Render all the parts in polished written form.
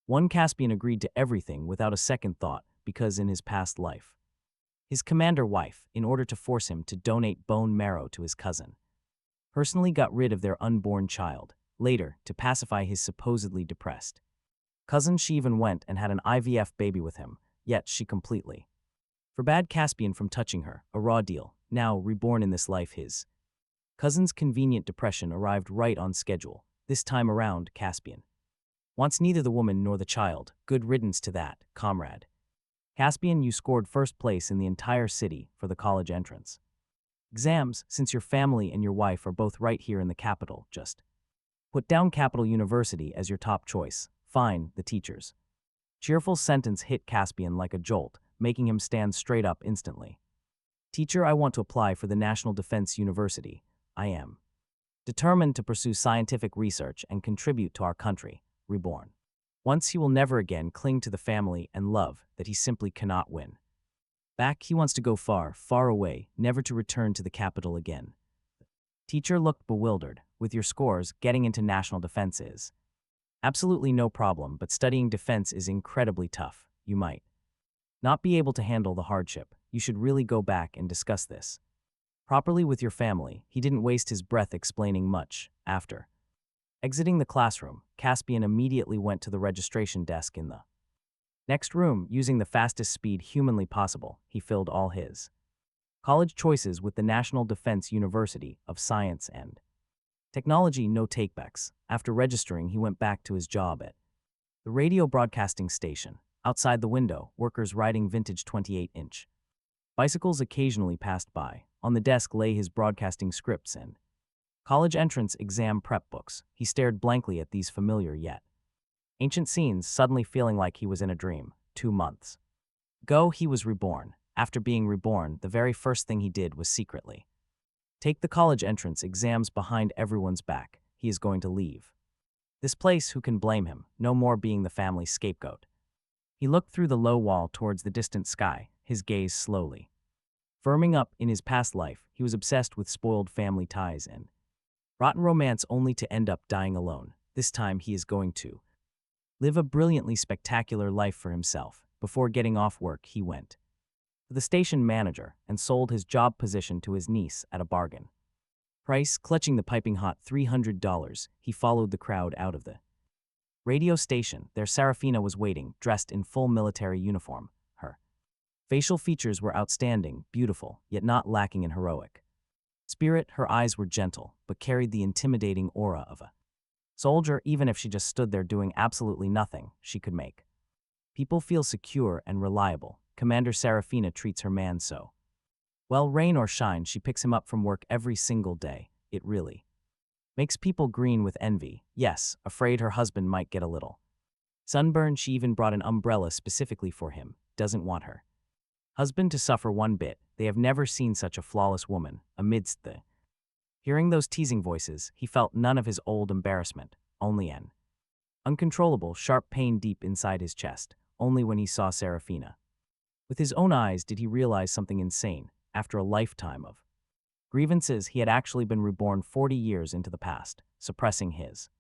One Caspian agreed to everything without a second thought because in his past life, his commander wife, in order to force him to donate bone marrow to his cousin, personally got rid of their unborn child, later to pacify his supposedly depressed cousin. She even went and had an IVF baby with him, yet she completely forbade Caspian from touching her, a raw deal. Now, reborn in this life, his cousin's convenient depression arrived right on schedule. This time around, Caspian wants neither the woman nor the child. Good riddance to that, comrade. Caspian, you scored first place in the entire city for the college entrance exams, since your family and your wife are both right here in the capital. Just put down Capital University as your top choice. Fine, the teacher's cheerful sentence hit Caspian like a jolt, making him stand straight up instantly. Teacher, I want to apply for the National Defense University. I am determined to pursue scientific research and contribute to our country, reborn. Once he will never again cling to the family and love that he simply cannot win back. He wants to go far, far away, never to return to the capital again. Teacher looked bewildered. With your scores, getting into national defense is absolutely no problem, but studying defense is incredibly tough. You might not be able to handle the hardship. You should really go back and discuss this properly with your family. He didn't waste his breath explaining much. After exiting the classroom, Caspian immediately went to the registration desk in the next room. Using the fastest speed humanly possible, he filled all his college choices with the National Defense University of Science and Technology. No takebacks. After registering, he went back to his job at the radio broadcasting station. Outside the window, workers riding vintage 28-inch bicycles occasionally passed by. On the desk lay his broadcasting scripts and college entrance exam prep books. He stared blankly at these familiar yet ancient scenes, suddenly feeling like he was in a dream. 2 months ago, he was reborn. After being reborn, the very first thing he did was secretly take the college entrance exams behind everyone's back. He is going to leave this place. Who can blame him? No more being the family scapegoat. He looked through the low wall towards the distant sky, his gaze slowly firming up. In his past life, he was obsessed with spoiled family ties and rotten romance, only to end up dying alone. This time he is going to live a brilliantly spectacular life for himself. Before getting off work, he went to the station manager and sold his job position to his niece at a bargain price. Clutching the piping hot $300, he followed the crowd out of the radio station. There Serafina was waiting, dressed in full military uniform. Her facial features were outstanding, beautiful, yet not lacking in heroic spirit. Her eyes were gentle, but carried the intimidating aura of a soldier. Even if she just stood there doing absolutely nothing, she could make people feel secure and reliable. Commander Serafina treats her man so well. Rain or shine, she picks him up from work every single day. It really makes people green with envy. Yes, afraid her husband might get a little sunburn, she even brought an umbrella specifically for him. Doesn't want her husband to suffer one bit. They have never seen such a flawless woman. Amidst the hearing those teasing voices, he felt none of his old embarrassment, only an uncontrollable, sharp pain deep inside his chest. Only when he saw Serafina with his own eyes did he realize something insane. After a lifetime of grievances, he had actually been reborn 40 years into the past. Suppressing his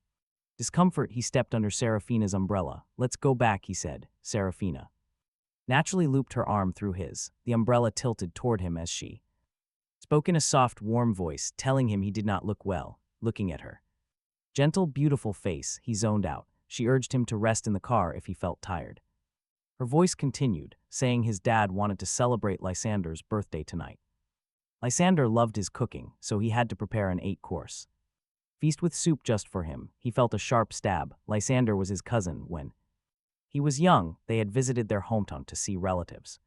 discomfort, he stepped under Serafina's umbrella. Let's go back, he said. Serafina naturally looped her arm through his. The umbrella tilted toward him as she spoke in a soft, warm voice, telling him he did not look well. Looking at her gentle, beautiful face, he zoned out. She urged him to rest in the car if he felt tired. Her voice continued, saying his dad wanted to celebrate Lysander's birthday tonight. Lysander loved his cooking, so he had to prepare an 8-course feast with soup just for him. He felt a sharp stab. Lysander was his cousin. When he was young, they had visited their hometown to see relatives.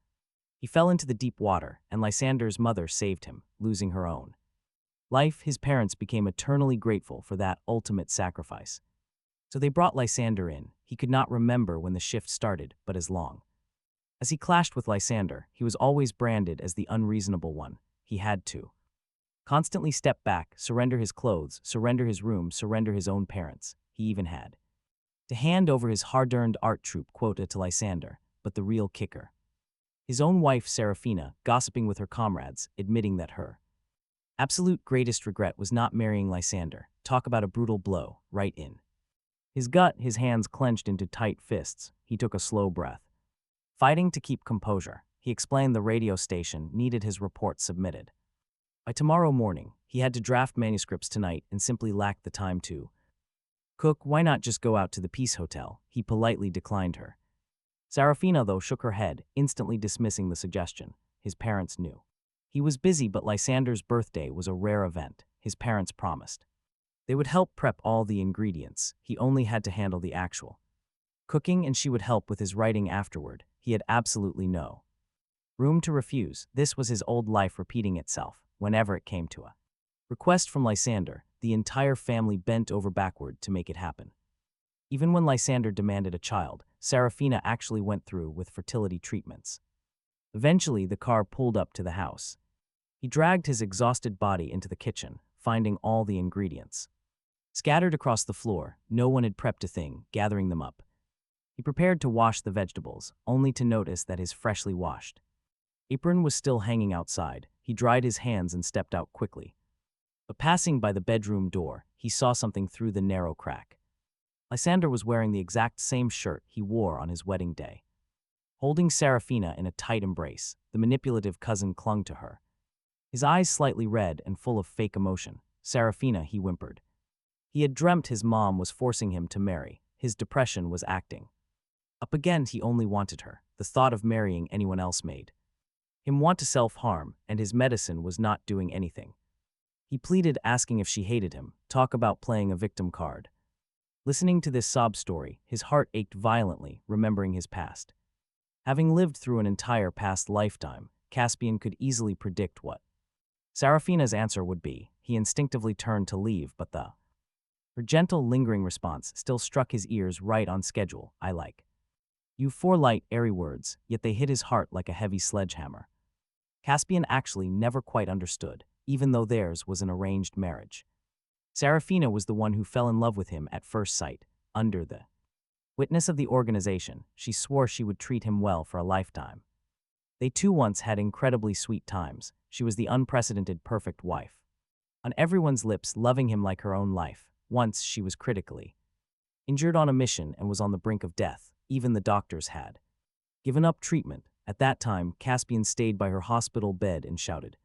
He fell into the deep water, and Lysander's mother saved him, losing her own life. His parents became eternally grateful for that ultimate sacrifice. So they brought Lysander in. He could not remember when the shift started, but as long as he clashed with Lysander, he was always branded as the unreasonable one. He had to constantly step back, surrender his clothes, surrender his room, surrender his own parents. He even had to hand over his hard-earned art troupe quota to Lysander. But the real kicker, his own wife Serafina, gossiping with her comrades, admitting that her absolute greatest regret was not marrying Lysander. Talk about a brutal blow, right in His hands clenched into tight fists. He took a slow breath. Fighting to keep composure, he explained the radio station needed his report submitted. By tomorrow morning, he had to draft manuscripts tonight and simply lacked the time to. Cook, why not just go out to the Peace Hotel? He politely declined her. Serafina, though, shook her head, instantly dismissing the suggestion. His parents knew. He was busy, but Lysander's birthday was a rare event, his parents promised. They would help prep all the ingredients, he only had to handle the actual cooking, and she would help with his writing afterward. He had absolutely no room to refuse. This was his old life repeating itself, whenever it came to a request from Lysander. The entire family bent over backward to make it happen. Even when Lysander demanded a child, Serafina actually went through with fertility treatments. Eventually, the car pulled up to the house. He dragged his exhausted body into the kitchen, finding all the ingredients scattered across the floor. No one had prepped a thing, gathering them up. He prepared to wash the vegetables, only to notice that his freshly washed apron was still hanging outside. He dried his hands and stepped out quickly. But passing by the bedroom door, he saw something through the narrow crack. Lysander was wearing the exact same shirt he wore on his wedding day. Holding Serafina in a tight embrace, the manipulative cousin clung to her. His eyes slightly red and full of fake emotion. Serafina, he whimpered. He had dreamt his mom was forcing him to marry. His depression was acting up again. He only wanted her. The thought of marrying anyone else made him want to self-harm, and his medicine was not doing anything. He pleaded, asking if she hated him. Talk about playing a victim card. Listening to this sob story, his heart ached violently, remembering his past. Having lived through an entire past lifetime, Caspian could easily predict what Serafina's answer would be. He instinctively turned to leave, but her gentle, lingering response still struck his ears right on schedule. I like you. 4 light, airy words, yet they hit his heart like a heavy sledgehammer. Caspian actually never quite understood, even though theirs was an arranged marriage. Serafina was the one who fell in love with him at first sight. Under the witness of the organization, she swore she would treat him well for a lifetime. They too once had incredibly sweet times. She was the unprecedented perfect wife. On everyone's lips, loving him like her own life. Once she was critically injured on a mission and was on the brink of death. Even the doctors had given up treatment. At that time, Caspian stayed by her hospital bed and shouted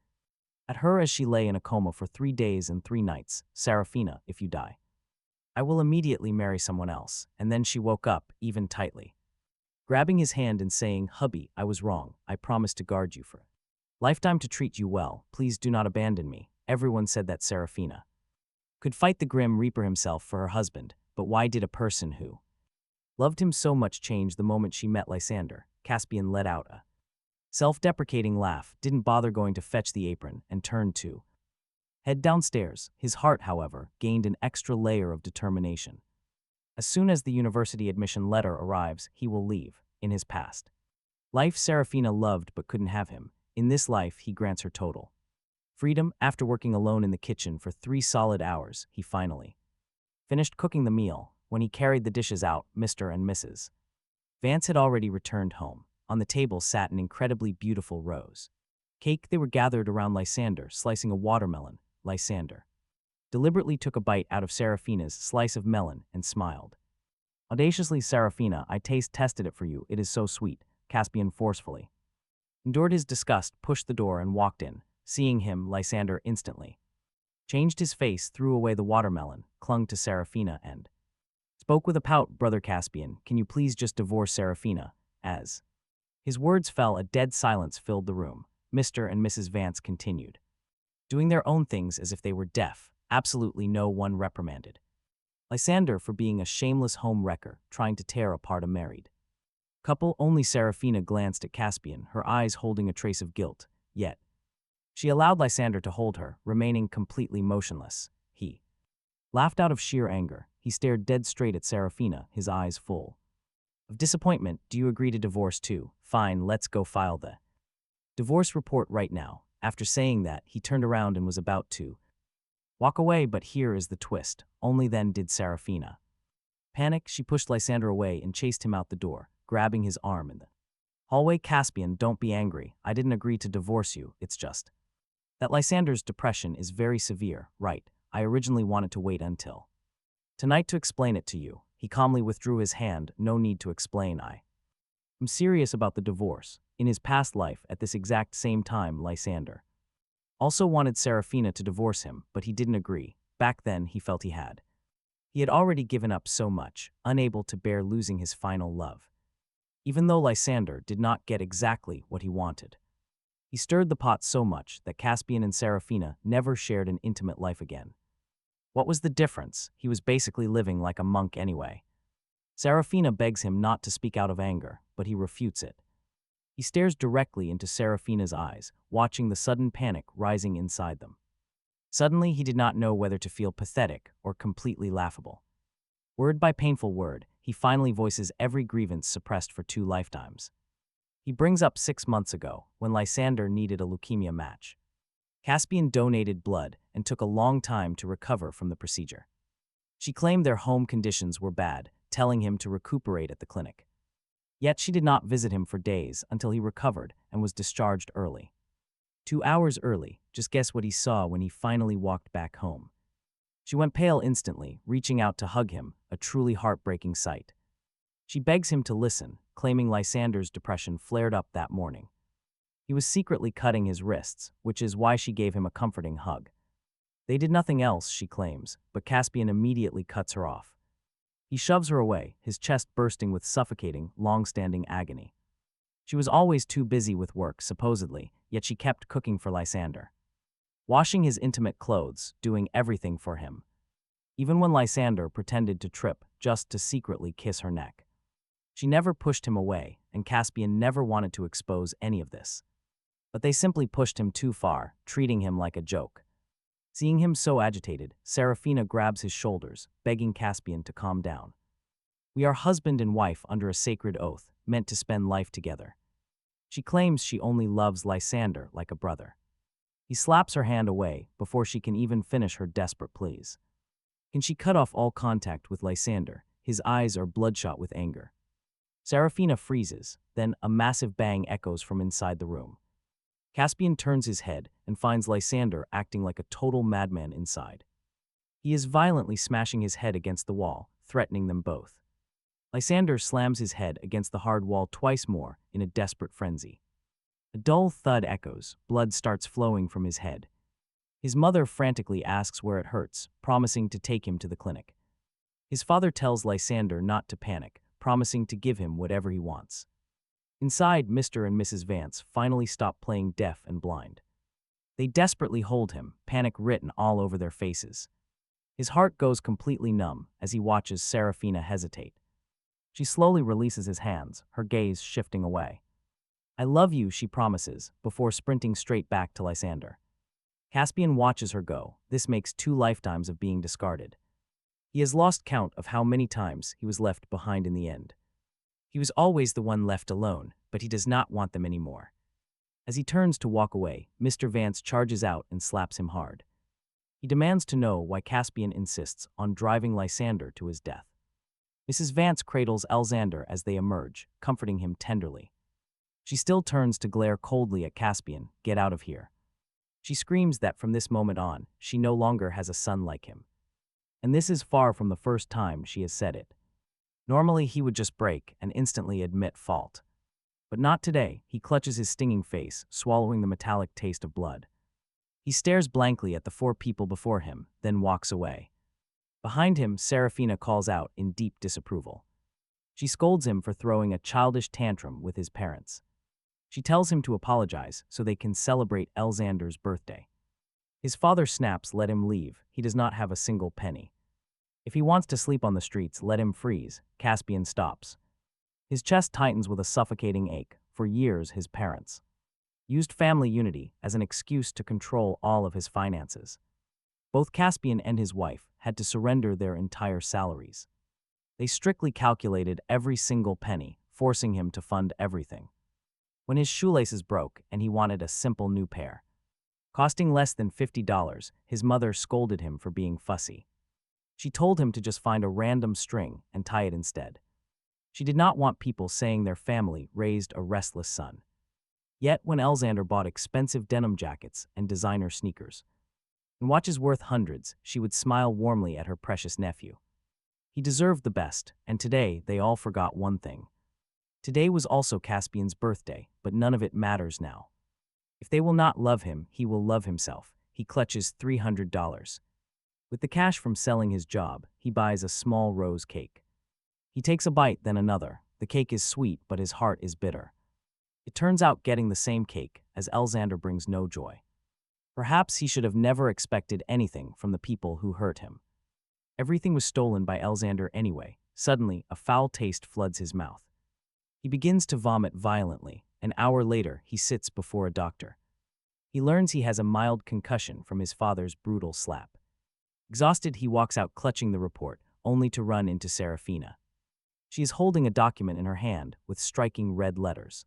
at her as she lay in a coma for 3 days and 3 nights, Serafina, if you die, I will immediately marry someone else. And then she woke up, even tightly grabbing his hand and saying, hubby, I was wrong. I promised to guard you for lifetime, to treat you well. Please do not abandon me. Everyone said that Serafina could fight the Grim Reaper himself for her husband, but why did a person who loved him so much change the moment she met Lysander? Caspian let out a self-deprecating laugh, didn't bother going to fetch the apron, and turned to head downstairs. His heart, however, gained an extra layer of determination. As soon as the university admission letter arrives, he will leave. In his past life, Serafina loved but couldn't have him. In this life, he grants her total freedom. After working alone in the kitchen for 3 solid hours, he finally finished cooking the meal. When he carried the dishes out, Mr. and Mrs. Vance had already returned home. On the table sat an incredibly beautiful rose cake. They were gathered around Lysander, slicing a watermelon. Lysander deliberately took a bite out of Serafina's slice of melon and smiled. Audaciously, Serafina, I tested it for you. It is so sweet. Caspian forcefully endured his disgust, pushed the door, and walked in. Seeing him, Lysander instantly changed his face, threw away the watermelon, clung to Serafina, and spoke with a pout. Brother Caspian, can you please just divorce Serafina? As his words fell, a dead silence filled the room. Mr. and Mrs. Vance continued doing their own things as if they were deaf. Absolutely no one reprimanded Lysander for being a shameless home wrecker, trying to tear apart a married couple. Only Serafina glanced at Caspian, her eyes holding a trace of guilt. Yet she allowed Lysander to hold her, remaining completely motionless. He laughed out of sheer anger. He stared dead straight at Serafina, his eyes full of disappointment. Do you agree to divorce too? Fine, let's go file the divorce report right now. After saying that, he turned around and was about to walk away, but here is the twist. Only then did Serafina panic. She pushed Lysander away and chased him out the door, grabbing his arm in the hallway. Caspian, don't be angry. I didn't agree to divorce you. It's just that Lysander's depression is very severe, right? I originally wanted to wait until tonight to explain it to you. He calmly withdrew his hand. No need to explain. I'm serious about the divorce. In his past life, at this exact same time, Lysander also wanted Serafina to divorce him, but he didn't agree. Back then, he felt he had. He had already given up so much, unable to bear losing his final love. Even though Lysander did not get exactly what he wanted. He stirred the pot so much that Caspian and Serafina never shared an intimate life again. What was the difference? He was basically living like a monk anyway. Serafina begs him not to speak out of anger, but he refutes it. He stares directly into Serafina's eyes, watching the sudden panic rising inside them. Suddenly, he did not know whether to feel pathetic or completely laughable. Word by painful word, he finally voices every grievance suppressed for 2 lifetimes. He brings up 6 months ago, when Lysander needed a leukemia match. Caspian donated blood and took a long time to recover from the procedure. She claimed their home conditions were bad, telling him to recuperate at the clinic. Yet she did not visit him for days until he recovered and was discharged early. 2 hours early, just guess what he saw when he finally walked back home. She went pale instantly, reaching out to hug him, a truly heartbreaking sight. She begs him to listen, claiming Lysander's depression flared up that morning. He was secretly cutting his wrists, which is why she gave him a comforting hug. They did nothing else, she claims, but Caspian immediately cuts her off. He shoves her away, his chest bursting with suffocating, long-standing agony. She was always too busy with work, supposedly, yet she kept cooking for Lysander. Washing his intimate clothes, doing everything for him. Even when Lysander pretended to trip just to secretly kiss her neck. She never pushed him away, and Caspian never wanted to expose any of this. But they simply pushed him too far, treating him like a joke. Seeing him so agitated, Serafina grabs his shoulders, begging Caspian to calm down. We are husband and wife under a sacred oath, meant to spend life together. She claims she only loves Lysander like a brother. He slaps her hand away before she can even finish her desperate pleas. Can she cut off all contact with Lysander? His eyes are bloodshot with anger. Serafina freezes, then a massive bang echoes from inside the room. Caspian turns his head and finds Lysander acting like a total madman inside. He is violently smashing his head against the wall, threatening them both. Lysander slams his head against the hard wall twice more in a desperate frenzy. A dull thud echoes, blood starts flowing from his head. His mother frantically asks where it hurts, promising to take him to the clinic. His father tells Lysander not to panic, promising to give him whatever he wants. Inside, Mr. and Mrs. Vance finally stop playing deaf and blind. They desperately hold him, panic written all over their faces. His heart goes completely numb as he watches Serafina hesitate. She slowly releases his hands, her gaze shifting away. I love you, she promises, before sprinting straight back to Lysander. Caspian watches her go. This makes 2 lifetimes of being discarded. He has lost count of how many times he was left behind in the end. He was always the one left alone, but he does not want them anymore. As he turns to walk away, Mr. Vance charges out and slaps him hard. He demands to know why Caspian insists on driving Lysander to his death. Mrs. Vance cradles Alexander as they emerge, comforting him tenderly. She still turns to glare coldly at Caspian, get out of here. She screams that from this moment on, she no longer has a son like him. And this is far from the first time she has said it. Normally, he would just break and instantly admit fault. But not today. He clutches his stinging face, swallowing the metallic taste of blood. He stares blankly at the 4 people before him, then walks away. Behind him, Serafina calls out in deep disapproval. She scolds him for throwing a childish tantrum with his parents. She tells him to apologize so they can celebrate Alexander's birthday. His father snaps, let him leave. He does not have a single penny. If he wants to sleep on the streets, let him freeze. Caspian stops. His chest tightens with a suffocating ache. For years, his parents used family unity as an excuse to control all of his finances. Both Caspian and his wife had to surrender their entire salaries. They strictly calculated every single penny, forcing him to fund everything. When his shoelaces broke and he wanted a simple new pair, costing less than $50, his mother scolded him for being fussy. She told him to just find a random string and tie it instead. She did not want people saying their family raised a restless son. Yet when Alexander bought expensive denim jackets and designer sneakers and watches worth hundreds, she would smile warmly at her precious nephew. He deserved the best, and today they all forgot one thing. Today was also Caspian's birthday, but none of it matters now. If they will not love him, he will love himself. He clutches $300. With the cash from selling his job, he buys a small rose cake. He takes a bite, then another. The cake is sweet, but his heart is bitter. It turns out getting the same cake as Alexander brings no joy. Perhaps he should have never expected anything from the people who hurt him. Everything was stolen by Alexander anyway. Suddenly, a foul taste floods his mouth. He begins to vomit violently. An hour later, he sits before a doctor. He learns he has a mild concussion from his father's brutal slap. Exhausted, he walks out clutching the report, only to run into Serafina. She is holding a document in her hand with striking red letters.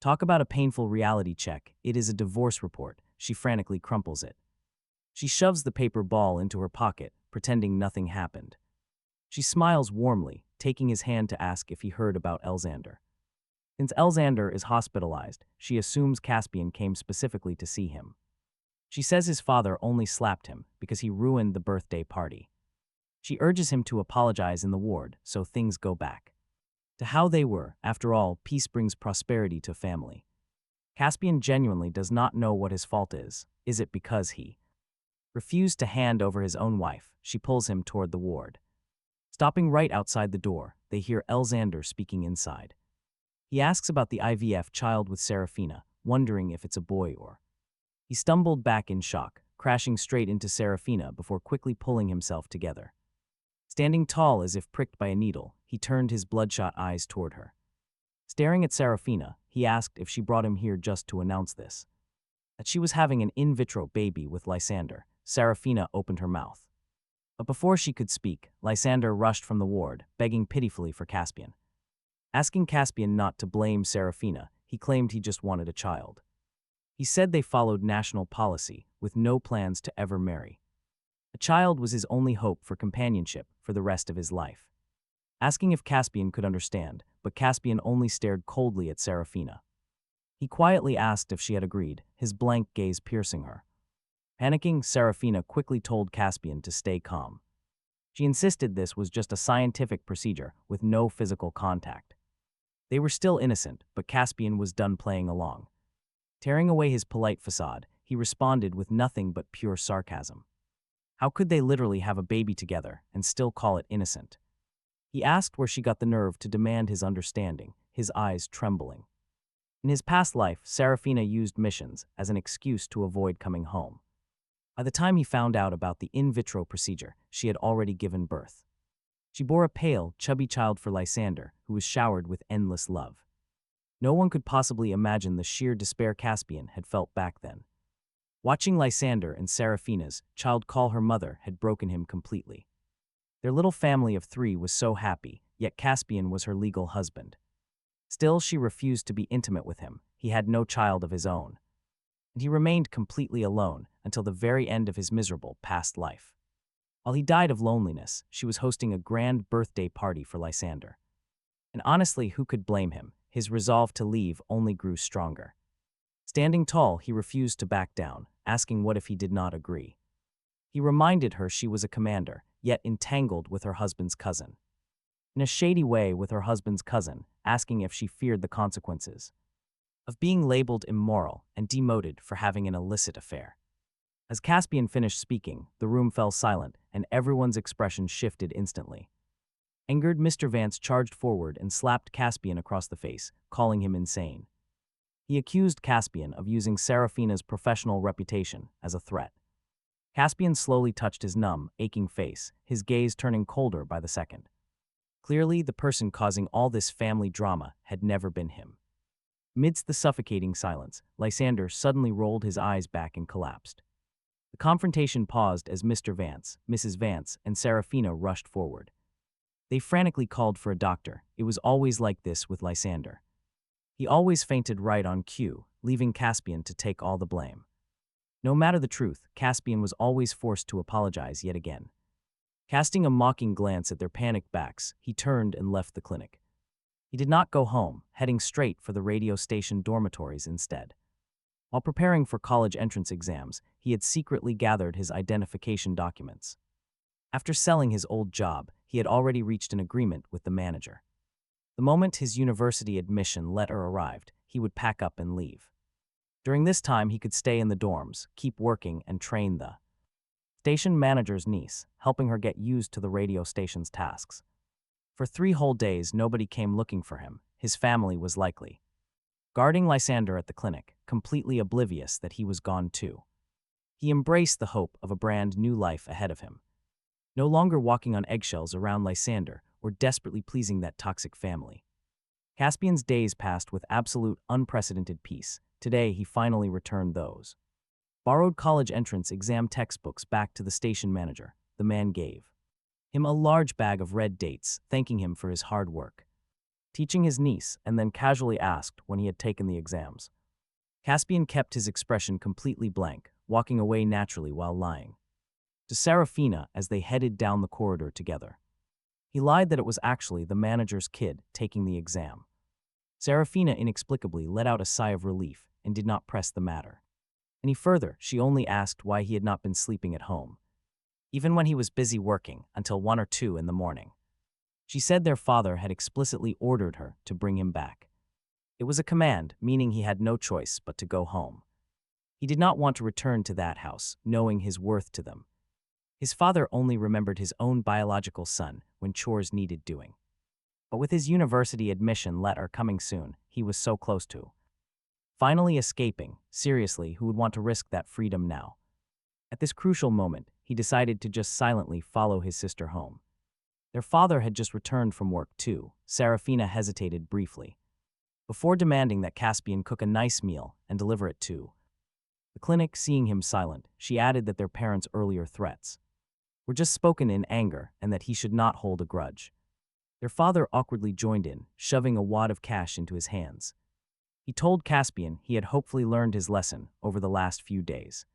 Talk about a painful reality check. It is a divorce report. She frantically crumples it. She shoves the paper ball into her pocket, pretending nothing happened. She smiles warmly, taking his hand to ask if he heard about Alexander. Since Alexander is hospitalized, she assumes Caspian came specifically to see him. She says his father only slapped him because he ruined the birthday party. She urges him to apologize in the ward, so things go back to how they were. After all, peace brings prosperity to family. Caspian genuinely does not know what his fault is. Is it because he refused to hand over his own wife? She pulls him toward the ward. Stopping right outside the door, they hear Alexander speaking inside. He asks about the IVF child with Serafina, wondering if it's a boy or... He stumbled back in shock, crashing straight into Serafina before quickly pulling himself together. Standing tall as if pricked by a needle, he turned his bloodshot eyes toward her. Staring at Serafina, he asked if she brought him here just to announce this. That she was having an in vitro baby with Lysander. Serafina opened her mouth. But before she could speak, Lysander rushed from the ward, begging pitifully for Caspian. Asking Caspian not to blame Serafina, he claimed he just wanted a child. He said they followed national policy, with no plans to ever marry. A child was his only hope for companionship for the rest of his life. Asking if Caspian could understand, but Caspian only stared coldly at Serafina. He quietly asked if she had agreed, his blank gaze piercing her. Panicking, Serafina quickly told Caspian to stay calm. She insisted this was just a scientific procedure with no physical contact. They were still innocent, but Caspian was done playing along. Tearing away his polite facade, he responded with nothing but pure sarcasm. How could they literally have a baby together and still call it innocent? He asked where she got the nerve to demand his understanding, his eyes trembling. In his past life, Serafina used missions as an excuse to avoid coming home. By the time he found out about the in vitro procedure, she had already given birth. She bore a pale, chubby child for Lysander, who was showered with endless love. No one could possibly imagine the sheer despair Caspian had felt back then. Watching Lysander and Serafina's child call her mother had broken him completely. Their little family of 3 was so happy, yet Caspian was her legal husband. Still, she refused to be intimate with him. He had no child of his own. And he remained completely alone until the very end of his miserable past life. While he died of loneliness, she was hosting a grand birthday party for Lysander. And honestly, who could blame him? His resolve to leave only grew stronger. Standing tall, he refused to back down, asking what if he did not agree. He reminded her she was a commander, yet entangled with her husband's cousin. In a shady way with her husband's cousin, asking if she feared the consequences of being labeled immoral and demoted for having an illicit affair. As Caspian finished speaking, the room fell silent and everyone's expression shifted instantly. Angered, Mr. Vance charged forward and slapped Caspian across the face, calling him insane. He accused Caspian of using Serafina's professional reputation as a threat. Caspian slowly touched his numb, aching face, his gaze turning colder by the second. Clearly, the person causing all this family drama had never been him. Amidst the suffocating silence, Lysander suddenly rolled his eyes back and collapsed. The confrontation paused as Mr. Vance, Mrs. Vance, and Serafina rushed forward. They frantically called for a doctor. It was always like this with Lysander. He always fainted right on cue, leaving Caspian to take all the blame. No matter the truth, Caspian was always forced to apologize yet again. Casting a mocking glance at their panicked backs, he turned and left the clinic. He did not go home, heading straight for the radio station dormitories instead. While preparing for college entrance exams, he had secretly gathered his identification documents. After selling his old job, he had already reached an agreement with the manager. The moment his university admission letter arrived, he would pack up and leave. During this time, he could stay in the dorms, keep working, and train the station manager's niece, helping her get used to the radio station's tasks. For 3 whole days, nobody came looking for him. His family was likely guarding Lysander at the clinic, completely oblivious that he was gone too. He embraced the hope of a brand new life ahead of him, no longer walking on eggshells around Lysander or desperately pleasing that toxic family. Caspian's days passed with absolute unprecedented peace. Today, he finally returned those borrowed college entrance exam textbooks back to the station manager. The man gave him a large bag of red dates, thanking him for his hard work teaching his niece, and then casually asked when he had taken the exams. Caspian kept his expression completely blank, walking away naturally while lying to Serafina as they headed down the corridor together. He lied that it was actually the manager's kid taking the exam. Serafina inexplicably let out a sigh of relief and did not press the matter any further. She only asked why he had not been sleeping at home, even when he was busy working, until 1 or 2 in the morning. She said their father had explicitly ordered her to bring him back. It was a command, meaning he had no choice but to go home. He did not want to return to that house, knowing his worth to them. His father only remembered his own biological son when chores needed doing. But with his university admission letter coming soon, he was so close to finally escaping. Seriously, who would want to risk that freedom now? At this crucial moment, he decided to just silently follow his sister home. Their father had just returned from work too. Serafina hesitated briefly before demanding that Caspian cook a nice meal and deliver it to the clinic. Seeing him silent, she added that their parents' earlier threats were just spoken in anger and that he should not hold a grudge. Their father awkwardly joined in, shoving a wad of cash into his hands. He told Caspian he had hopefully learned his lesson over the last few days.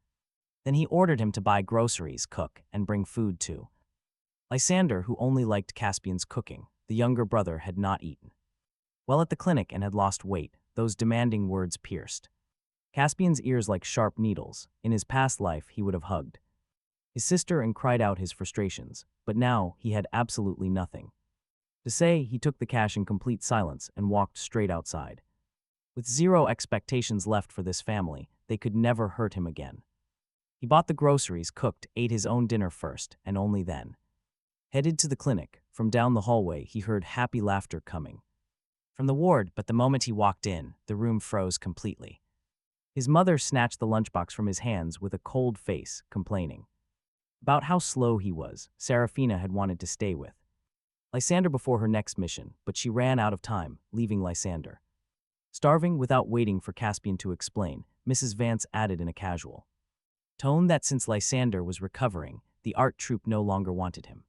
Then he ordered him to buy groceries, cook, and bring food too. Lysander, who only liked Caspian's cooking, the younger brother, had not eaten well at the clinic and had lost weight. Those demanding words pierced Caspian's ears like sharp needles. In his past life, he would have hugged his sister and cried out his frustrations, but now he had absolutely nothing to say. He took the cash in complete silence and walked straight outside. With zero expectations left for this family, they could never hurt him again. He bought the groceries, cooked, ate his own dinner first, and only then headed to the clinic. From down the hallway, he heard happy laughter coming from the ward, but the moment he walked in, the room froze completely. His mother snatched the lunchbox from his hands with a cold face, complaining about how slow he was. Serafina had wanted to stay with Lysander before her next mission, but she ran out of time, leaving Lysander starving. Without waiting for Caspian to explain, Mrs. Vance added in a casual tone that since Lysander was recovering, the art troupe no longer wanted him.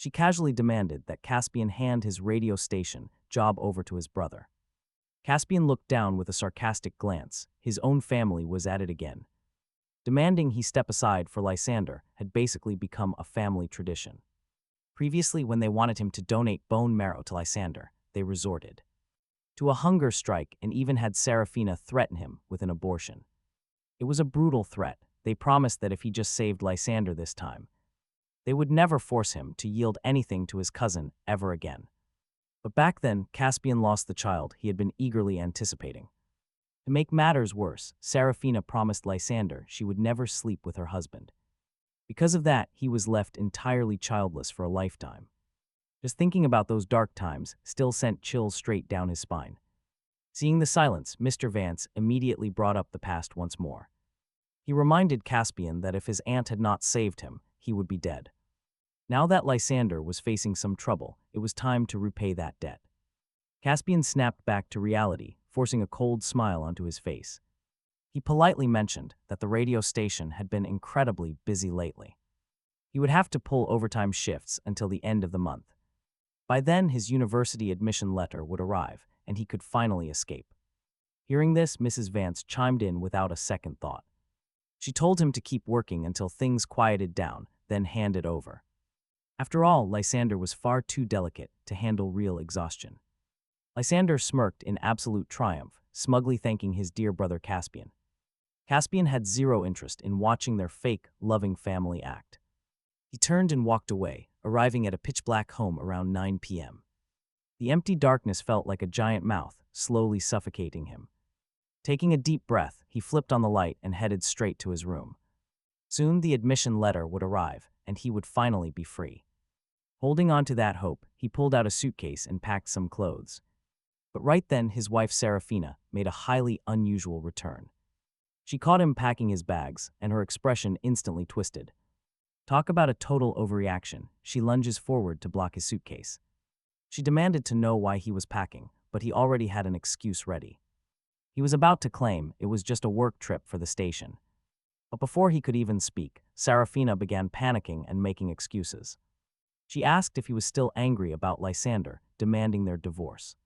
She casually demanded that Caspian hand his radio station job over to his brother. Caspian looked down with a sarcastic glance. His own family was at it again. Demanding he step aside for Lysander had basically become a family tradition. Previously, when they wanted him to donate bone marrow to Lysander, they resorted to a hunger strike and even had Serafina threaten him with an abortion. It was a brutal threat. They promised that if he just saved Lysander this time, they would never force him to yield anything to his cousin ever again. But back then, Caspian lost the child he had been eagerly anticipating. To make matters worse, Serafina promised Lysander she would never sleep with her husband. Because of that, he was left entirely childless for a lifetime. Just thinking about those dark times still sent chills straight down his spine. Seeing the silence, Mr. Vance immediately brought up the past once more. He reminded Caspian that if his aunt had not saved him, he would be dead. Now that Lysander was facing some trouble, it was time to repay that debt. Caspian snapped back to reality, forcing a cold smile onto his face. He politely mentioned that the radio station had been incredibly busy lately. He would have to pull overtime shifts until the end of the month. By then, his university admission letter would arrive, and he could finally escape. Hearing this, Mrs. Vance chimed in without a second thought. She told him to keep working until things quieted down, then hand it over. After all, Lysander was far too delicate to handle real exhaustion. Lysander smirked in absolute triumph, smugly thanking his dear brother Caspian. Caspian had zero interest in watching their fake, loving family act. He turned and walked away, arriving at a pitch-black home around 9 p.m. The empty darkness felt like a giant mouth, slowly suffocating him. Taking a deep breath, he flipped on the light and headed straight to his room. Soon the admission letter would arrive, and he would finally be free. Holding on to that hope, he pulled out a suitcase and packed some clothes. But right then, his wife Serafina made a highly unusual return. She caught him packing his bags, and her expression instantly twisted. Talk about a total overreaction. She lunges forward to block his suitcase. She demanded to know why he was packing, but he already had an excuse ready. He was about to claim it was just a work trip for the station. But before he could even speak, Serafina began panicking and making excuses. She asked if he was still angry about Lysander, demanding their divorce.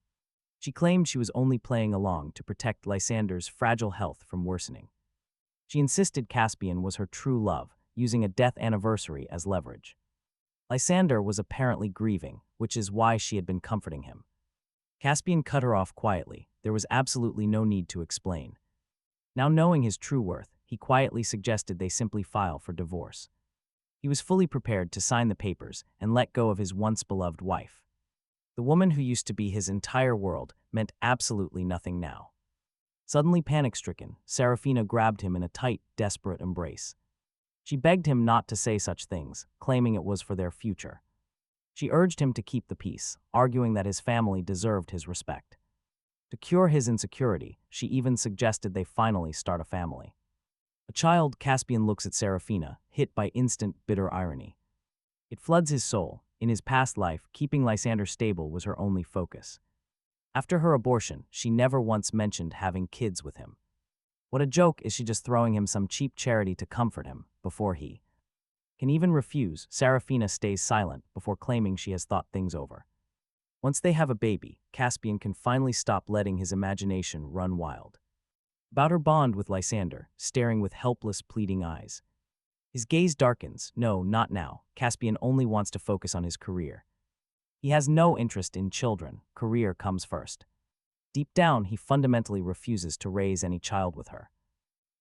She claimed she was only playing along to protect Lysander's fragile health from worsening. She insisted Caspian was her true love, using a death anniversary as leverage. Lysander was apparently grieving, which is why she had been comforting him. Caspian cut her off quietly. There was absolutely no need to explain. Now knowing his true worth, he quietly suggested they simply file for divorce. He was fully prepared to sign the papers and let go of his once-beloved wife. The woman who used to be his entire world meant absolutely nothing now. Suddenly panic-stricken, Serafina grabbed him in a tight, desperate embrace. She begged him not to say such things, claiming it was for their future. She urged him to keep the peace, arguing that his family deserved his respect. To cure his insecurity, she even suggested they finally start a family. A child, Caspian looks at Serafina, hit by instant, bitter irony. It floods his soul. In his past life, keeping Lysander stable was her only focus. After her abortion, she never once mentioned having kids with him. What a joke, is she just throwing him some cheap charity to comfort him, before he can even refuse? Serafina stays silent before claiming she has thought things over. Once they have a baby, Caspian can finally stop letting his imagination run wild. About her bond with Lysander, staring with helpless, pleading eyes. His gaze darkens. No, not now. Caspian only wants to focus on his career. He has no interest in children. Career comes first. Deep down, he fundamentally refuses to raise any child with her.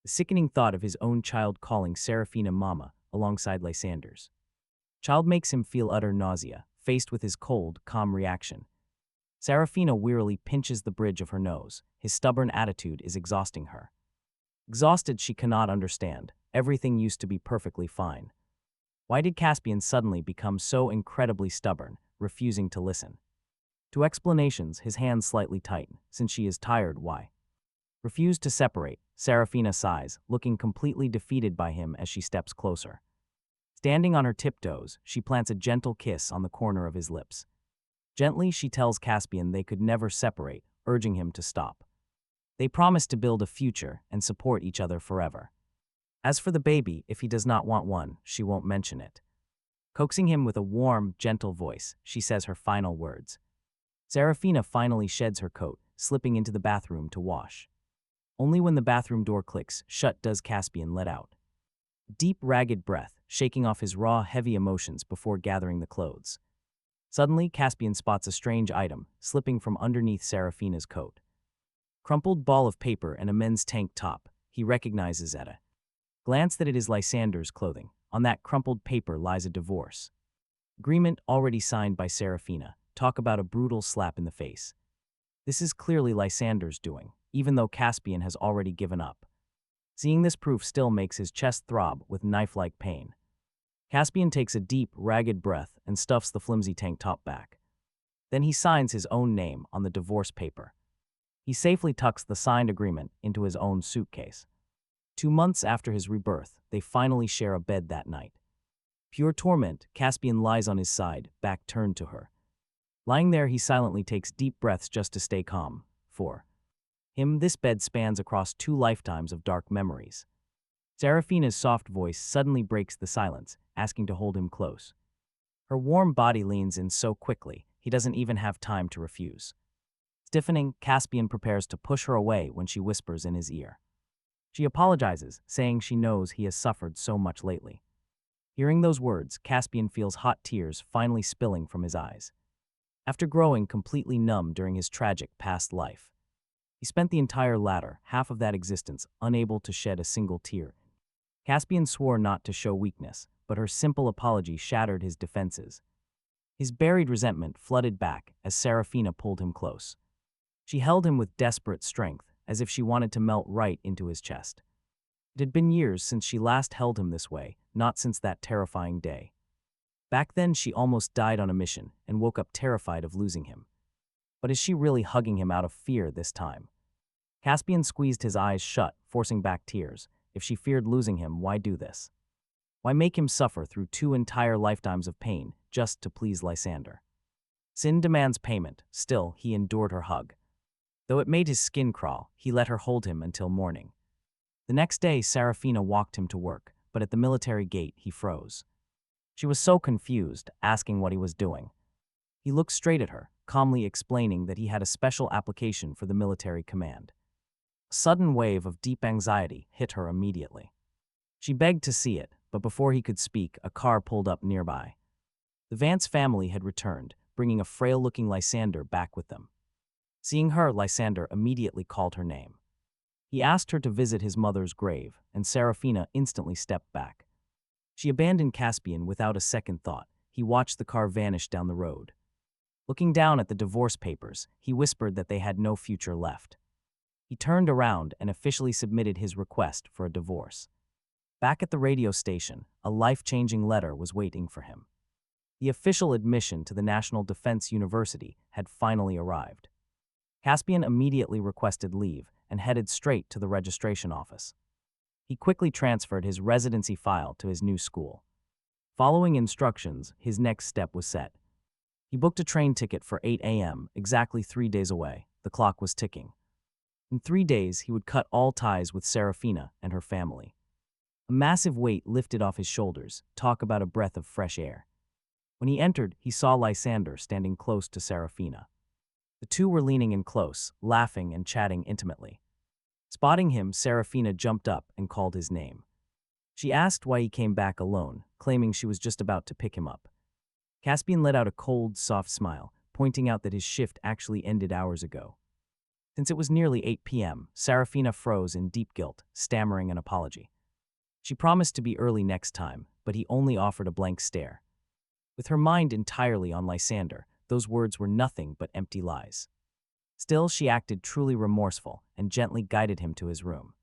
The sickening thought of his own child calling Serafina Mama alongside Lysander's child makes him feel utter nausea, faced with his cold, calm reaction. Serafina wearily pinches the bridge of her nose. His stubborn attitude is exhausting her. Exhausted, she cannot understand. Everything used to be perfectly fine. Why did Caspian suddenly become so incredibly stubborn, refusing to listen? To explanations, his hands slightly tighten. Since she is tired, why? Refused to separate, Serafina sighs, looking completely defeated by him as she steps closer. Standing on her tiptoes, she plants a gentle kiss on the corner of his lips. Gently, she tells Caspian they could never separate, urging him to stop. They promise to build a future and support each other forever. As for the baby, if he does not want one, she won't mention it. Coaxing him with a warm, gentle voice, she says her final words. Serafina finally sheds her coat, slipping into the bathroom to wash. Only when the bathroom door clicks shut does Caspian let out a deep, ragged breath, shaking off his raw, heavy emotions before gathering the clothes. Suddenly, Caspian spots a strange item slipping from underneath Serafina's coat. Crumpled ball of paper and a men's tank top. He recognizes at a glance that it is Lysander's clothing. On that crumpled paper lies a divorce agreement already signed by Serafina. Talk about a brutal slap in the face. This is clearly Lysander's doing, even though Caspian has already given up. Seeing this proof still makes his chest throb with knife-like pain. Caspian takes a deep, ragged breath and stuffs the flimsy tank top back. Then he signs his own name on the divorce paper. He safely tucks the signed agreement into his own suitcase. 2 months after his rebirth, they finally share a bed that night. Pure torment, Caspian lies on his side, back turned to her. Lying there, he silently takes deep breaths just to stay calm. For him, this bed spans across 2 lifetimes of dark memories. Serafina's soft voice suddenly breaks the silence, asking to hold him close. Her warm body leans in so quickly, he doesn't even have time to refuse. Stiffening, Caspian prepares to push her away when she whispers in his ear. She apologizes, saying she knows he has suffered so much lately. Hearing those words, Caspian feels hot tears finally spilling from his eyes. After growing completely numb during his tragic past life, he spent the entire latter half of that existence unable to shed a single tear. Caspian swore not to show weakness, but her simple apology shattered his defenses. His buried resentment flooded back as Serafina pulled him close. She held him with desperate strength, as if she wanted to melt right into his chest. It had been years since she last held him this way, not since that terrifying day. Back then, she almost died on a mission and woke up terrified of losing him. But is she really hugging him out of fear this time? Caspian squeezed his eyes shut, forcing back tears. If she feared losing him, why do this? Why make him suffer through 2 entire lifetimes of pain just to please Lysander? Sin demands payment. Still, he endured her hug. Though it made his skin crawl, he let her hold him until morning. The next day, Serafina walked him to work, but at the military gate, he froze. She was so confused, asking what he was doing. He looked straight at her, calmly explaining that he had a special application for the military command. A sudden wave of deep anxiety hit her immediately. She begged to see it, but before he could speak, a car pulled up nearby. The Vance family had returned, bringing a frail-looking Lysander back with them. Seeing her, Lysander immediately called her name. He asked her to visit his mother's grave, and Serafina instantly stepped back. She abandoned Caspian without a second thought. He watched the car vanish down the road. Looking down at the divorce papers, he whispered that they had no future left. He turned around and officially submitted his request for a divorce. Back at the radio station, a life-changing letter was waiting for him. The official admission to the National Defense University had finally arrived. Caspian immediately requested leave and headed straight to the registration office. He quickly transferred his residency file to his new school. Following instructions, his next step was set. He booked a train ticket for 8 a.m., exactly 3 days away. The clock was ticking. In 3 days, he would cut all ties with Serafina and her family. A massive weight lifted off his shoulders. Talk about a breath of fresh air. When he entered, he saw Lysander standing close to Serafina. The two were leaning in close, laughing and chatting intimately. Spotting him, Serafina jumped up and called his name. She asked why he came back alone, claiming she was just about to pick him up. Caspian let out a cold, soft smile, pointing out that his shift actually ended hours ago. Since it was nearly 8 p.m., Serafina froze in deep guilt, stammering an apology. She promised to be early next time, but he only offered a blank stare. With her mind entirely on Lysander, those words were nothing but empty lies. Still, she acted truly remorseful and gently guided him to his room.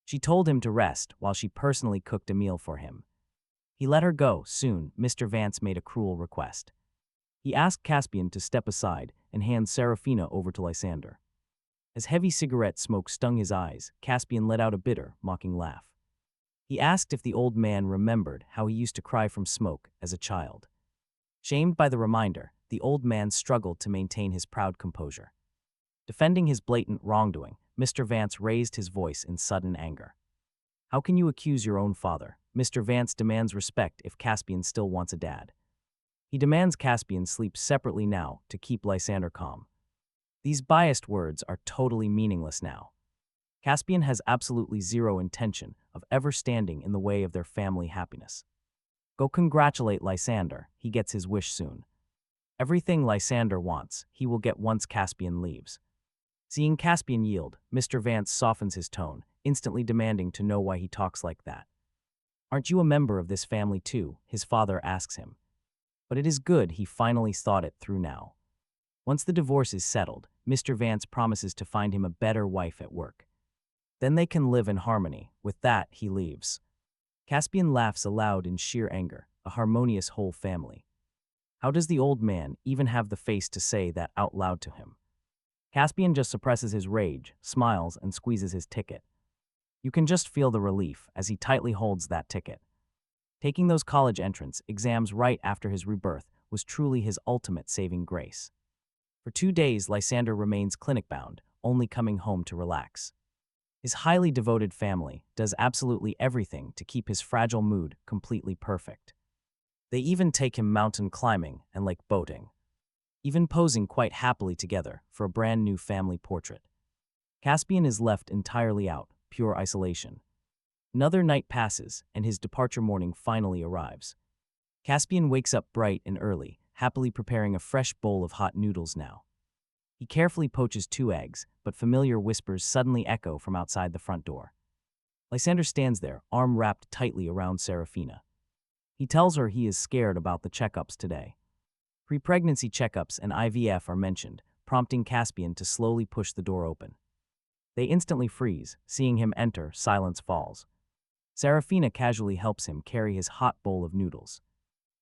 She told him to rest while she personally cooked a meal for him. He let her go. Soon, Mr. Vance made a cruel request. He asked Caspian to step aside and hand Serafina over to Lysander. As heavy cigarette smoke stung his eyes, Caspian let out a bitter, mocking laugh. He asked if the old man remembered how he used to cry from smoke as a child. Shamed by the reminder, the old man struggled to maintain his proud composure. Defending his blatant wrongdoing, Mr. Vance raised his voice in sudden anger. How can you accuse your own father? Mr. Vance demands respect if Caspian still wants a dad. He demands Caspian sleep separately now to keep Lysander calm. These biased words are totally meaningless now. Caspian has absolutely zero intention of ever standing in the way of their family happiness. Go congratulate Lysander, he gets his wish soon. Everything Lysander wants, he will get once Caspian leaves. Seeing Caspian yield, Mr. Vance softens his tone, instantly demanding to know why he talks like that. Aren't you a member of this family too? His father asks him. But it is good he finally thought it through now. Once the divorce is settled, Mr. Vance promises to find him a better wife at work. Then they can live in harmony. With that, he leaves. Caspian laughs aloud in sheer anger, a harmonious whole family. How does the old man even have the face to say that out loud to him? Caspian just suppresses his rage, smiles, and squeezes his ticket. You can just feel the relief as he tightly holds that ticket. Taking those college entrance exams right after his rebirth was truly his ultimate saving grace. For 2 days, Lysander remains clinic-bound, only coming home to relax. His highly devoted family does absolutely everything to keep his fragile mood completely perfect. They even take him mountain climbing and lake boating, even posing quite happily together for a brand new family portrait. Caspian is left entirely out, pure isolation. Another night passes, and his departure morning finally arrives. Caspian wakes up bright and early, happily preparing a fresh bowl of hot noodles now. He carefully poaches 2 eggs, but familiar whispers suddenly echo from outside the front door. Lysander stands there, arm wrapped tightly around Serafina. He tells her he is scared about the checkups today. Pre-pregnancy checkups and IVF are mentioned, prompting Caspian to slowly push the door open. They instantly freeze. Seeing him enter, silence falls. Serafina casually helps him carry his hot bowl of noodles.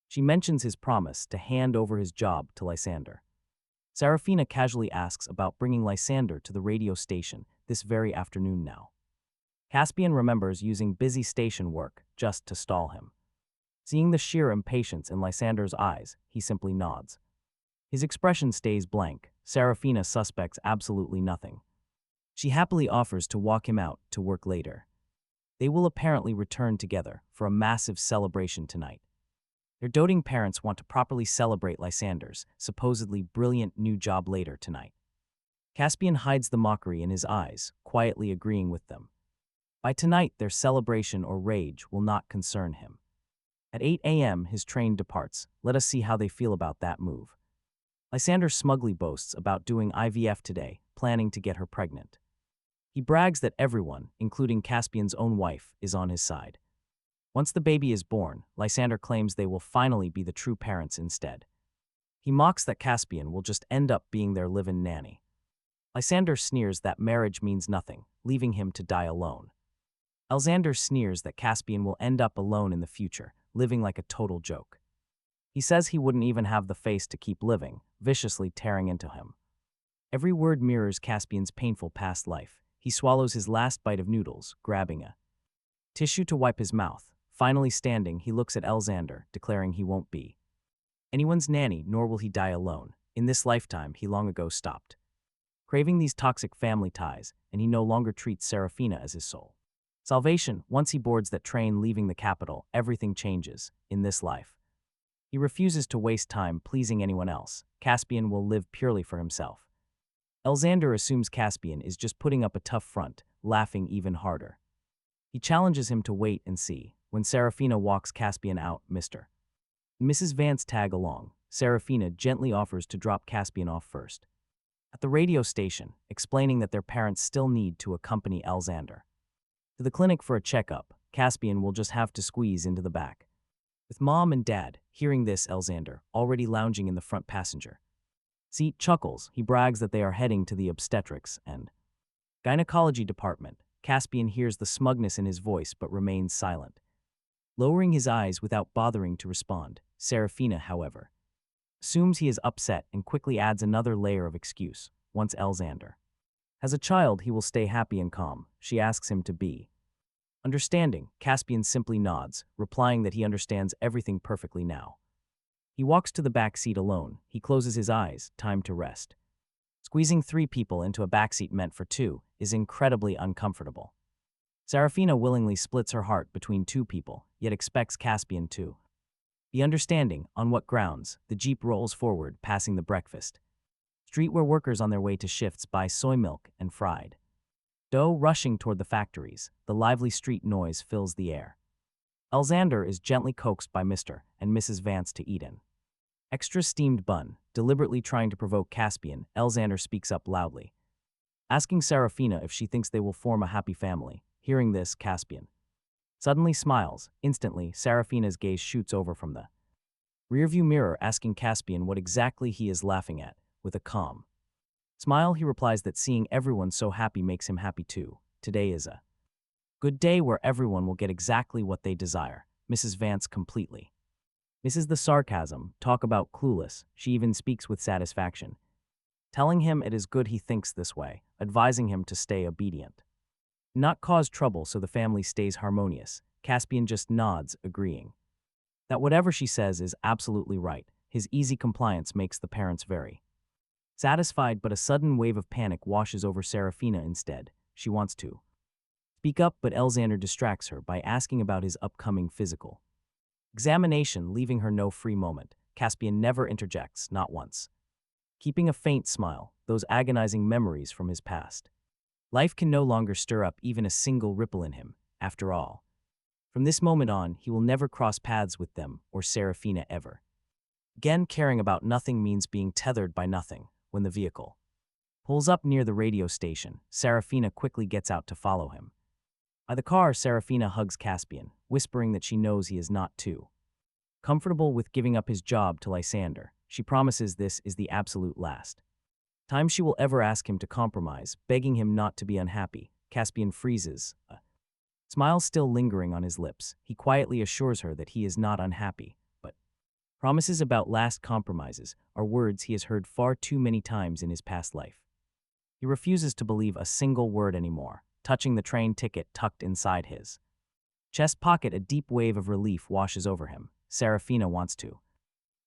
She mentions his promise to hand over his job to Lysander. Serafina casually asks about bringing Lysander to the radio station this very afternoon now. Caspian remembers using busy station work just to stall him. Seeing the sheer impatience in Lysander's eyes, he simply nods. His expression stays blank. Serafina suspects absolutely nothing. She happily offers to walk him out to work later. They will apparently return together for a massive celebration tonight. Their doting parents want to properly celebrate Lysander's supposedly brilliant new job later tonight. Caspian hides the mockery in his eyes, quietly agreeing with them. By tonight, their celebration or rage will not concern him. At 8 a.m., his train departs. Let us see how they feel about that move. Lysander smugly boasts about doing IVF today, planning to get her pregnant. He brags that everyone, including Caspian's own wife, is on his side. Once the baby is born, Lysander claims they will finally be the true parents instead. He mocks that Caspian will just end up being their live-in nanny. Lysander sneers that marriage means nothing, leaving him to die alone. Alexander sneers that Caspian will end up alone in the future, living like a total joke. He says he wouldn't even have the face to keep living, viciously tearing into him. Every word mirrors Caspian's painful past life. He swallows his last bite of noodles, grabbing a tissue to wipe his mouth. Finally standing, he looks at Alexander, declaring he won't be anyone's nanny, nor will he die alone. In this lifetime, he long ago stopped craving these toxic family ties, and he no longer treats Serafina as his soul salvation. Once he boards that train leaving the capital, everything changes in this life. He refuses to waste time pleasing anyone else. Caspian will live purely for himself. Alexander assumes Caspian is just putting up a tough front, laughing even harder. He challenges him to wait and see. When Serafina walks Caspian out, Mr. and Mrs. Vance tag along. Serafina gently offers to drop Caspian off first at the radio station, explaining that their parents still need to accompany Alexander to the clinic for a checkup. Caspian will just have to squeeze into the back with Mom and Dad. Hearing this, Alexander, already lounging in the front passenger seat, chuckles. He brags that they are heading to the obstetrics and gynecology department. Caspian hears the smugness in his voice but remains silent, lowering his eyes without bothering to respond. Serafina, however, assumes he is upset and quickly adds another layer of excuse. Once Alexander has a child, he will stay happy and calm. She asks him to be understanding. Caspian simply nods, replying that he understands everything perfectly now. He walks to the back seat alone. He closes his eyes. Time to rest. Squeezing 3 people into a backseat meant for 2 is incredibly uncomfortable. Serafina willingly splits her heart between 2 people, yet expects Caspian to be understanding. On what grounds? The Jeep rolls forward, passing the breakfast street where workers on their way to shifts buy soy milk and fried dough. Rushing toward the factories, the lively street noise fills the air. Alexander is gently coaxed by Mr. and Mrs. Vance to eat an extra steamed bun. Deliberately trying to provoke Caspian, Alexander speaks up loudly, asking Serafina if she thinks they will form a happy family. Hearing this, Caspian suddenly smiles. Instantly, Serafina's gaze shoots over from the rearview mirror, asking Caspian what exactly he is laughing at. With a calm smile, he replies that seeing everyone so happy makes him happy too. Today is a good day where everyone will get exactly what they desire. Mrs. Vance completely misses the sarcasm. Talk about clueless. She even speaks with satisfaction, telling him it is good he thinks this way, advising him to stay obedient, not cause trouble so the family stays harmonious. Caspian just nods, agreeing that whatever she says is absolutely right. His easy compliance makes the parents very satisfied, but a sudden wave of panic washes over Serafina instead. She wants to speak up, but Alexander distracts her by asking about his upcoming physical examination, leaving her no free moment. Caspian never interjects, not once, keeping a faint smile, those agonizing memories from his past. Life can no longer stir up even a single ripple in him. After all, from this moment on, he will never cross paths with them or Serafina ever again. Caring about nothing means being tethered by nothing. When the vehicle pulls up near the radio station, Serafina quickly gets out to follow him. By the car, Serafina hugs Caspian, whispering that she knows he is not too Comfortable with giving up his job to Lysander, she promises this is the absolute last time she will ever ask him to compromise, begging him not to be unhappy. Caspian freezes, a smile still lingering on his lips. He quietly assures her that he is not unhappy, but promises about last compromises are words he has heard far too many times in his past life. He refuses to believe a single word anymore, touching the train ticket tucked inside his chest pocket. A deep wave of relief washes over him. Serafina wants to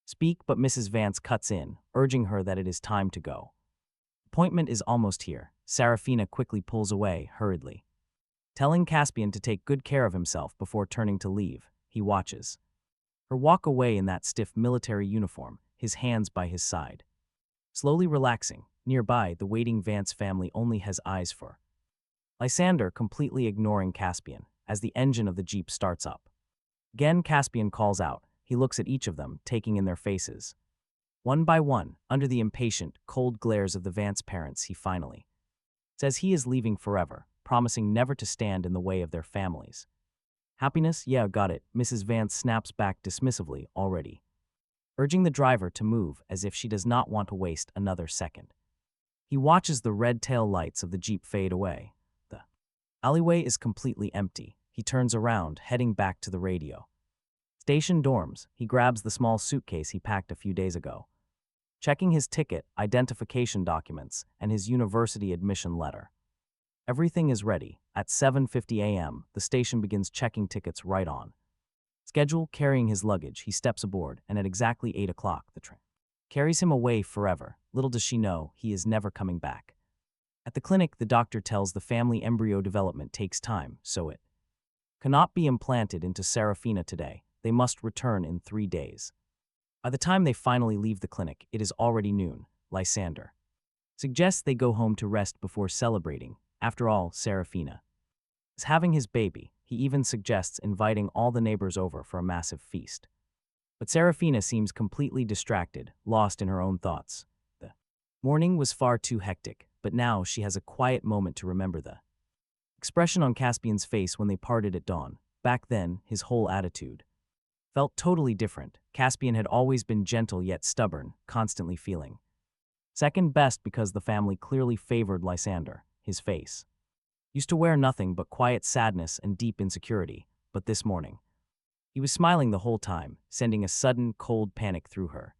speak, but Mrs. Vance cuts in, urging her that it is time to go. Appointment is almost here. Serafina quickly pulls away, hurriedly, telling Caspian to take good care of himself before turning to leave. He watches her walk away in that stiff military uniform, his hands by his side, slowly relaxing. Nearby, the waiting Vance family only has eyes for Lysander, completely ignoring Caspian, as the engine of the jeep starts up. Again, Caspian calls out. He looks at each of them, taking in their faces. One by one, under the impatient, cold glares of the Vance parents, he finally says he is leaving forever, promising never to stand in the way of their families. Happiness? Yeah, got it. Mrs. Vance snaps back dismissively, already urging the driver to move as if she does not want to waste another second. He watches the red tail lights of the jeep fade away. The alleyway is completely empty. He turns around, heading back to the radio station dorms. He grabs the small suitcase he packed a few days ago, checking his ticket, identification documents, and his university admission letter. Everything is ready. At 7:50 a.m., the station begins checking tickets right on schedule. Carrying his luggage, he steps aboard, and at exactly 8 o'clock, the train carries him away forever. Little does she know, he is never coming back. At the clinic, the doctor tells the family embryo development takes time, so it cannot be implanted into Serafina today. They must return in 3 days. By the time they finally leave the clinic, it is already noon. Lysander suggests they go home to rest before celebrating. After all, Serafina is having his baby. He even suggests inviting all the neighbors over for a massive feast. But Serafina seems completely distracted, lost in her own thoughts. The morning was far too hectic, but now she has a quiet moment to remember the expression on Caspian's face when they parted at dawn. Back then, his whole attitude felt totally different. Caspian had always been gentle yet stubborn, constantly feeling second best because the family clearly favored Lysander. His face used to wear nothing but quiet sadness and deep insecurity, but this morning, he was smiling the whole time, sending a sudden, cold panic through her.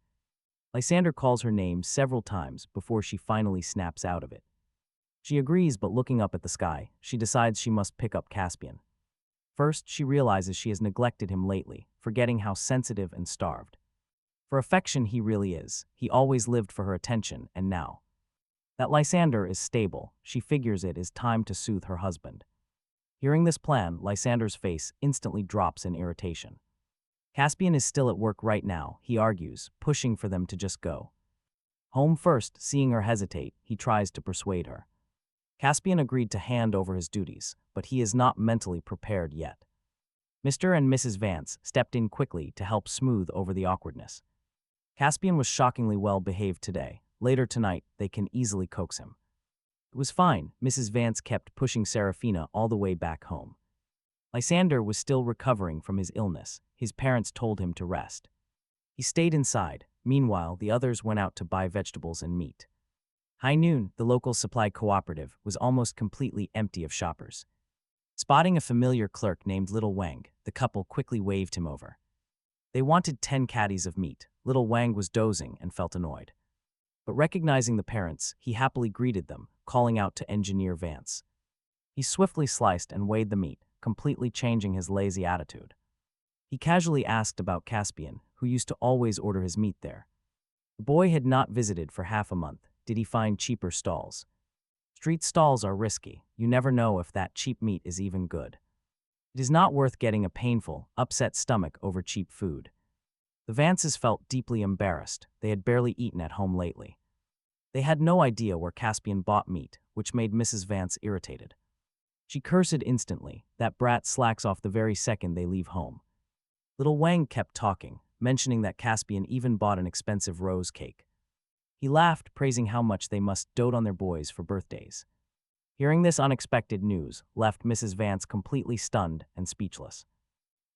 Lysander calls her name several times before she finally snaps out of it. She agrees, but looking up at the sky, she decides she must pick up Caspian. First, she realizes she has neglected him lately, forgetting how sensitive and starved for affection he really is. He always lived for her attention, and now that Lysander is stable, she figures it is time to soothe her husband. Hearing this plan, Lysander's face instantly drops in irritation. Caspian is still at work right now, he argues, pushing for them to just go home first. Seeing her hesitate, he tries to persuade her. Caspian agreed to hand over his duties, but he is not mentally prepared yet. Mr. and Mrs. Vance stepped in quickly to help smooth over the awkwardness. Caspian was shockingly well behaved today. Later tonight, they can easily coax him. It was fine. Mrs. Vance kept pushing Serafina all the way back home. Lysander was still recovering from his illness. His parents told him to rest. He stayed inside. Meanwhile, the others went out to buy vegetables and meat. High noon, the local supply cooperative was almost completely empty of shoppers. Spotting a familiar clerk named Little Wang, the couple quickly waved him over. They wanted 10 caddies of meat. Little Wang was dozing and felt annoyed. But recognizing the parents, he happily greeted them, calling out to Engineer Vance. He swiftly sliced and weighed the meat, completely changing his lazy attitude. He casually asked about Caspian, who used to always order his meat there. The boy had not visited for half a month. Did he find cheaper stalls? Street stalls are risky. You never know if that cheap meat is even good. It is not worth getting a painful, upset stomach over cheap food. The Vances felt deeply embarrassed. They had barely eaten at home lately. They had no idea where Caspian bought meat, which made Mrs. Vance irritated. She cursed instantly. That brat slacks off the very second they leave home. Little Wang kept talking, mentioning that Caspian even bought an expensive rose cake. He laughed, praising how much they must dote on their boys for birthdays. Hearing this unexpected news left Mrs. Vance completely stunned and speechless.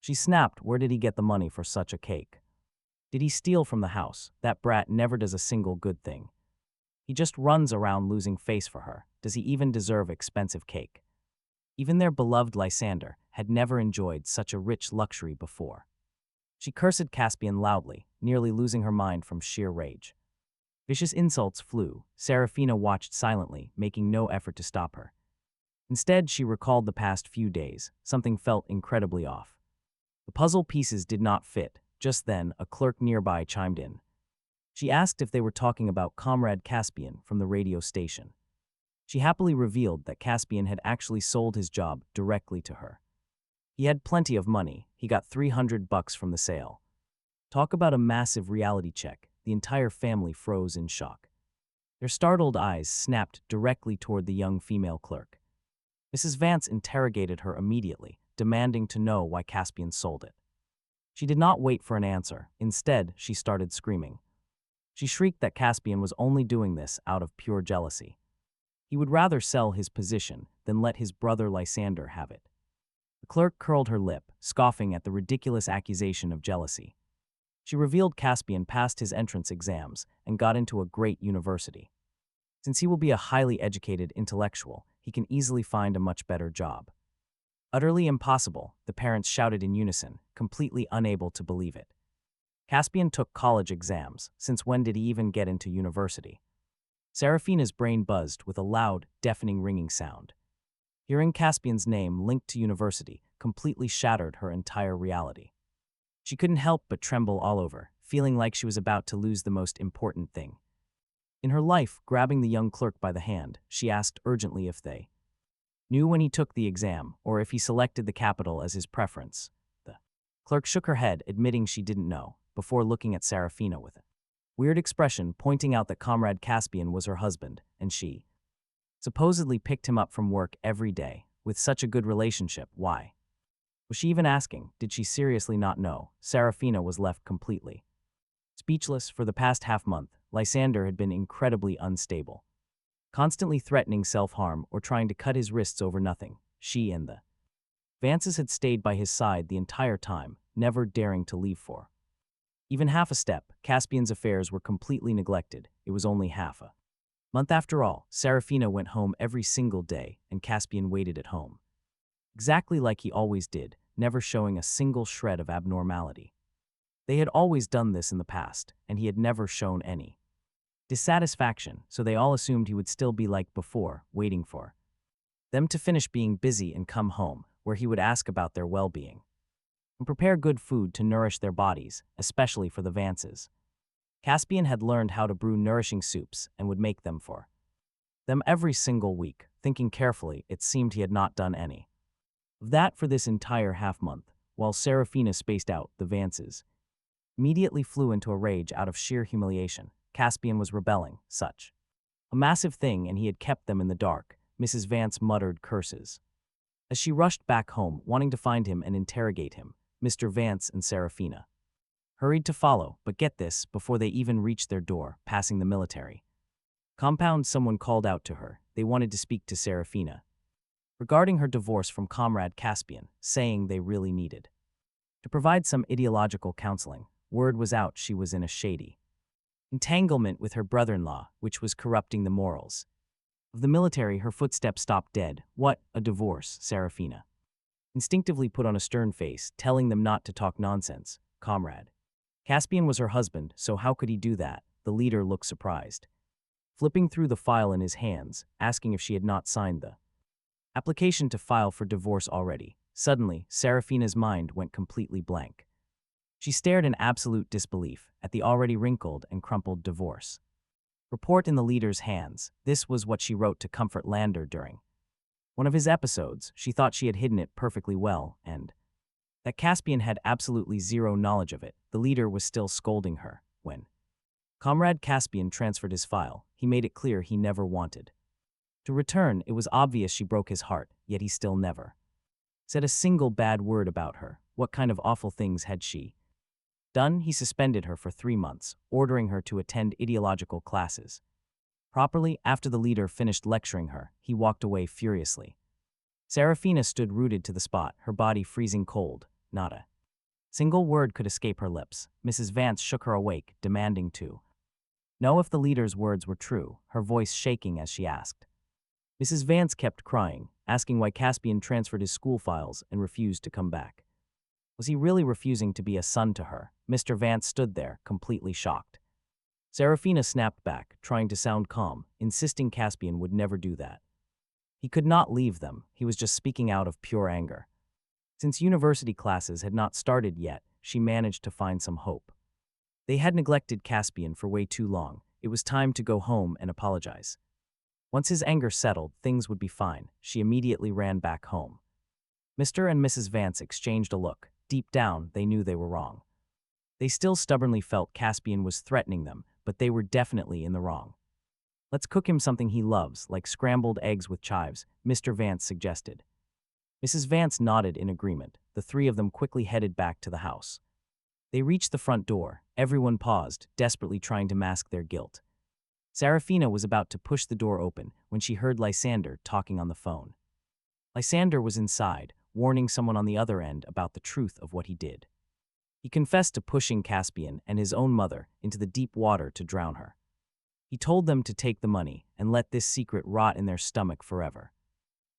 She snapped, where did he get the money for such a cake? Did he steal from the house? That brat never does a single good thing. He just runs around losing face for her. Does he even deserve expensive cake? Even their beloved Lysander had never enjoyed such a rich luxury before. She cursed Caspian loudly, nearly losing her mind from sheer rage. Vicious insults flew. Serafina watched silently, making no effort to stop her. Instead, she recalled the past few days. Something felt incredibly off. The puzzle pieces did not fit. Just then, a clerk nearby chimed in. She asked if they were talking about Comrade Caspian from the radio station. She happily revealed that Caspian had actually sold his job directly to her. He had plenty of money. He got $300 from the sale. Talk about a massive reality check. The entire family froze in shock. Their startled eyes snapped directly toward the young female clerk. Mrs. Vance interrogated her immediately, demanding to know why Caspian sold it. She did not wait for an answer. Instead, she started screaming. She shrieked that Caspian was only doing this out of pure jealousy. He would rather sell his position than let his brother Lysander have it. The clerk curled her lip, scoffing at the ridiculous accusation of jealousy. She revealed Caspian passed his entrance exams and got into a great university. Since he will be a highly educated intellectual, he can easily find a much better job. Utterly impossible, the parents shouted in unison, completely unable to believe it. Caspian took college exams. Since when did he even get into university? Serafina's brain buzzed with a loud, deafening ringing sound. Hearing Caspian's name linked to university completely shattered her entire reality. She couldn't help but tremble all over, feeling like she was about to lose the most important thing. In her life, grabbing the young clerk by the hand, she asked urgently if they knew when he took the exam or if he selected the capital as his preference. The clerk shook her head, admitting she didn't know, before looking at Serafina with a weird expression, pointing out that Comrade Caspian was her husband, and she supposedly picked him up from work every day. With such a good relationship, why was she even asking? Did she seriously not know? Serafina was left completely speechless. For the past half-month, Lysander had been incredibly unstable, constantly threatening self-harm or trying to cut his wrists over nothing. She and the Vances had stayed by his side the entire time, never daring to leave for even half a step. Caspian's affairs were completely neglected. It was only half a month after all. Serafina went home every single day, and Caspian waited at home, exactly like he always did, never showing a single shred of abnormality. They had always done this in the past, and he had never shown any dissatisfaction, so they all assumed he would still be like before, waiting for them to finish being busy and come home, where he would ask about their well-being and prepare good food to nourish their bodies, especially for the Vances. Caspian had learned how to brew nourishing soups and would make them for them every single week. Thinking carefully, it seemed he had not done any of that for this entire half-month. While Serafina spaced out, the Vances immediately flew into a rage out of sheer humiliation. Caspian was rebelling, such a massive thing, and he had kept them in the dark. Mrs. Vance muttered curses as she rushed back home, wanting to find him and interrogate him. Mr. Vance and Serafina hurried to follow, but get this, before they even reached their door, passing the military compound, someone called out to her. They wanted to speak to Serafina regarding her divorce from Comrade Caspian, saying they really needed to provide some ideological counseling. Word was out she was in a shady entanglement with her brother-in-law, which was corrupting the morals of the military. Her footsteps stopped dead. What, a divorce? Serafina instinctively put on a stern face, telling them not to talk nonsense. Comrade Caspian was her husband, so how could he do that? The leader looked surprised, flipping through the file in his hands, asking if she had not signed the application to file for divorce already. Suddenly, Serafina's mind went completely blank. She stared in absolute disbelief at the already wrinkled and crumpled divorce report in the leader's hands. This was what she wrote to comfort Lander during one of his episodes. She thought she had hidden it perfectly well, and that Caspian had absolutely zero knowledge of it. The leader was still scolding her when Comrade Caspian transferred his file. He made it clear he never wanted to return. It was obvious she broke his heart, yet he still never said a single bad word about her. What kind of awful things had she done? He suspended her for 3 months, ordering her to attend ideological classes properly. After the leader finished lecturing her, he walked away furiously. Serafina stood rooted to the spot, her body freezing cold. Not a Single word could escape her lips. Mrs. Vance shook her awake, demanding to know if the leader's words were true, her voice shaking as she asked. Mrs. Vance kept crying, asking why Caspian transferred his school files and refused to come back. Was he really refusing to be a son to her? Mr. Vance stood there, completely shocked. Serafina snapped back, trying to sound calm, insisting Caspian would never do that. He could not leave them, he was just speaking out of pure anger. Since university classes had not started yet, she managed to find some hope. They had neglected Caspian for way too long. It was time to go home and apologize. Once his anger settled, things would be fine. She immediately ran back home. Mr. and Mrs. Vance exchanged a look. Deep down, they knew they were wrong. They still stubbornly felt Caspian was threatening them, but they were definitely in the wrong. Let's cook him something he loves, like scrambled eggs with chives, Mr. Vance suggested. Mrs. Vance nodded in agreement. The three of them quickly headed back to the house. They reached the front door. Everyone paused, desperately trying to mask their guilt. Serafina was about to push the door open when she heard Lysander talking on the phone. Lysander was inside, warning someone on the other end about the truth of what he did. He confessed to pushing Caspian and his own mother into the deep water to drown her. He told them to take the money and let this secret rot in their stomach forever.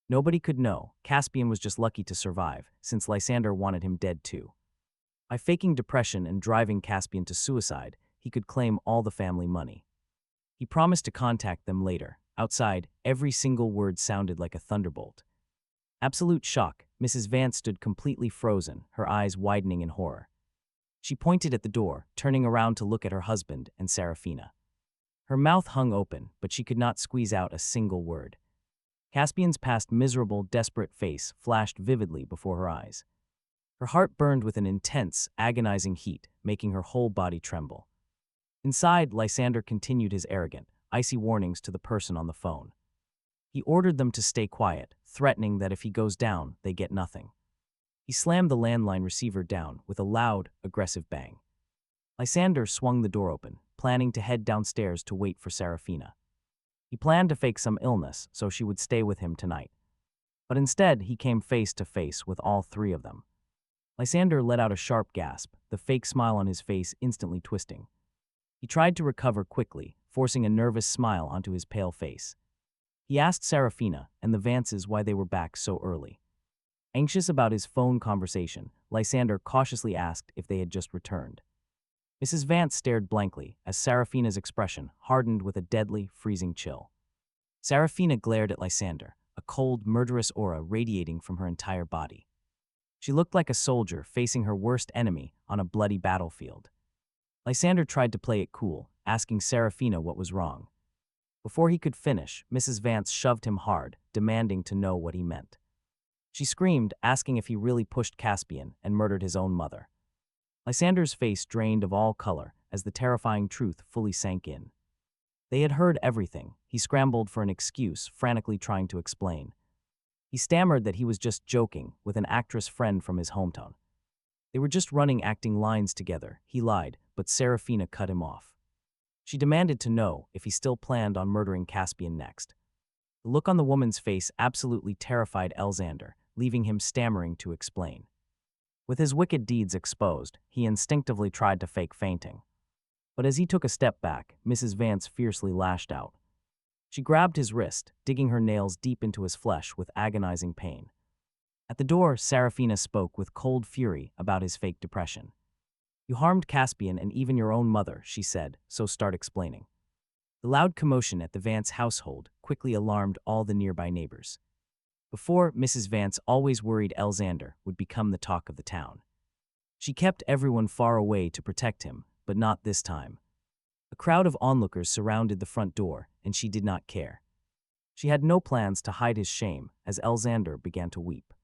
Nobody could know. Caspian was just lucky to survive, since Lysander wanted him dead too. By faking depression and driving Caspian to suicide, he could claim all the family money. He promised to contact them later. Outside, every single word sounded like a thunderbolt. Absolute shock, Mrs. Vance stood completely frozen, her eyes widening in horror. She pointed at the door, turning around to look at her husband and Serafina. Her mouth hung open, but she could not squeeze out a single word. Caspian's past miserable, desperate face flashed vividly before her eyes. Her heart burned with an intense, agonizing heat, making her whole body tremble. Inside, Lysander continued his arrogant, icy warnings to the person on the phone. He ordered them to stay quiet, threatening that if he goes down, they get nothing. He slammed the landline receiver down with a loud, aggressive bang. Lysander swung the door open, planning to head downstairs to wait for Serafina. He planned to fake some illness so she would stay with him tonight. But instead, he came face to face with all three of them. Lysander let out a sharp gasp, the fake smile on his face instantly twisting. He tried to recover quickly, forcing a nervous smile onto his pale face. He asked Serafina and the Vances why they were back so early. Anxious about his phone conversation, Lysander cautiously asked if they had just returned. Mrs. Vance stared blankly as Serafina's expression hardened with a deadly, freezing chill. Serafina glared at Lysander, a cold, murderous aura radiating from her entire body. She looked like a soldier facing her worst enemy on a bloody battlefield. Lysander tried to play it cool, asking Serafina what was wrong. Before he could finish, Mrs. Vance shoved him hard, demanding to know what he meant. She screamed, asking if he really pushed Caspian and murdered his own mother. Lysander's face drained of all color as the terrifying truth fully sank in. They had heard everything. He scrambled for an excuse, frantically trying to explain. He stammered that he was just joking with an actress friend from his hometown. They were just running acting lines together, he lied, but Serafina cut him off. She demanded to know if he still planned on murdering Caspian next. The look on the woman's face absolutely terrified Lysander, leaving him stammering to explain. With his wicked deeds exposed, he instinctively tried to fake fainting. But as he took a step back, Mrs. Vance fiercely lashed out. She grabbed his wrist, digging her nails deep into his flesh with agonizing pain. At the door, Serafina spoke with cold fury about his fake depression. "You harmed Caspian and even your own mother," she said, so start explaining. The loud commotion at the Vance household quickly alarmed all the nearby neighbors. Before, Mrs. Vance always worried Lysander would become the talk of the town. She kept everyone far away to protect him, but not this time. A crowd of onlookers surrounded the front door, and she did not care. She had no plans to hide his shame as Lysander began to weep.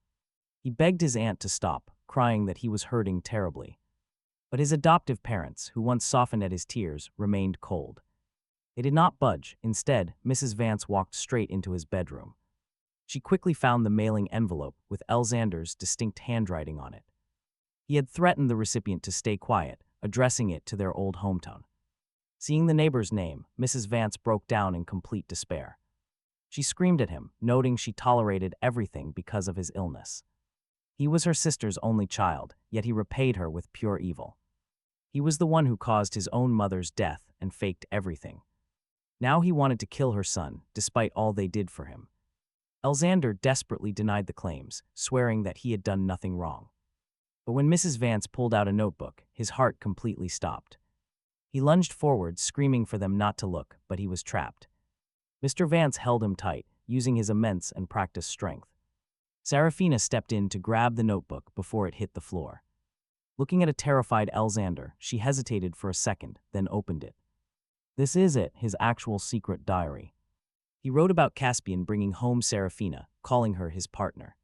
He begged his aunt to stop, crying that he was hurting terribly. But his adoptive parents, who once softened at his tears, remained cold. They did not budge. Instead, Mrs. Vance walked straight into his bedroom. She quickly found the mailing envelope with Lysander's distinct handwriting on it. He had threatened the recipient to stay quiet, addressing it to their old hometown. Seeing the neighbor's name, Mrs. Vance broke down in complete despair. She screamed at him, noting she tolerated everything because of his illness. He was her sister's only child, yet he repaid her with pure evil. He was the one who caused his own mother's death and faked everything. Now he wanted to kill her son, despite all they did for him. Alexander desperately denied the claims, swearing that he had done nothing wrong. But when Mrs. Vance pulled out a notebook, his heart completely stopped. He lunged forward, screaming for them not to look, but he was trapped. Mr. Vance held him tight, using his immense and practiced strength. Serafina stepped in to grab the notebook before it hit the floor. Looking at a terrified Alexander, she hesitated for a second, then opened it. This is it, his actual secret diary. He wrote about Caspian bringing home Serafina, calling her his partner.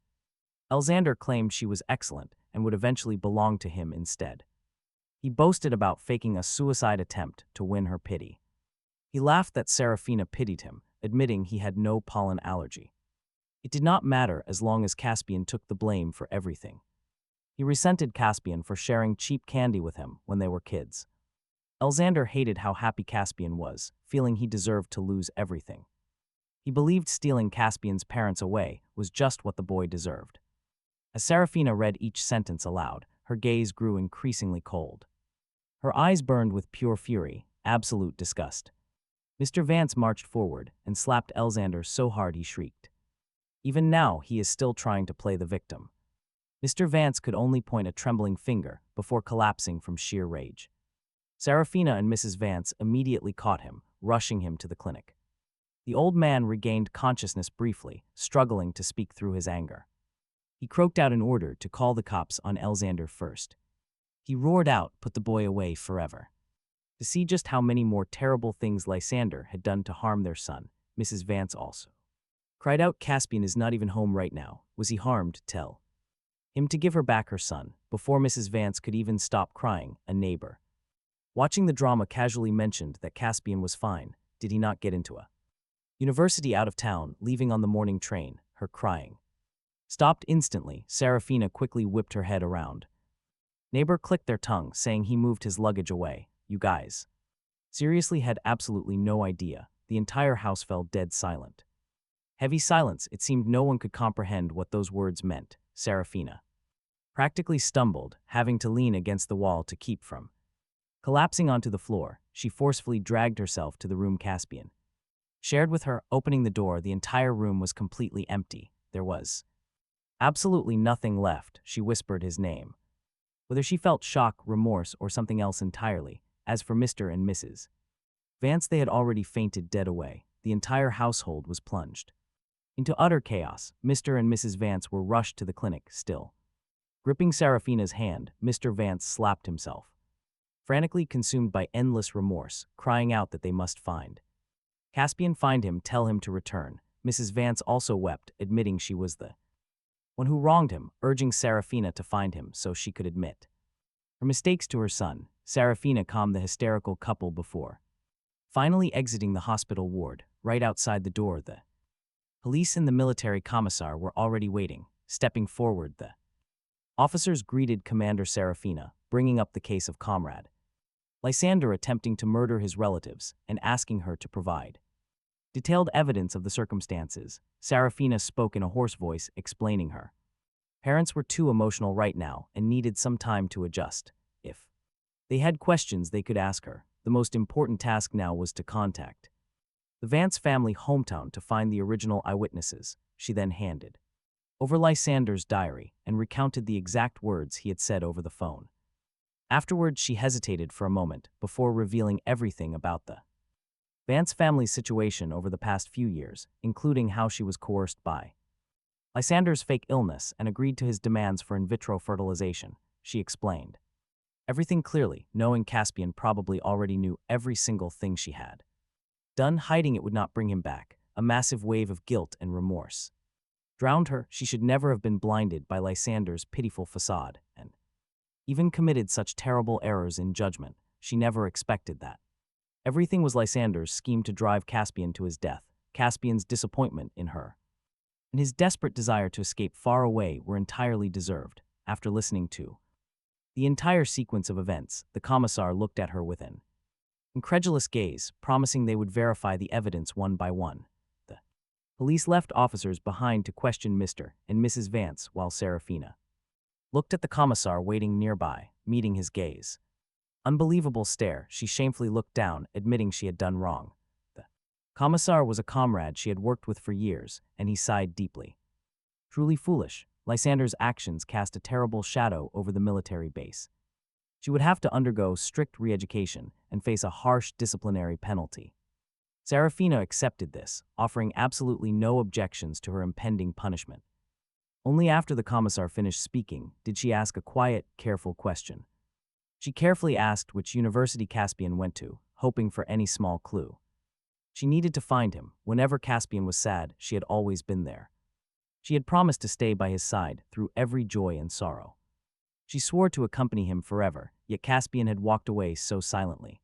Alexander claimed she was excellent and would eventually belong to him instead. He boasted about faking a suicide attempt to win her pity. He laughed that Serafina pitied him, admitting he had no pollen allergy. It did not matter as long as Caspian took the blame for everything. He resented Caspian for sharing cheap candy with him when they were kids. Alexander hated how happy Caspian was, feeling he deserved to lose everything. He believed stealing Caspian's parents away was just what the boy deserved. As Serafina read each sentence aloud, her gaze grew increasingly cold. Her eyes burned with pure fury, absolute disgust. Mr. Vance marched forward and slapped Alexander so hard he shrieked. Even now, he is still trying to play the victim. Mr. Vance could only point a trembling finger before collapsing from sheer rage. Serafina and Mrs. Vance immediately caught him, rushing him to the clinic. The old man regained consciousness briefly, struggling to speak through his anger. He croaked out an order to call the cops on Alexander first. He roared out, "Put the boy away forever." To see just how many more terrible things Lysander had done to harm their son, Mrs. Vance also cried out, "Caspian is not even home right now. Was he harmed? Tell him to give her back her son." Before Mrs. Vance could even stop crying, a neighbor, watching the drama, casually mentioned that Caspian was fine. Did he not get into a university out of town, leaving on the morning train? Her crying stopped instantly. Serafina quickly whipped her head around. Neighbor clicked their tongue, saying he moved his luggage away. You guys seriously had absolutely no idea. The entire house fell dead silent. Heavy silence. It seemed no one could comprehend what those words meant. Serafina practically stumbled, having to lean against the wall to keep from collapsing onto the floor. She forcefully dragged herself to the room Caspian shared with her. Opening the door, the entire room was completely empty. There was absolutely nothing left. She whispered his name. Whether she felt shock, remorse, or something else entirely. As for Mr. and Mrs. Vance, they had already fainted dead away. The entire household was plunged into utter chaos. Mr. and Mrs. Vance were rushed to the clinic, still gripping Serafina's hand. Mr. Vance slapped himself, frantically consumed by endless remorse, crying out that they must find Caspian, find him, tell him to return. Mrs. Vance also wept, admitting she was the one who wronged him, urging Serafina to find him so she could admit her mistakes to her son. Serafina calmed the hysterical couple before finally exiting the hospital ward. Right outside the door, the police and the military commissar were already waiting. Stepping forward, the officers greeted Commander Serafina, bringing up the case of Comrade Lysander attempting to murder his relatives and asking her to provide detailed evidence of the circumstances. Serafina spoke in a hoarse voice, explaining her parents were too emotional right now and needed some time to adjust. If they had questions, they could ask her. The most important task now was to contact the Vance family hometown to find the original eyewitnesses. She then handed over Lysander's diary and recounted the exact words he had said over the phone. Afterwards, she hesitated for a moment before revealing everything about the Vance family's situation over the past few years, including how she was coerced by Lysander's fake illness and agreed to his demands for in vitro fertilization. She explained everything clearly, knowing Caspian probably already knew every single thing she had done. Hiding it would not bring him back. A massive wave of guilt and remorse drowned her. She should never have been blinded by Lysander's pitiful facade and even committed such terrible errors in judgment. She never expected that everything was Lysander's scheme to drive Caspian to his death. Caspian's disappointment in her and his desperate desire to escape far away were entirely deserved. After listening to the entire sequence of events, the commissar looked at her with an incredulous gaze, promising they would verify the evidence one by one. The police left officers behind to question Mr. and Mrs. Vance, while Serafina looked at the commissar waiting nearby, meeting his gaze. Unbelievable stare, she shamefully looked down, admitting she had done wrong. The commissar was a comrade she had worked with for years, and he sighed deeply. Truly foolish, Lysander's actions cast a terrible shadow over the military base. She would have to undergo strict re-education and face a harsh disciplinary penalty. Serafina accepted this, offering absolutely no objections to her impending punishment. Only after the commissar finished speaking did she ask a quiet, careful question. She carefully asked which university Caspian went to, hoping for any small clue. She needed to find him. Whenever Caspian was sad, she had always been there. She had promised to stay by his side through every joy and sorrow. She swore to accompany him forever, yet Caspian had walked away so silently.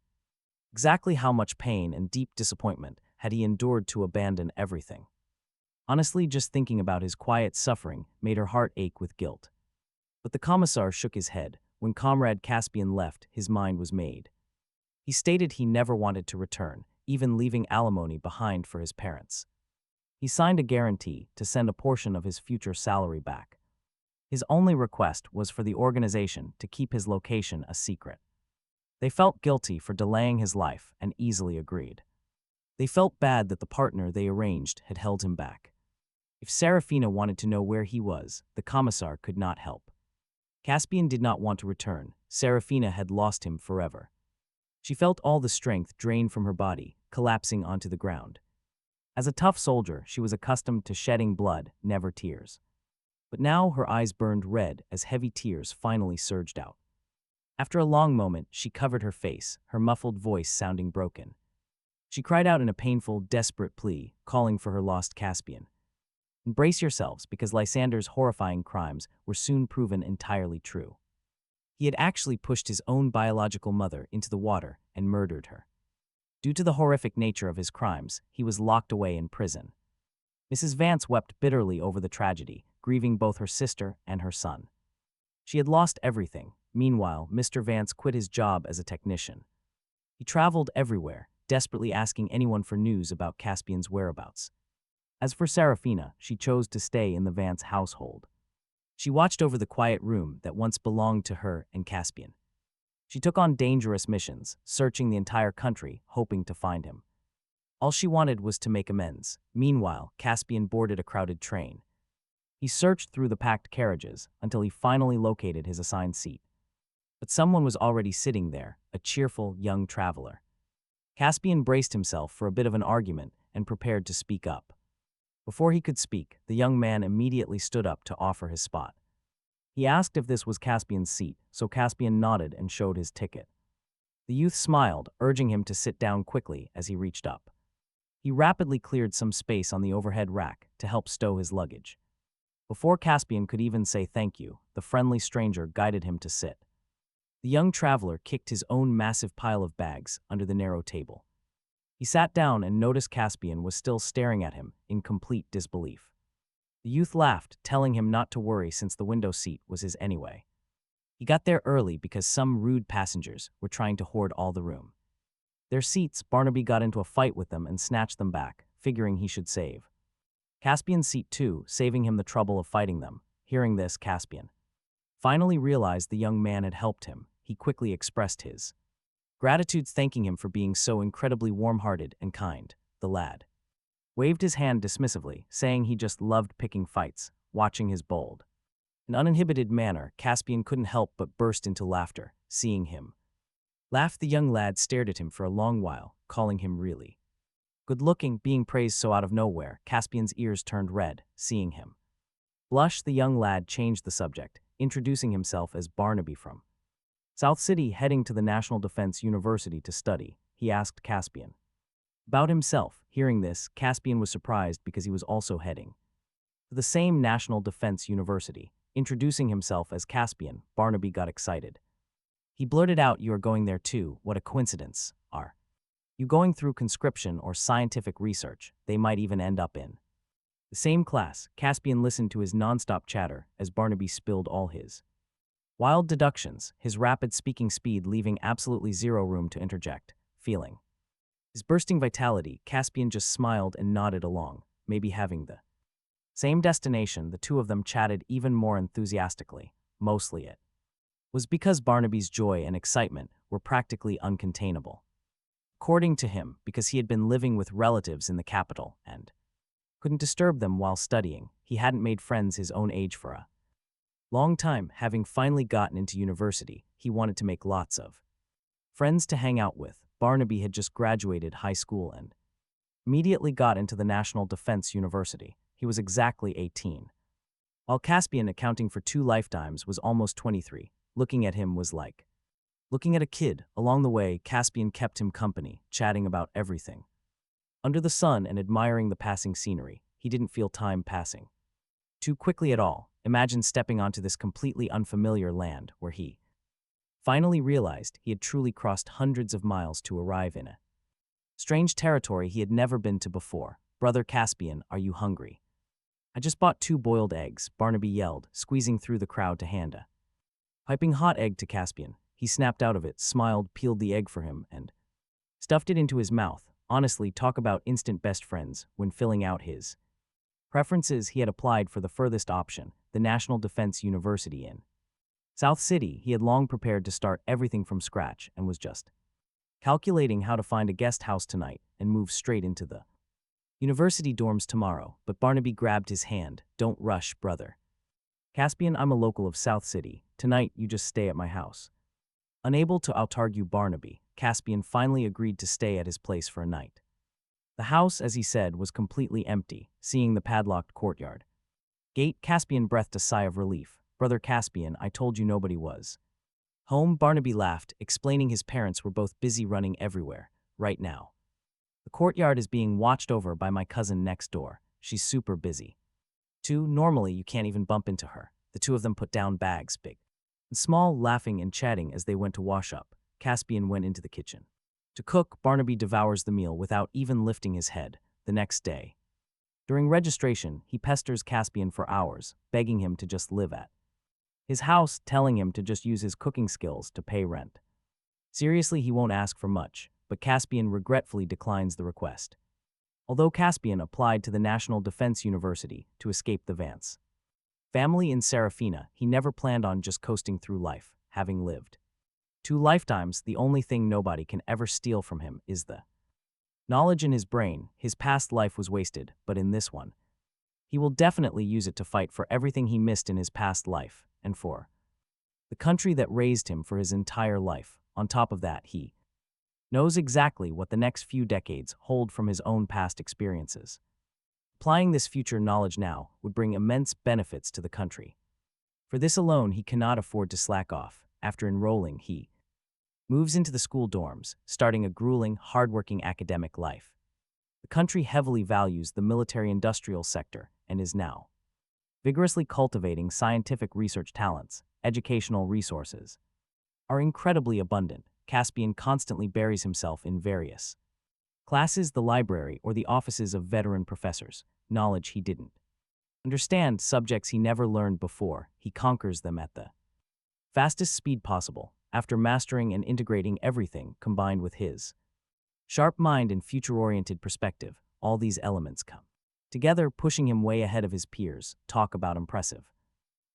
Exactly how much pain and deep disappointment had he endured to abandon everything? Honestly, just thinking about his quiet suffering made her heart ache with guilt. But the commissar shook his head. When Comrade Caspian left, his mind was made. He stated he never wanted to return, even leaving alimony behind for his parents. He signed a guarantee to send a portion of his future salary back. His only request was for the organization to keep his location a secret. They felt guilty for delaying his life and easily agreed. They felt bad that the partner they arranged had held him back. If Serafina wanted to know where he was, the commissar could not help. Caspian did not want to return. Serafina had lost him forever. She felt all the strength drained from her body, collapsing onto the ground. As a tough soldier, she was accustomed to shedding blood, never tears. But now her eyes burned red as heavy tears finally surged out. After a long moment, she covered her face, her muffled voice sounding broken. She cried out in a painful, desperate plea, calling for her lost Caspian. Brace yourselves, because Lysander's horrifying crimes were soon proven entirely true. He had actually pushed his own biological mother into the water and murdered her. Due to the horrific nature of his crimes, he was locked away in prison. Mrs. Vance wept bitterly over the tragedy, grieving both her sister and her son. She had lost everything. Meanwhile, Mr. Vance quit his job as a technician. He traveled everywhere, desperately asking anyone for news about Caspian's whereabouts. As for Serafina, she chose to stay in the Vance household. She watched over the quiet room that once belonged to her and Caspian. She took on dangerous missions, searching the entire country, hoping to find him. All she wanted was to make amends. Meanwhile, Caspian boarded a crowded train. He searched through the packed carriages until he finally located his assigned seat. But someone was already sitting there, a cheerful young traveler. Caspian braced himself for a bit of an argument and prepared to speak up. Before he could speak, the young man immediately stood up to offer his spot. He asked if this was Caspian's seat, so Caspian nodded and showed his ticket. The youth smiled, urging him to sit down quickly as he reached up. He rapidly cleared some space on the overhead rack to help stow his luggage. Before Caspian could even say thank you, the friendly stranger guided him to sit. The young traveler kicked his own massive pile of bags under the narrow table. He sat down and noticed Caspian was still staring at him in complete disbelief. The youth laughed, telling him not to worry since the window seat was his anyway. He got there early because some rude passengers were trying to hoard all the room. Their seats, Barnaby got into a fight with them and snatched them back, figuring he should save. Caspian's seat too, saving him the trouble of fighting them. Hearing this, Caspian finally realized the young man had helped him. He quickly expressed his gratitude, thanking him for being so incredibly warm-hearted and kind. The lad waved his hand dismissively, saying he just loved picking fights, watching his bold and uninhibited manner. Caspian couldn't help but burst into laughter, seeing him laugh. The young lad stared at him for a long while, calling him really good-looking, being praised so out of nowhere. Caspian's ears turned red, seeing him blush. The young lad changed the subject, introducing himself as Barnaby from South City, heading to the National Defense University to study. He asked Caspian about himself. Hearing this, Caspian was surprised because he was also heading to the same National Defense University. Introducing himself as Caspian, Barnaby got excited. He blurted out, "You are going there too? What a coincidence. Are you going through conscription or scientific research? They might even end up in the same class." Caspian listened to his nonstop chatter as Barnaby spilled all his wild deductions, his rapid speaking speed leaving absolutely zero room to interject. Feeling his bursting vitality, Caspian just smiled and nodded along. Maybe having the same destination, the two of them chatted even more enthusiastically. mostly it was because Barnaby's joy and excitement were practically uncontainable. According to him, because he had been living with relatives in the capital and couldn't disturb them while studying, he hadn't made friends his own age for a long time. Having finally gotten into university, he wanted to make lots of friends to hang out with. Barnaby had just graduated high school and immediately got into the National Defense University. He was exactly 18. While Caspian, accounting for 2 lifetimes, was almost 23, looking at him was like looking at a kid. Along the way, Caspian kept him company, chatting about everything under the sun and admiring the passing scenery. He didn't feel time passing too quickly at all. Imagine stepping onto this completely unfamiliar land where he finally realized he had truly crossed hundreds of miles to arrive in a strange territory he had never been to before. "Brother Caspian, are you hungry?" "I just bought 2 boiled eggs," Barnaby yelled, squeezing through the crowd to hand a piping hot egg to Caspian. He snapped out of it, smiled, peeled the egg for him, and stuffed it into his mouth. Honestly, talk about instant best friends. When filling out his preferences, he had applied for the furthest option, the National Defense University in South City. He had long prepared to start everything from scratch and was just calculating how to find a guest house tonight and move straight into the university dorms tomorrow. But Barnaby grabbed his hand. "Don't rush, brother Caspian. I'm a local of South City. Tonight, you just stay at my house." Unable to out-argue Barnaby, Caspian finally agreed to stay at his place for a night. The house, as he said, was completely empty. Seeing the padlocked courtyard gate, Caspian breathed a sigh of relief. "Brother Caspian, I told you nobody was home." Barnaby laughed, explaining his parents were both busy running everywhere right now. "The courtyard is being watched over by my cousin next door. She's super busy too. Normally, you can't even bump into her." The two of them put down bags, big and small, laughing and chatting as they went to wash up. Caspian went into the kitchen to cook. Barnaby devours the meal without even lifting his head. The next day, during registration, he pesters Caspian for hours, begging him to just live at his house, telling him to just use his cooking skills to pay rent. Seriously, he won't ask for much, but Caspian regretfully declines the request. Although Caspian applied to the National Defense University to escape the Vance family in Serafina, he never planned on just coasting through life. Having lived 2 lifetimes, the only thing nobody can ever steal from him is the knowledge in his brain. His past life was wasted, but in this one, he will definitely use it to fight for everything he missed in his past life, and for the country that raised him for his entire life. On top of that, he knows exactly what the next few decades hold from his own past experiences. Applying this future knowledge now would bring immense benefits to the country. For this alone, he cannot afford to slack off. After enrolling, he moves into the school dorms, starting a grueling, hardworking academic life. The country heavily values the military-industrial sector and is now vigorously cultivating scientific research talents. Educational resources are incredibly abundant. Caspian constantly buries himself in various classes, the library, or the offices of veteran professors. Knowledge he didn't understand, subjects he never learned before. He conquers them at the fastest speed possible. After mastering and integrating everything, combined with his sharp mind and future-oriented perspective, all these elements come together, pushing him way ahead of his peers. Talk about impressive.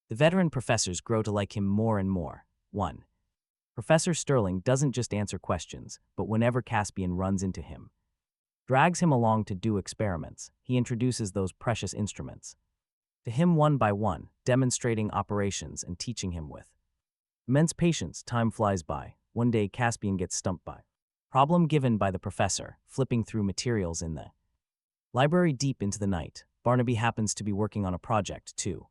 The veteran professors grow to like him more and more. 1. Professor Sterling doesn't just answer questions, but whenever Caspian runs into him, drags him along to do experiments. He introduces those precious instruments to him one by one, demonstrating operations and teaching him with immense patience. Time flies by. One day, Caspian gets stumped by problem given by the professor, flipping through materials in the library deep into the night. Barnaby happens to be working on a project, too.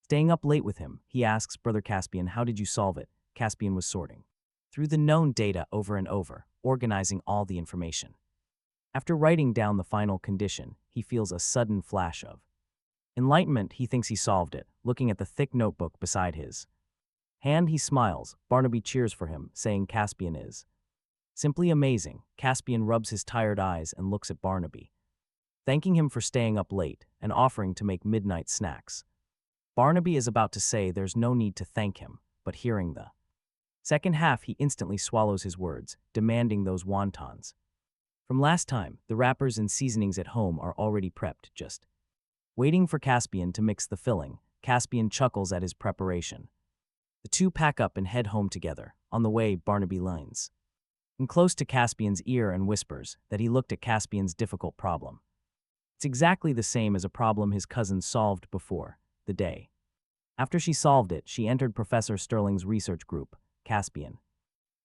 Staying up late with him, he asks, "Brother Caspian, how did you solve it?" Caspian was sorting through the known data over and over, organizing all the information. After writing down the final condition, he feels a sudden flash of enlightenment. He thinks he solved it. Looking at the thick notebook beside his hand, he smiles. Barnaby cheers for him, saying Caspian is simply amazing. Caspian rubs his tired eyes and looks at Barnaby, thanking him for staying up late and offering to make midnight snacks. Barnaby is about to say there's no need to thank him, but hearing the second half, he instantly swallows his words, demanding those wontons from last time. The wrappers and seasonings at home are already prepped, just waiting for Caspian to mix the filling. Caspian chuckles at his preparation, The two pack up and head home together, on the way Barnaby lines. And close to Caspian's ear and whispers that he looked at Caspian's difficult problem. It's exactly the same as a problem his cousin solved before, the day. After she solved it, she entered Professor Sterling's research group, Caspian.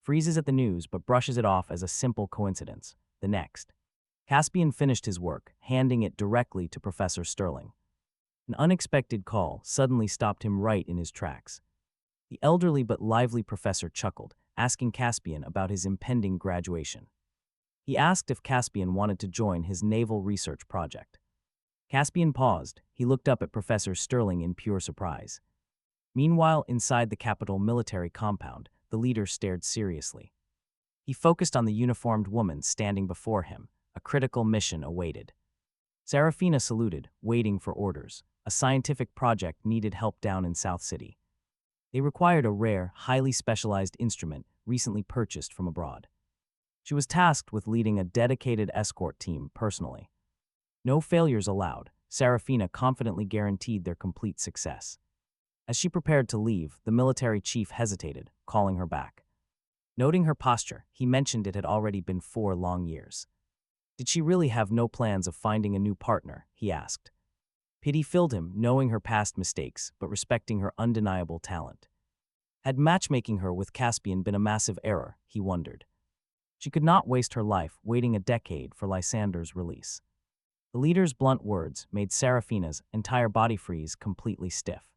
Freezes at the news but brushes it off as a simple coincidence. The next. Caspian finished his work, handing it directly to Professor Sterling. An unexpected call suddenly stopped him right in his tracks. The elderly but lively professor chuckled, asking Caspian about his impending graduation. He asked if Caspian wanted to join his naval research project. Caspian paused. He looked up at Professor Sterling in pure surprise. Meanwhile, inside the Capitol military compound, the leader stared seriously. He focused on the uniformed woman standing before him. A critical mission awaited. Serafina saluted, waiting for orders. A scientific project needed help down in South City. They required a rare, highly specialized instrument recently purchased from abroad. She was tasked with leading a dedicated escort team personally. No failures allowed, Serafina confidently guaranteed their complete success. As she prepared to leave, the military chief hesitated, calling her back. Noting her posture, he mentioned it had already been 4 long years. Did she really have no plans of finding a new partner, he asked. Pity filled him, knowing her past mistakes, but respecting her undeniable talent. Had matchmaking her with Caspian been a massive error, he wondered. She could not waste her life waiting a decade for Lysander's release. The leader's blunt words made Serafina's entire body freeze completely stiff.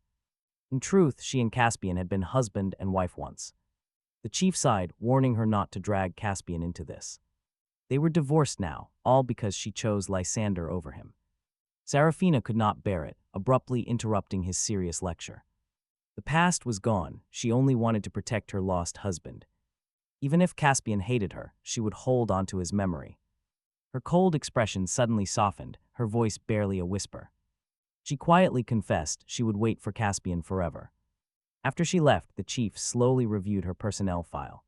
In truth, she and Caspian had been husband and wife once. The chief sighed, warning her not to drag Caspian into this. They were divorced now, all because she chose Lysander over him. Serafina could not bear it, abruptly interrupting his serious lecture. The past was gone, she only wanted to protect her lost husband. Even if Caspian hated her, she would hold onto his memory. Her cold expression suddenly softened, her voice barely a whisper. She quietly confessed she would wait for Caspian forever. After she left, the chief slowly reviewed her personnel file.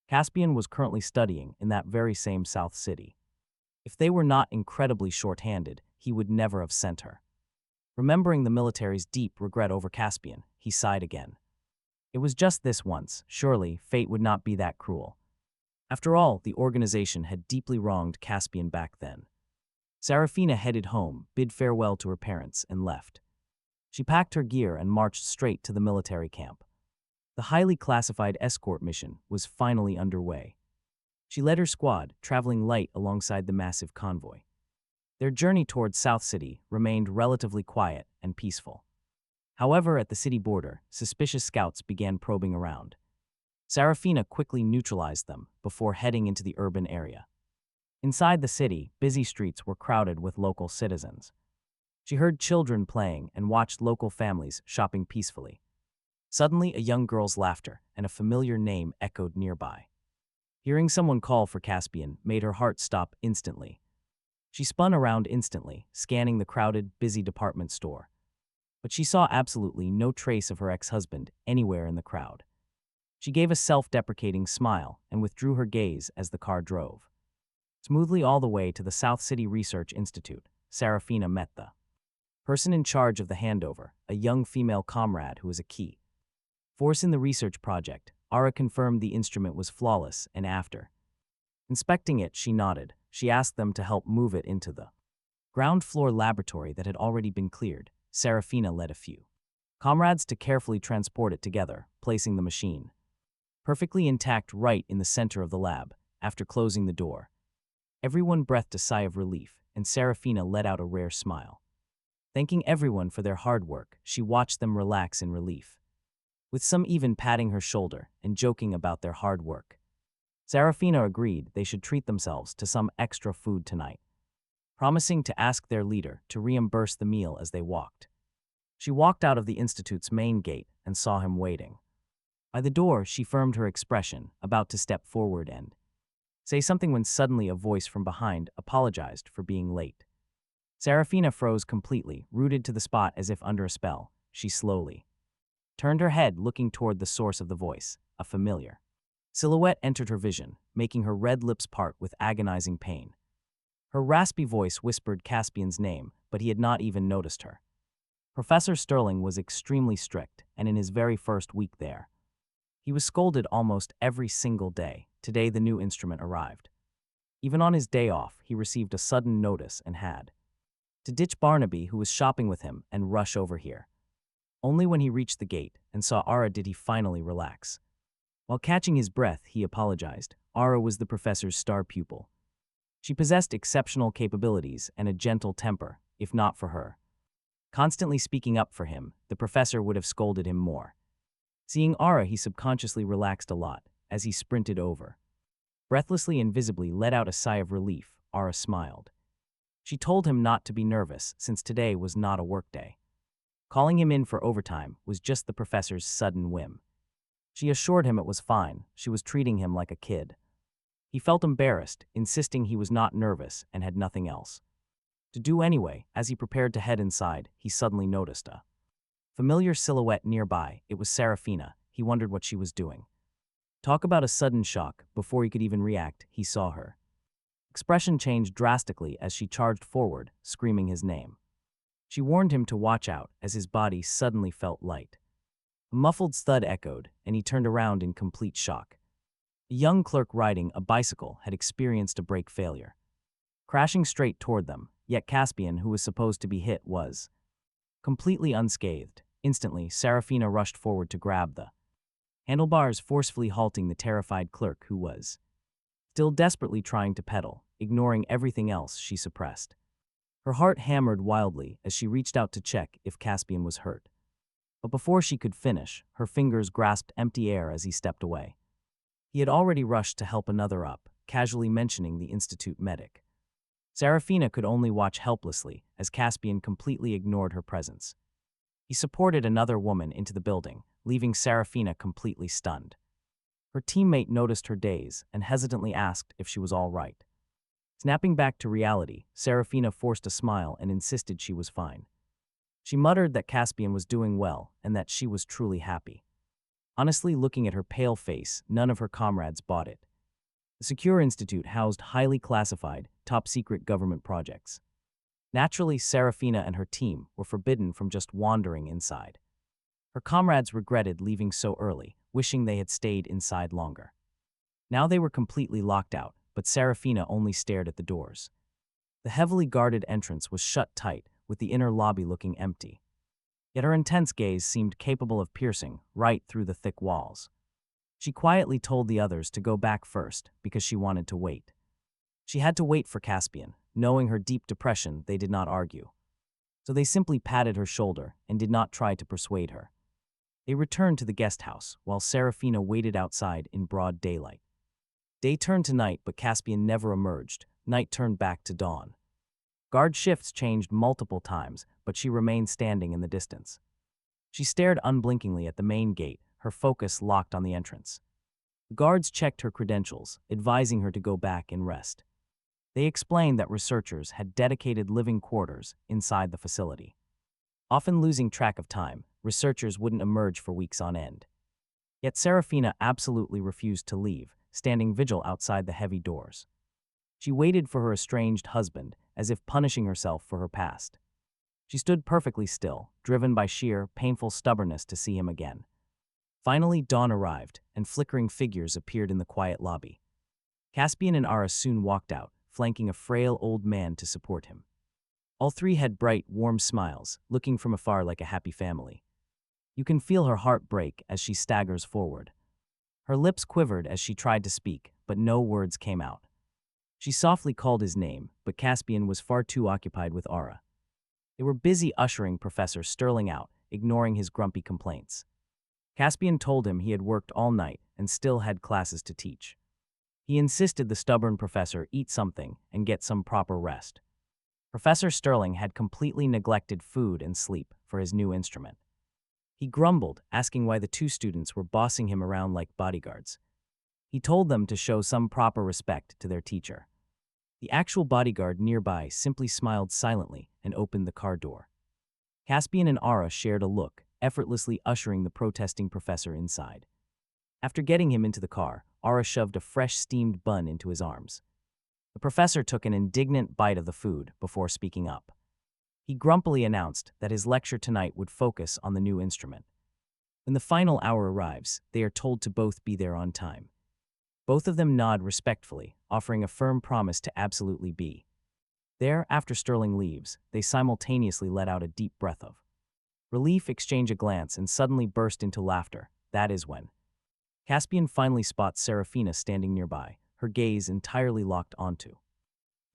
Caspian was currently studying in that very same South City. If they were not incredibly short-handed, he would never have sent her. Remembering the military's deep regret over Caspian, he sighed again. It was just this once, surely fate would not be that cruel. After all, the organization had deeply wronged Caspian back then. Serafina headed home, bid farewell to her parents, and left. She packed her gear and marched straight to the military camp. The highly classified escort mission was finally underway. She led her squad, traveling light alongside the massive convoy. Their journey towards South City remained relatively quiet and peaceful. However, at the city border, suspicious scouts began probing around. Serafina quickly neutralized them before heading into the urban area. Inside the city, busy streets were crowded with local citizens. She heard children playing and watched local families shopping peacefully. Suddenly, a young girl's laughter and a familiar name echoed nearby. Hearing someone call for Caspian made her heart stop instantly. She spun around instantly, scanning the crowded, busy department store. But she saw absolutely no trace of her ex-husband anywhere in the crowd. She gave a self-deprecating smile and withdrew her gaze as the car drove. Smoothly all the way to the South City Research Institute, Serafina met the person in charge of the handover, a young female comrade who was a key force in the research project. Ara confirmed the instrument was flawless, and after inspecting it, she nodded. She asked them to help move it into the ground floor laboratory that had already been cleared. Serafina led a few comrades to carefully transport it together, placing the machine perfectly intact right in the center of the lab. After closing the door, everyone breathed a sigh of relief, and Serafina let out a rare smile. Thanking everyone for their hard work, she watched them relax in relief, with some even patting her shoulder and joking about their hard work. Serafina agreed they should treat themselves to some extra food tonight, promising to ask their leader to reimburse the meal as they walked. She walked out of the institute's main gate and saw him waiting. By the door, she firmed her expression, about to step forward and say something when suddenly a voice from behind apologized for being late. Serafina froze completely, rooted to the spot as if under a spell. She slowly turned her head, looking toward the source of the voice. A familiar silhouette entered her vision, making her red lips part with agonizing pain. Her raspy voice whispered Caspian's name, but he had not even noticed her. Professor Sterling was extremely strict, and in his very first week there, he was scolded almost every single day. Today, the new instrument arrived. Even on his day off, he received a sudden notice and had to ditch Barnaby, who was shopping with him, and rush over here. Only when he reached the gate and saw Ara did he finally relax. While catching his breath, he apologized. Ara was the professor's star pupil. She possessed exceptional capabilities and a gentle temper, if not for her constantly speaking up for him, the professor would have scolded him more. Seeing Ara, he subconsciously relaxed a lot as he sprinted over. Breathlessly and visibly let out a sigh of relief. Ara smiled. She told him not to be nervous since today was not a workday. Calling him in for overtime was just the professor's sudden whim. She assured him it was fine. She was treating him like a kid. He felt embarrassed, insisting he was not nervous and had nothing else to do anyway. As he prepared to head inside, he suddenly noticed a familiar silhouette nearby. It was Serafina. He wondered what she was doing. Talk about a sudden shock. Before he could even react, he saw her expression changed drastically as she charged forward, screaming his name. She warned him to watch out as his body suddenly felt light. A muffled thud echoed, and he turned around in complete shock. A young clerk riding a bicycle had experienced a brake failure, crashing straight toward them, yet Caspian, who was supposed to be hit, was completely unscathed. Instantly, Serafina rushed forward to grab the handlebars, forcefully halting the terrified clerk who was still desperately trying to pedal, ignoring everything else she suppressed. Her heart hammered wildly as she reached out to check if Caspian was hurt. But before she could finish, her fingers grasped empty air as he stepped away. He had already rushed to help another up, casually mentioning the institute medic. Serafina could only watch helplessly as Caspian completely ignored her presence. He supported another woman into the building, leaving Serafina completely stunned. Her teammate noticed her daze and hesitantly asked if she was all right. Snapping back to reality, Serafina forced a smile and insisted she was fine. She muttered that Caspian was doing well and that she was truly happy. Honestly, looking at her pale face, none of her comrades bought it. The Secure Institute housed highly classified, top-secret government projects. Naturally, Serafina and her team were forbidden from just wandering inside. Her comrades regretted leaving so early, wishing they had stayed inside longer. Now they were completely locked out, but Serafina only stared at the doors. The heavily guarded entrance was shut tight, with the inner lobby looking empty. Yet her intense gaze seemed capable of piercing right through the thick walls. She quietly told the others to go back first because she wanted to wait. She had to wait for Caspian. Knowing her deep depression, they did not argue. So they simply patted her shoulder and did not try to persuade her. They returned to the guest house while Serafina waited outside in broad daylight. Day turned to night, but Caspian never emerged. Night turned back to dawn. Guard shifts changed multiple times, but she remained standing in the distance. She stared unblinkingly at the main gate, her focus locked on the entrance. The guards checked her credentials, advising her to go back and rest. They explained that researchers had dedicated living quarters inside the facility. Often losing track of time, researchers wouldn't emerge for weeks on end. Yet Serafina absolutely refused to leave, standing vigil outside the heavy doors. She waited for her estranged husband, as if punishing herself for her past. She stood perfectly still, driven by sheer, painful stubbornness to see him again. Finally, dawn arrived, and flickering figures appeared in the quiet lobby. Caspian and Ara soon walked out, flanking a frail old man to support him. All three had bright, warm smiles, looking from afar like a happy family. You can feel her heart break as she staggers forward. Her lips quivered as she tried to speak, but no words came out. She softly called his name, but Caspian was far too occupied with Ara. They were busy ushering Professor Sterling out, ignoring his grumpy complaints. Caspian told him he had worked all night and still had classes to teach. He insisted the stubborn professor eat something and get some proper rest. Professor Sterling had completely neglected food and sleep for his new instrument. He grumbled, asking why the two students were bossing him around like bodyguards. He told them to show some proper respect to their teacher. The actual bodyguard nearby simply smiled silently and opened the car door. Caspian and Ara shared a look, effortlessly ushering the protesting professor inside. After getting him into the car, Ara shoved a fresh steamed bun into his arms. The professor took an indignant bite of the food before speaking up. He grumpily announced that his lecture tonight would focus on the new instrument. When the final hour arrives, they are told to both be there on time. Both of them nod respectfully, offering a firm promise to absolutely be there. After Sterling leaves, they simultaneously let out a deep breath of relief, exchange a glance, and suddenly burst into laughter. That is when Caspian finally spots Serafina standing nearby, her gaze entirely locked onto